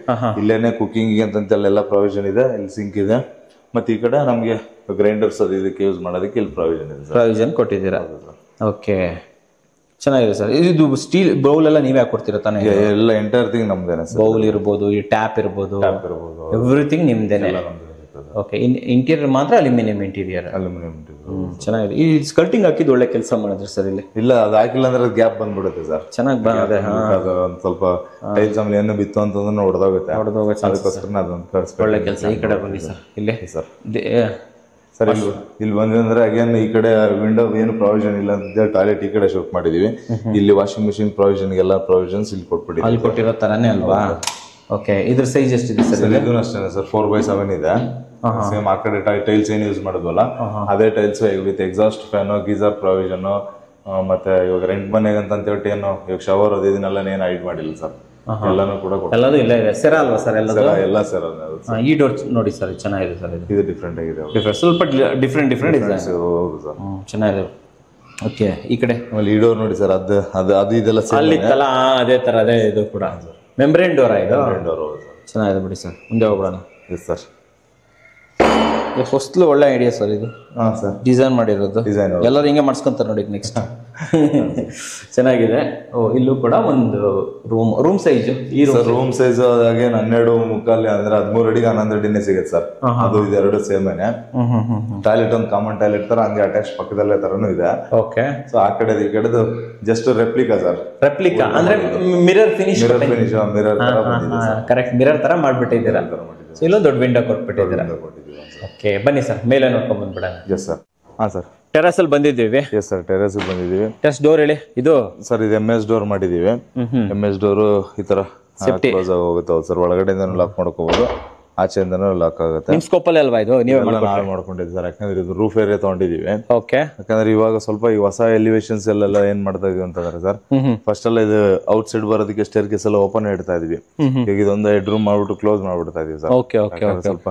ಇಲ್ಲೇನೆ ಕುಕಿಂಗ್ ಅಂತಂತೆಲ್ಲ ಪ್ರೊವಿಷನ್ ಇದೆ. ಇಲ್ಲಿ ಸಿಂಕ್ ಇದೆ. ಮತ್ತೆ ಈ ಕಡೆ ನಮ್ಗೆ ಗ್ರೈಂಡರ್ಸ್ ಅದು ಇದಕ್ಕೆ ಯೂಸ್ ಮಾಡೋದಕ್ಕೆ ಇಲ್ಲಿ ಪ್ರಾವಿಷನ್ ಕೊಟ್ಟಿದ್ದೀರಾ. ಓಕೆ, ಚೆನ್ನಾಗಿದೆ ಸರ್. ಇದು ಸ್ಟೀಲ್ ಬೌಲ್ ಎಲ್ಲ ನೀವೇ ಹಾಕೊಡ್ತೀರಾ ತಾನೇ? ಎಲ್ಲ ಎಂಟೈರ್ ಥಿಂಗ್ ನಮ್ದೇನೆ. ಬೌಲ್ ಇರ್ಬೋದು, ಈ ಟ್ಯಾಪ್ ಇರ್ಬೋದು, ಎವ್ರಿಥಿಂಗ್ ನಿಮ್ದೇನೆ. ಓಕೆ, ಇಂಟೀರಿಯರ್ ಮಾತ್ರ ಅಲ್ಯೂಮಿನಿಯಂ ಇಂಟೀರಿಯರ್. ಚೆನ್ನಾಗಿದೆ. ಈ ಸ್ಕರ್ಟಿಂಗ್ ಹಾಕಿದ್ದು ಒಳ್ಳೆ ಕೆಲಸ ಮಾಡಿದ್ರಿ ಸರ್ ಇಲ್ಲಿ. ಇಲ್ಲ, ಅದು ಹಾಕಿಲ್ಲ ಅಂದ್ರೆ ಗ್ಯಾಪ್ ಬಂದ್ಬಿಡುತ್ತೆ ಸರ್. ಚೆನ್ನಾಗಿ ಬಂದಿದೆ. ಒಂದ್ ಸ್ವಲ್ಪ ಟೈಲ್ಸ್ ಆಮೇಲೆ ಏನು ಬಿತ್ತು ಅಂತಂದ್ರೆ ಹೊಡೆದೋಗುತ್ತೆ. ಅದಕ್ಕೋಸ್ಕರ ಅದೊಂದು ಒಳ್ಳೆ ಕೆಲಸ. ಈ ಕಡೆ ಬನ್ನಿ ಸರ್. ಇಲ್ಲಿ ಸರ್ ಸರ್ ಇಲ್ಲಿ ಬಂದ್ರೆ ಅಗೇನ್ ಈ ಕಡೆ ವಿಂಡೋ ಏನು ಪ್ರಾವಿಷನ್ ಇಲ್ಲ ಅಂತ ಟಾಯ್ಲೆಟ್ ಈ ಕಡೆ ಶಿಫ್ಟ್ ಮಾಡಿದೀವಿ. ಇಲ್ಲಿ ವಾಷಿಂಗ್ ಮಿಷಿನ್ ಪ್ರಾವಿಷನ್ ಎಲ್ಲ ಪ್ರಾವಿಷನ್ಸ್ ಇಲ್ಲಿ ಕೊಟ್ಬಿಡಿ. ಅಲ್ಲಿ ಕೊಟ್ಟಿರೋ ತರಾನೇ ಅಲ್ವಾ? ಓಕೆ, ಇದ್ರ ಸೈಜ್ ಎಷ್ಟಿದೆ ಸರ್? ಇದೂ ಅಷ್ಟೇ ಸರ್, 4x7 ಇದೆ. ಸೇಮ್ ಆ ಕಡೆ ಟೈಲ್ಸ್ ಏನು ಯೂಸ್ ಮಾಡಿದ್ವಲ್ಲ ಅದೇ tiles with exhaust fan, geyser provision. ಮತ್ತೆ ಇವಾಗ ರೆಂಟ್ ಮನೆಗೆ ಅಂತ ಏನು ಇವಾಗ ಶವರ್ ಅದು ಇದನ್ನೆಲ್ಲ ಏನು ಹೈಡ್ ಮಾಡಿಲ್ಲ ಸರ್. ಎಲ್ಲಾನು ಕೂಡ ಎಲ್ಲದೂ ಇಲ್ಲ ಇದೆ. ಸೆರ ಅಲ್ವಾ ಸರ್? ಎಲ್ಲ ಸರ್. ಈ ಡೋರ್ ನೋಡಿ ಸರ್, ಚೆನ್ನಾಗಿದೆ ಸರ್. ಇದು ಡಿಫ್ರೆಂಟ್ ಆಗಿದೆ. ಸ್ವಲ್ಪ ಡಿಫ್ರೆಂಟ್ ಡಿಸೈನ್. ಹೌದು ಸರ್, ಚೆನ್ನಾಗಿದೆ. ಓಕೆ, ಈ ಕಡೆ ಈ ಡೋರ್ ನೋಡಿ ಸರ್. ಅದು ಇದೆಲ್ಲ ಅಲ್ಲಿ ಅದೇ ತರ ಅದೇ ಇದು ಕೂಡ ಮೆಂಬ್ರೇನ್ ಡೋರ್. ಇದು ಡೋರ್ ಚೆನ್ನಾಗಿದೆ ಬಿಡಿ ಸರ್. ಮುಂದೆ ಹೋಗೋಣ. S sir. ಹೊಸ್ಲು ಒಳ್ಳೆ ಐಡಿಯಾ ಸರ್ ಇದು. ಸರ್, ಡಿಸೈನ್ ಮಾಡಿರೋದು ಎಲ್ಲರೂ ಹಿಂಗೆ ಮಾಡಿಸ್ಕೊಂತಾರೆ ನೋಡಿ. ನೆಕ್ಸ್ಟ್ ಚೆನ್ನಾಗಿದೆ. ಇಲ್ಲೂ ಕೂಡ ಒಂದು ರೂಮ್ ಸೈಜ್. ಈ ರೂಮ್ ಸೈಜ್ ಅಗೇನ್ 12.75 ಅಂದ್ರೆ 13 ಅಡಿಗೆ 11 ಅಡಿನೇ ಸಿಗುತ್ತೆ ಸರ್. ಅದು ಇದೆರಡು ಸೇಮೇನೆ. ಟಾಯ್ಲೆಟ್ ಒಂದು ಕಾಮನ್ ಟಾಯ್ಲೆಟ್ ತರ ಹಂಗೆ ಅಟ್ಯಾಚ್ ಪಕ್ಕದಲ್ಲೇ ತರನು ಇದೆ. ಓಕೆ, ಸೊ ಆ ಕಡೆ ಈ ಕಡೆದು ಜಸ್ಟ್ ರೆಪ್ಲಿಕಾ ಸರ್. ರೆಪ್ಲಿಕಾ ಅಂದ್ರೆ ಮಿರರ್ ಫಿನಿಶ್. ಮಿರರ್ ತರ ಬಂದಿದೆ ಸರ್. ಕರೆಕ್ಟ್, ಮಿರರ್ ತರ ಮಾಡ್ಬಿಟ್ಟಿದ್ದೀರಾ. ಇಲ್ಲೊಂದು ದೊಡ್ಡ ವಿಂಡೋ ಕೊಟ್ಬಿಟ್ಟಿದ್ದೀರಾ. ಓಕೆ, ಬನ್ನಿ ಸರ್, ಮೇಲೆ ನೋಡ್ಕೊಂಡ್ ಬಂದ್ಬಿಡೋಣ. Yes sir. ಹಾ ಸರ್, ಟೆರಸ್ ಅಲ್ಲಿ ಬಂದಿದ್ದೀವಿ. ಎಸ್ ಸರ್, ಟೆರಸ್ ಬಂದಿದ್ದೀವಿ. ಟೆರಸ್ ಡೋರ್ ಹೇಳಿ. ಇದು ಸರ್ ಇದು MS ಡೋರ್ ಮಾಡಿದೀವಿ. MS ಡೋರ್ ಈ ತರ ಕ್ಲೋಸ್ ಆಗಿ ಹೋಗುತ್ತೆ ಸರ್. ಒಳಗಡೆಯಿಂದ ಲಾಕ್ ಮಾಡ್ಕೋಬಹುದು, ಆಚೆಯಿಂದನೂ ಲಾಕ್ ಆಗುತ್ತೆ. ನಿಮ್ ಸ್ಕೋಪ್ ಅಲ್ಲಿ ಅಲ್ವಾ ಇದು? ನೀವೇ ಮಾಡ್ಕೊಂಡಿದ್ದೀವಿ ಸರ್. ಯಾಕಂದ್ರೆ ಇದು ರೂಫ್ ಏರಿಯಾ ತಗೊಂಡಿದೀವಿ. ಓಕೆ, ಯಾಕಂದ್ರೆ ಇವಾಗ ಸ್ವಲ್ಪ ಈ ಹೊಸ ಎಲಿವೇಶನ್ಸ್ ಎಲ್ಲ ಏನ್ ಮಾಡ್ತಾ ಇದೀವಿ ಅಂತಂದ್ರೆ ಸರ್, ಫಸ್ಟ್ ಎಲ್ಲ ಇದು ಔಟ್ ಸೈಡ್ ಬರೋದಕ್ಕೆ ಸ್ಟೇರ್ ಕೇಸ್ ಎಲ್ಲ ಓಪನ್ ಇಡ್ತಾ ಇದೀವಿ. ಈಗ ಇದೊಂದು ಹೆಡ್ ರೂಮ್ ಮಾಡ್ಬಿಟ್ಟು ಕ್ಲೋಸ್ ಮಾಡ್ಬಿಡ್ತಾ ಇದೀವಿ ಸರ್. ಓಕೆ ಓಕೆ, ಸ್ವಲ್ಪ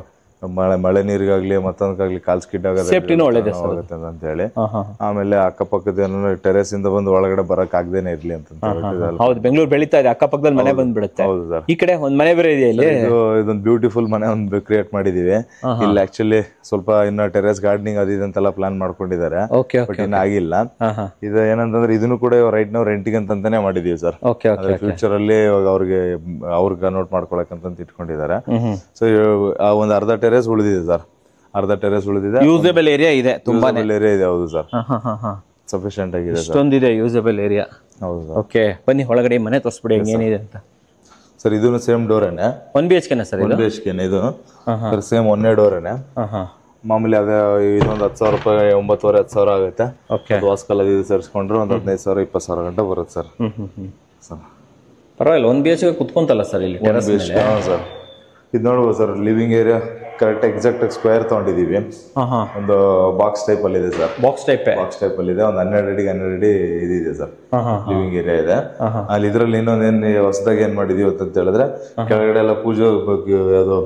ಮಳೆ ನೀರಿಗಾಗ್ಲಿ ಮತ್ತೊಂದಾಗ್ಲಿ ಕಾಲ್ ಸ್ಕಿಡ್ ಆಗುತ್ತೆ ಅಂತ ಹೇಳಿ. ಆಮೇಲೆ ಅಕ್ಕಪಕ್ಕದ ಟೆರೆಸ್ ಇಂದ ಬಂದು ಒಳಗಡೆ ಬರಕ್ ಆಗದೇನೆ ಇರ್ಲಿ ಅಂತ. ಹೌದು, ಬೆಂಗಳೂರು ಬೆಳೀತಾ ಇದೆ, ಅಕ್ಕಪಕ್ಕದಲ್ಲಿ ಮನೆ ಬಂದ್ಬಿಡುತ್ತೆ. ಹೌದು ಸರ್. ಈ ಕಡೆ ಒಂದ್ ಮನೆ ಬೇರೆ ಇದೆಯಾ ಇಲ್ಲಿ? ಇದೊಂದು ಬ್ಯೂಟಿಫುಲ್ ಮನೆ ಒಂದು ಕ್ರಿಯೇಟ್ ಮಾಡಿದೀವಿ. ಇಲ್ಲಿ ಆಕ್ಚುಲಿ ಸ್ವಲ್ಪ ಇನ್ನ ಟೆರೆಸ್ ಗಾರ್ಡನಿಂಗ್ ಅದು ಇದಂತೆಲ್ಲ ಪ್ಲಾನ್ ಮಾಡ್ಕೊಂಡಿದ್ದಾರೆ. ಬಟ್ ಇನ್ನ ಆಗಿಲ್ಲ. ಇದು ಏನಂತಂದ್ರೆ ಇದನ್ನು ಕೂಡ ರೈಟ್ ನಾವು ರೆಂಟಿಗೆ ಅಂತಾನೆ ಮಾಡಿದೀವಿ ಸರ್. ಫ್ಯೂಚರ್ ಅಲ್ಲಿ ಅವ್ರಿಗೆ ಕನ್ವರ್ಟ್ ಮಾಡ್ಕೊಳಕಂತ ಇಟ್ಕೊಂಡಿದ್ದಾರೆ. ಸೊ ಒಂದ್ ಅರ್ಧ ಟೆರೆಸ್ ಉಳಿದಿದೆ ಸರ್. ಅರ್ಧ ಟೆರೆಸ್ ಉಳಿದಿದೆ. ಯೂಸಬಲ್ ಏರಿಯಾ ಇದೆ, ತುಂಬಾ ಏರಿಯಾ ಇದೆ. ಹೌದು ಸರ್, ಸಫಿಶಿಯಂಟ್ ಆಗಿದೆ. ಇಷ್ಟೊಂದಿದೆ ಯೂಸಬಲ್ ಏರಿಯಾ. ಹೌದು ಸರ್. ಓಕೆ, ಬನ್ನಿ ಒಳಗಡೆ ಮನೆ ತೋರಿಸ್ಬಿಡಿ ಹೆಂಗೇನಿದೆ ಅಂತ. ಸರ್ ಇದು ಸೇಮ್ ಡೋರೇನೆ. 1 BHK sir? 1 BHK ಇದು ಸೇಮ್ ಒಂದೇ ಡೋರೇನೆ. ಮಾಮೂಲಿ ಅದೇ ಇದೊಂದು 10,000 ರೂಪಾಯಿ, 9,500 ಆಗುತ್ತೆ. ವಾಸ್ಕಲ್ ಅದು ಸೇರಿಸ್ಕೊಂಡ್ರೆ ಒಂದು 15,000 20,000 ಗಂಟೆ ಬರುತ್ತೆ ಸರ್. ಪರವಾಗಿಲ್ಲ, 1 BHK ಕುತ್ಕೊಂತಲ್ಲ ಸರ್ ಇಲ್ಲಿ ಟೆರೆಸ್ ಮೇಲೆ. ಸರ್ ಇದು ನೋಡ್ಬೋದು sir, living area correct exact square ತಗೊಂಡಿದೀವಿ. ಒಂದು ಬಾಕ್ಸ್ ಟೈಪ್ ಅಲ್ಲಿ ಇದೆ ಸರ್. ಬಾಕ್ಸ್ ಟೈಪ್ ಅಲ್ಲಿ ಇದೆ. ಒಂದು 12 ಅಡಿಗೆ 12 ಅಡಿ ಇದಿದೆ ಸರ್, ಲಿವಿಂಗ್ ಏರಿಯಾ ಇದೆ. ಅಲ್ಲಿ ಇದ್ರಲ್ಲಿ ಇನ್ನೊಂದೇನ್ ಹೊಸದಾಗಿ ಏನ್ ಮಾಡಿದೀವಿ ಅಂತ ಹೇಳಿದ್ರೆ, ಕೆಳಗಡೆ ಎಲ್ಲ ಪೂಜೆ ಅದು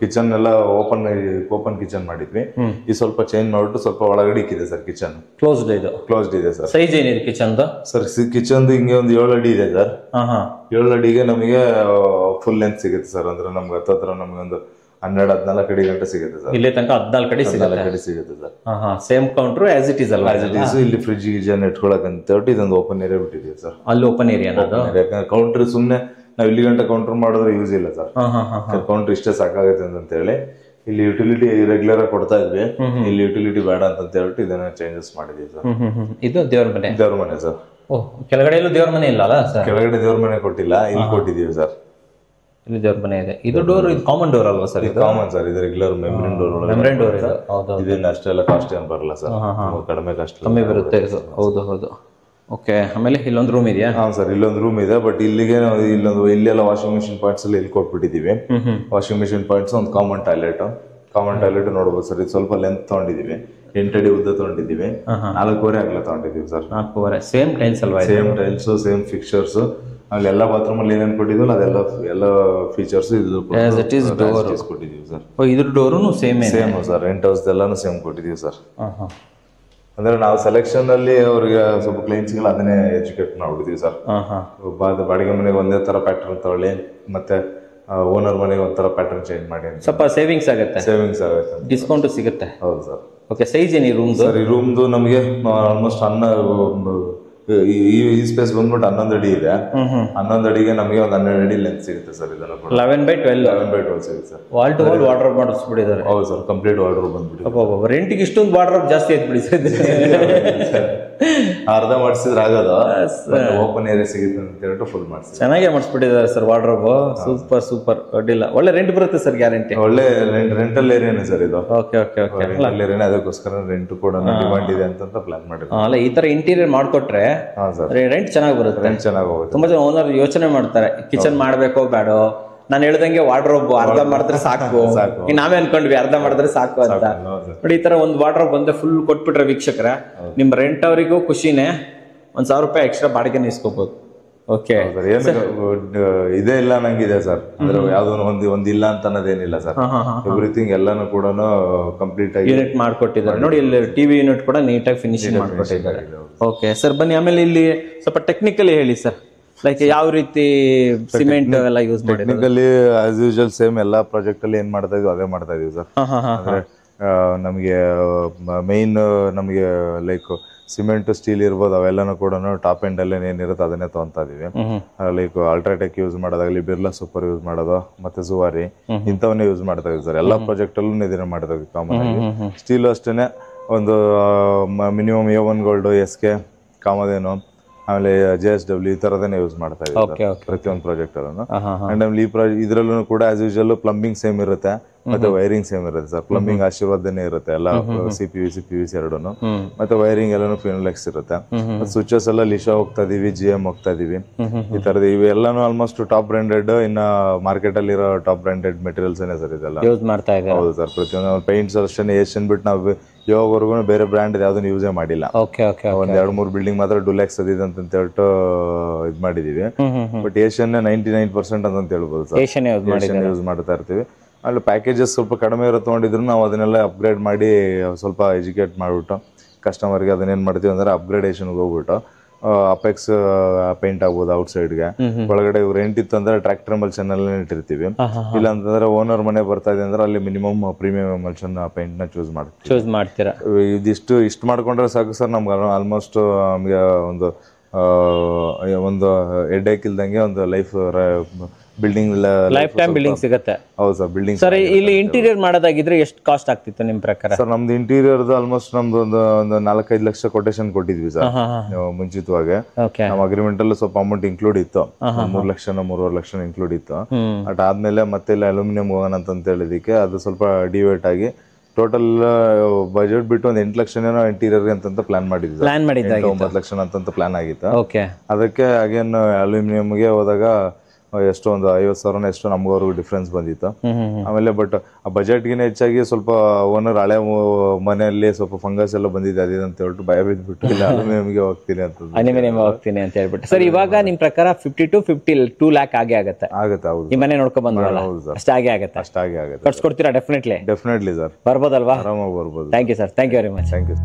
ಕಿಚನ್ ಎಲ್ಲ ಓಪನ್ ಕಿಚನ್ ಮಾಡಿದ್ವಿ. ಈ ಸ್ವಲ್ಪ ಚೇಂಜ್ ಮಾಡ್ಬಿಟ್ಟು ಸ್ವಲ್ಪ ಒಳಗಡೆ ಇಕ್ಕಿದೆ ಸರ್. ಕಿಚನ್ ಕ್ಲೋಸ್ಡ್ ಇದೆ ಸರ್. ಸೈಜ್ ಏನಿದೆ ಕಿಚನ್ ಸರ್? ಕಿಚನ್ ಹಿಂಗೆ ಒಂದು 7 ಅಡಿ ಇದೆ ಸರ್. 7 ಅಡಿಗೆ ನಮಗೆ ಫುಲ್ ಲೆಂತ್ ಸಿಗುತ್ತೆ ಸರ್. ಅಂದ್ರೆ ನಮ್ಗೆ ಹತ್ರ ನಮ್ಗೆ ಒಂದು 12-14 ಅಡಿ ಗಂಟೆ ಸಿಗುತ್ತೆ ಸರ್. ಇಲ್ಲಿ ತನಕ 14 ಅಡಿ ಸಿಗುತ್ತೆ sir. Same counter as it is ಅಲ್ವಾ? ಇಲ್ಲಿ ಫ್ರಿಡ್ಜ್ ಗೀಜನ್ ಇಟ್ಕೊಳಕ್ ಅಂತ ಇದೊಂದು ಓಪನ್ ಏರಿಯಾ ಬಿಟ್ಟಿದ್ದೀವಿ ಸರ್. ಅಲ್ಲಿ ಓಪನ್ ಏರಿಯಾ ಯಾಕಂದ್ರೆ ಕೌಂಟರ್ ಸುಮ್ನೆ ನಾವ್ ಇಲ್ಲಿ ಗಂಟೆ ಕೌಂಟರ್ ಮಾಡಿದ್ರೆ ಯೂಸ್ ಇಲ್ಲ ಸರ್. ಕೌಂಟರ್ ಇಷ್ಟೇ ಸಾಕಾಗುತ್ತೆ ಅಂತ ಹೇಳಿ ಇಲ್ಲಿ ಯುಟಿಲಿಟಿ ರೆಗ್ಯುಲರ್ ಆಗಿ ಕೊಡ್ತಾ ಇದ್ವಿ, ಇಲ್ಲಿ ಯುಟಿಲಿಟಿ ಬೇಡ ಅಂತ ಹೇಳ್ಬಿಟ್ಟು ಇದನ್ನ ಚೇಂಜಸ್ ಮಾಡಿದೀವಿ ಸರ್. ಇದು ದೇವ್ರ ಮನೆ? ದೇವ್ರ ಮನೆ ಸರ್. ಕೆಳಗಡೆ ಎಲ್ಲೂ ದೇವ್ರ ಮನೆ ಇಲ್ಲ ಅಲ್ಲ ಸರ್? ಕೆಳಗಡೆ ದೇವ್ರ ಮನೆ ಕೊಟ್ಟಿಲ್ಲ, ಇಲ್ಲಿ ಕೊಟ್ಟಿದೀವಿ ಸರ್. ಇಲ್ಲಿ ದೇವ್ರ ಮನೆ ಇದೆ. ಇದು ಡೋರ್, ಇದು ಕಾಮನ್ ಡೋರ್ ಅಲ್ವಾ ಸರ್? ಇದು ಕಾಮನ್ ಸರ್, ಇದು regular membrane door. Membrane door ಇದೆ. ಹೌದು. ಇದನ್ನ ಅಷ್ಟೆಲ್ಲ ಕಾಸ್ಟ್ ಏನ್ ಬರಲ್ಲ ಸರ್, ಕಡಿಮೆ ಕಾಸ್ಟ್ ಕಮ್ಮಿ ಬರುತ್ತೆ ಇದು. ಹೌದು ಹೌದು. ಓಕೆ, ಆಮೇಲೆ ಇಲ್ಲೊಂದು ರೂಮ್ ಇದೆಯಾ? ಹಾ ಸರ್, ಇಲ್ಲೊಂದು ರೂಮ್ ಇದೆ. ಬಟ್ ಇಲ್ಲಿಗೆ ಇಲ್ಲೆಲ್ಲ ವಾಷಿಂಗ್ ಮಿಷಿನ್ ಪಾಯಿಂಟ್ಸ್ ಎಲ್ಲ ಇಲ್ಲಿ ಕೊಟ್ಬಿಟ್ಟಿದೀವಿ. ವಾಷಿಂಗ್ ಮಿಷಿನ್ ಪಾಯಿಂಟ್ಸ್, ಒಂದು ಕಾಮನ್ ಟಾಯ್ಲೆಟ್ ನೋಡ್ಬೋದು ಸರ್. ಇದು ಸ್ವಲ್ಪ ಲೆಂತ್ ತಗೊಂಡಿದೀವಿ, 8 ಅಡಿ ಉದ್ದ ತಗೊಂಡಿದೀವಿ, 4.5 ಅಗಲ ತಗೊಂಡಿದೀವಿ ಸರ್. 4.5. ಸೇಮ್ ಟೈಲ್ಸ್ ಅಲ್ವಾ? Same tiles, same fixtures. ಅಲ್ಲಿ ಎಲ್ಲ ಬಾತ್ರೂಮ್ ಅಲ್ಲಿ ಏನೇನು ಕೊಟ್ಟಿದ್ವಲ್ಲ ಅದೆಲ್ಲ ಎಲ್ಲ ಫೀಚರ್ಸ್ ಇದು ಕೊಟ್ಟಿದೀವಿ ಸರ್. ಇದ್ರ door same sir. Rent house ಎಲ್ಲಾನು ಸೇಮ್ ಕೊಟ್ಟಿದೀವಿ ಸರ್. ಅಂದ್ರೆ ನಾವು ಸೆಲೆಕ್ಷನ್ ಅಲ್ಲಿ ಅವ್ರಿಗೆ ಸ್ವಲ್ಪ ಕ್ಲೈಂಟ್ಸ್ಗಳು ಅದನ್ನೇ ಎಜುಕೇಟ್ ಮಾಡ್ಬಿಡ್ತೀವಿ ಸರ್. ಬಾಡಿಗೆ ಮನೆಗೆ ಒಂದೇ ತರ ಪ್ಯಾಟರ್ನ್ ತಗೊಳ್ಳಿ, ಮತ್ತೆ ಓನರ್ ಮನೆಗೆ ಒಂಥರ ಪ್ಯಾಟರ್ನ್ ಚೇಂಜ್ ಮಾಡಿ, ಸ್ವಲ್ಪ ಸೇವಿಂಗ್ಸ್ ಆಗುತ್ತೆ. ಡಿಸ್ಕೌಂಟ್ ಸಿಗುತ್ತೆ. ಹೌದು ಸರ್. ಓಕೆ, ಸೈಜ್ ಏನು ಈ ರೂಮ್ ಸರ್? ಈ ರೂಮ್ದು ನಮಗೆ ಆಲ್ಮೋಸ್ಟ್ ಈ ಸ್ಪೇಸ್ ಬಂದ್ಬಿಟ್ಟು 11 ಅಡಿ ಇದೆ. 11 ಅಡಿಗೆ ನಮಗೆ ಒಂದು 12 ಅಡಿ ಲೆಂತ್ ಸಿಗುತ್ತೆ ಸರ್. ಇದನ್ನ 11x12 ಸಿಗುತ್ತೆ sir. Wall to wall wardrobe ಮಾಡಿಸ್ಬಿಟ್ಟಿದ್ದಾರೆ. ಹೌದು ಸರ್, ಕಂಪ್ಲೀಟ್ ವಾರ್ಡ್ರೋಬ್ ಬಂದ್ಬಿಟ್ಟು. ರೆಂಟಿಗೆ ಇಷ್ಟೊಂದು ವಾರ್ಡ್ರೋಬ್ ಜಾಸ್ತಿ ಆಯ್ತು ಬಿಡಿ ಸರ್. ಅರ್ಧ ಮಾಡಿಸಿದ್ರೆ ಆಗೋದು, ಓಪನ್ ಏರಿಯಾ ಸಿಗುತ್ತೆ ಅಂತ ಹೇಳ್ಬಿಟ್ಟು ಫುಲ್ ಮಾಡಿಸಿ ಚೆನ್ನಾಗೇ ಮಾಡಿಸ್ಬಿಟ್ಟಿದ್ದಾರೆ ಸರ್. ವಾರ್ಡ್ರೋಬ್ ಸೂಪರ್ ಅಡ್ಡಿಲ್ಲ. ಒಳ್ಳೆ ರೆಂಟ್ ಬರುತ್ತೆ ಸರ್, ಗ್ಯಾರಂಟಿ. ಒಳ್ಳೆ ರೆಂಟಲ್ ಏರಿಯಾನೇ ಸರ್ ಇದು. Okay okay okay. ಏರಿಯಾನೇ, ಅದಕ್ಕೋಸ್ಕರ ರೆಂಟ್ ಕೂಡ ಡಿಮಾಂಡ್ ಇದೆ ಅಂತ ಪ್ಲಾನ್ ಮಾಡಿದ್ವಿ. ಅಲ್ಲ, ಈ ತರ ಇಂಟೀರಿಯರ್ ಮಾಡ್ಕೊಟ್ರೆ ರೆಂಟ್ ಚೆನ್ನಾಗಿ ಬರುತ್ತೆ. ರೆಂಟ್ ಚೆನ್ನಾಗಿ ಹೋಗುತ್ತೆ. ತುಂಬಾ ಜನ ಓನರ್ ಯೋಚನೆ ಮಾಡ್ತಾರೆ, ಕಿಚನ್ ಮಾಡ್ಬೇಕೋ ಬೇಡೋ. ನಾನು ಹೇಳ್ದಂಗೆ ವಾರ್ಡ್ರೋಬ್ ಅರ್ಧ ಮಾಡಿದ್ರೆ ಸಾಕು, ನಾವೇ ಅನ್ಕೊಂಡ್ವಿ ಅರ್ಧ ಮಾಡಿದ್ರೆ ಸಾಕು ಅಂತ. ನೋಡಿ, ಈ ತರ ಒಂದು ವಾರ್ಡ್ರೋಬ್ ಬಂದ್ರೆ ಫುಲ್ ಕೊಟ್ಬಿಟ್ರೆ ವೀಕ್ಷಕರ, ನಿಮ್ ರೆಂಟ್ ಅವರಿಗೂ ಖುಷಿನೇ, ₹1,000 ಎಕ್ಸ್ಟ್ರಾ ಬಾಡಿಗೆ ಇಸ್ಕೋಬಹುದು. ಓಕೆ, ಇದೇ ಇಲ್ಲ ನಂಗಿದೆ ಸರ್. ಅಂದ್ರೆ ಯಾವ್ದೋ ಒಂದಿಲ್ಲ ಅಂತ ಅನ್ನೋದೇನಿಲ್ಲ ಸರ್. ಎವ್ರಿಥಿಂಗ್ ಎಲ್ಲಾನು ಕೂಡ ಕಂಪ್ಲೀಟ್ ಆಗಿ ಯೂನಿಟ್ ಮಾಡ್ಕೊಟ್ಟಿದ್ದಾರೆ. ನೋಡಿ, ಇಲ್ಲಿ ಟಿವಿ ಯೂನಿಟ್ ಕೂಡ ನೀಟಾಗಿ ಫಿನಿಶಿಂಗ್ ಮಾಡ್ಕೊಟ್ಟಿದ್ದಾರೆ. ಓಕೆ ಸರ್, ಬನ್ನಿ. ಆಮೇಲೆ ಇಲ್ಲಿ ಸ್ವಲ್ಪ ಟೆಕ್ನಿಕಲಿ ಹೇಳಿ ಸರ್, ಲೈಕ್ ಯಾವ ರೀತಿ ಸಿಮೆಂಟ್ ಎಲ್ಲ ಯೂಸ್ ಮಾಡಿ? ಟೆಕ್ನಿಕಲಿ ಆಸ್ ಯೂಶುವಲ್ ಸೇಮ್ ಎಲ್ಲಾ ಪ್ರಾಜೆಕ್ಟ್ ಅಲ್ಲಿ ಏನ್ ಮಾಡ್ತಾ ಇದೀವಿ ಅದೇ ಮಾಡ್ತಾ ಇದೀವಿ ಸರ್. ಅಂದ್ರೆ ನಮಗೆ ಮೈನ್ ನಮಗೆ ಲೈಕ್ ಸಿಮೆಂಟ್, ಸ್ಟೀಲ್ ಇರ್ಬೋದು, ಅವೆಲ್ಲಾನು ಕೂಡ ಟಾಪ್ ಎಂಡ್ ಅಲ್ಲಿ ಏನಿರುತ್ತೆ ಅದನ್ನೇ ತಗೊಂತಾ ಇದೀವಿ. ಲೈಕ್ ಅಲ್ಟ್ರಾಟೆಕ್ ಯೂಸ್ ಮಾಡೋದಾಗ್ಲಿ, ಬಿರ್ಲಾ ಸೂಪರ್ ಯೂಸ್ ಮಾಡೋದು, ಮತ್ತೆ ಸುವಾರಿ ಇಂಥವನ್ನೇ ಯೂಸ್ ಮಾಡ್ತಾ ಇದೀವಿ ಸರ್. ಎಲ್ಲಾ ಪ್ರಾಜೆಕ್ಟ್ ಅಲ್ಲೂ ಇದನ್ನೇ ಮಾಡ್ತಾ ಇದೀವಿ ಕಾಮನ್ ಆಗಿ. ಸ್ಟೀಲ್ ಅಷ್ಟೇನೆ ಒಂದು ಮಿನಿಮಮ್ A1 ಗೋಲ್ಡ್, SK, ಕಾಮಧೇನು, ಆಮೇಲೆ JSW ಈ ತರದನ್ನೇ ಯೂಸ್ ಮಾಡ್ತಾ ಇದ್ದೀವಿ ಪ್ರತಿಯೊಂದು ಪ್ರಾಜೆಕ್ಟ್ ಅಲ್ಲೂ. ಅಂಡ್ ಆಮೇಲೆ ಇದ್ರಲ್ಲೂ ಕೂಡ ಆಸ್ ಯೂಶುವಲ್ ಪ್ಲಂಬಿಂಗ್ ಸೇಮ್ ಇರುತ್ತೆ, ಮತ್ತೆ ವೈರಿಂಗ್ ಸೇಮ್ ಇರುತ್ತೆ ಸರ್. ಪ್ಲಂಬಿಂಗ್ ಆಶೀರ್ವಾದನೇ ಇರುತ್ತೆ ಎಲ್ಲ, CPVC ಎರಡೂನು. ಮತ್ತೆ ವೈರಿಂಗ್ ಎಲ್ಲಾನು ಫಿನೋಲೆಕ್ಸ್ ಇರುತ್ತೆ. ಸ್ವಿಚಸ್ ಎಲ್ಲ ಲಿಶಾ ಹೋಗ್ತಾ ಇದೀವಿ, GM ಹೋಗ್ತಾ ಇದೀವಿ. ಈ ತರದ ಇವೆಲ್ಲಾನು ಆಲ್ಮೋಸ್ಟ್ ಟಾಪ್ ಬ್ರಾಂಡೆಡ್, ಇನ್ನ ಮಾರ್ಕೆಟ್ ಅಲ್ಲಿ ಇರೋ ಟಾಪ್ ಬ್ರಾಂಡೆಡ್ ಮೆಟೀರಿಯಲ್ಸ್ ಏನೇ ಸರ್ ಇದೆಲ್ಲ ಯೂಸ್ ಮಾಡ್ತಾ ಇದ್ದಾರೆ. ಹೌದು ಸರ್. ಪ್ರತಿಯೊಂದು ಪೇಂಟ್ಸ್ ಅಷ್ಟೇ ಏಷ್ಯನ್ ಬಿಟ್ಟು ನಾವು ಇವಾಗವರೆಗೂ ಬೇರೆ ಬ್ರ್ಯಾಂಡ್ ಯಾವ್ದನ್ನು ಯೂಸೇ ಮಾಡಿಲ್ಲ. ಒಂದ್ 2-3 ಬಿಲ್ಡಿಂಗ್ ಮಾತ್ರ ಡುಲೆಕ್ಸ್ ಅದಿದೆ ಅಂತ ಹೇಳ್ಬಿಟ್ಟು ಇದ್ ಮಾಡಿದೀವಿ. ಬಟ್ ಏಷ್ಯನ್ 99% ಅಂತ ಹೇಳ್ಬೋದು ಸರ್. ಏಷ್ಯನ್ ಯೂಸ್ ಮಾಡ್ತಾ ಇರ್ತೀವಿ. ಅಲ್ಲಿ ಪ್ಯಾಕೇಜಸ್ ಸ್ವಲ್ಪ ಕಡಿಮೆ ಇರೋ ತೊಗೊಂಡಿದ್ರು ನಾವು ಅದನ್ನೆಲ್ಲ ಅಪ್ಗ್ರೇಡ್ ಮಾಡಿ ಸ್ವಲ್ಪ ಎಜುಕೇಟ್ ಮಾಡಿಬಿಟ್ಟು ಕಸ್ಟಮರ್ಗೆ ಅದನ್ನೇನ್ ಮಾಡ್ತೀವಿ ಅಂದ್ರೆ ಅಪ್ಗ್ರೇಡೇಷನ್ಗೆ ಹೋಗ್ಬಿಟ್ಟು ಅಪೆಕ್ಸ್ ಪೇಂಟ್ ಆಗ್ಬೋದು ಔಟ್ ಸೈಡ್ಗೆ. ಒಳಗಡೆ ರೆಂಟ್ ಇತ್ತು ಅಂದ್ರೆ ಟ್ರಾಕ್ಟರ್ ಎಮಲ್ಷನ್ ಅಲ್ಲಿ ಇಟ್ಟಿರ್ತೀವಿ. ಇಲ್ಲ ಅಂತಂದ್ರೆ ಓನರ್ ಮನೆ ಬರ್ತಾ ಇದೆ ಅಂದ್ರೆ ಅಲ್ಲಿ ಮಿನಿಮಮ್ ಪ್ರೀಮಿಯಂ ಎಮಲ್ಷನ್ ಪೇಂಟ್ ನ ಚೂಸ್ ಮಾಡ್ತೀರಾ. ಇಷ್ಟು ಮಾಡ್ಕೊಂಡ್ರೆ ಸಾಕು ಸರ್. ನಮ್ಗೆ ಆಲ್ಮೋಸ್ಟ್ ನಮ್ಗೆ ಒಂದು ಹೆಡ್ಏಕ್ ಇಲ್ದಂಗೆ ಒಂದು life building life time building ಸಿಗುತ್ತೆ. ಹೌದು ಸರ್. ಬಿಲ್ಡಿಂಗ್ ಸರ್, ಇಲ್ಲಿ ಇಂಟೀರಿಯರ್ ಮಾಡೋದಾಗಿದ್ರೆ ಎಷ್ಟು ಕಾಸ್ಟ್ ಆಗ್ತಿತ್ತು ನಿಮ್ ಪ್ರಕಾರ? ಸರ್, ನಮ್ದು ಇಂಟೀರಿಯರ್ ಆಲ್ಮೋಸ್ಟ್ ನಮ್ದು ಒಂದು 4-5 ಲಕ್ಷ ಕೊಟೇಶನ್ ಕೊಟ್ಟಿದ್ವಿ ಸರ್ ಮುಂಚಿತವಾಗಿ. ನಮ್ಮ ಅಗ್ರಿಮೆಂಟ್ ಅಲ್ಲೂ ಸ್ವಲ್ಪ ಅಮೌಂಟ್ ಇನ್ಕ್ಲೂಡ್ ಇತ್ತು, 3 ಲಕ್ಷ 3.5 ಲಕ್ಷ ಇನ್ಕ್ಲೂಡ್ ಇತ್ತು. ಬಟ್ ಆದ್ಮೇಲೆ ಮತ್ತೆ ಇಲ್ಲಿ ಅಲ್ಯೂಮಿನಿಯಂ ಹೋಗೋಣ ಅಂತ ಹೇಳಿದಕ್ಕೆ ಅದು ಸ್ವಲ್ಪ ಡಿವೈಟ್ ಆಗಿ ಟೋಟಲ್ ಬಜೆಟ್ ಬಿಟ್ಟು ಒಂದು 8 ಲಕ್ಷ ಇಂಟೀರಿಯರ್ ಅಂತ ಪ್ಲಾನ್ ಮಾಡಿದ್ವಿ. 9 ಲಕ್ಷ ಅಂತ ಪ್ಲಾನ್ ಆಗಿತ್ತು. ಅದಕ್ಕೆ ಅಗೇನ್ ಅಲ್ಯೂಮಿನಿಯಂಗೆ ಹೋದಾಗ ಎಷ್ಟೋ ಒಂದು 50,000 ಎಷ್ಟೋ ನಮ್ಗವ್ರಿಗೂ ಡಿಫ್ರೆನ್ಸ್ ಬಂದಿತ್ತು. ಆಮೇಲೆ ಬಟ್ ಆ ಬಜೆಟ್ಗಿನ ಹೆಚ್ಚಾಗಿ ಸ್ವಲ್ಪ ಓನರ್ ಹಳೆ ಮನೆಯಲ್ಲಿ ಸ್ವಲ್ಪ ಫಂಗಸ್ ಎಲ್ಲ ಬಂದಿದೆ ಅದೇ ಅಂತ ಹೇಳ್ಬಿಟ್ಟು ಭಯ ಬಿದ್ದುಬಿಟ್ಟು ಇಲ್ಲ ಅಲ್ಯೂಮಿನಿಯಂಗೆ ಹೋಗ್ತೀನಿ ಅಂತ ಹೇಳ್ಬಿಟ್ಟು. ಸರ್, ಇವಾಗ ನಿಮ್ ಪ್ರಕಾರ 50 to 52 ಲ್ಯಾಕ್ ಆಗೇ ಆಗುತ್ತೆ? ಹೌದು. ಈ ಮನೆ ನೋಡ್ಕೊಂಡ್ ಬಂದ್ರಲ್ಲ, ಅಷ್ಟಾಗೆ ಆಗುತ್ತೆ. ಕಟ್ಸ್ಕೊಡ್ತೀರಾ? Definitely sir. ಬರ್ಬೋದಲ್ವಾ? ಆರಾಮಾಗಿ ಬರ್ಬೋದು. Thank you sir. Thank you very much. Thank you.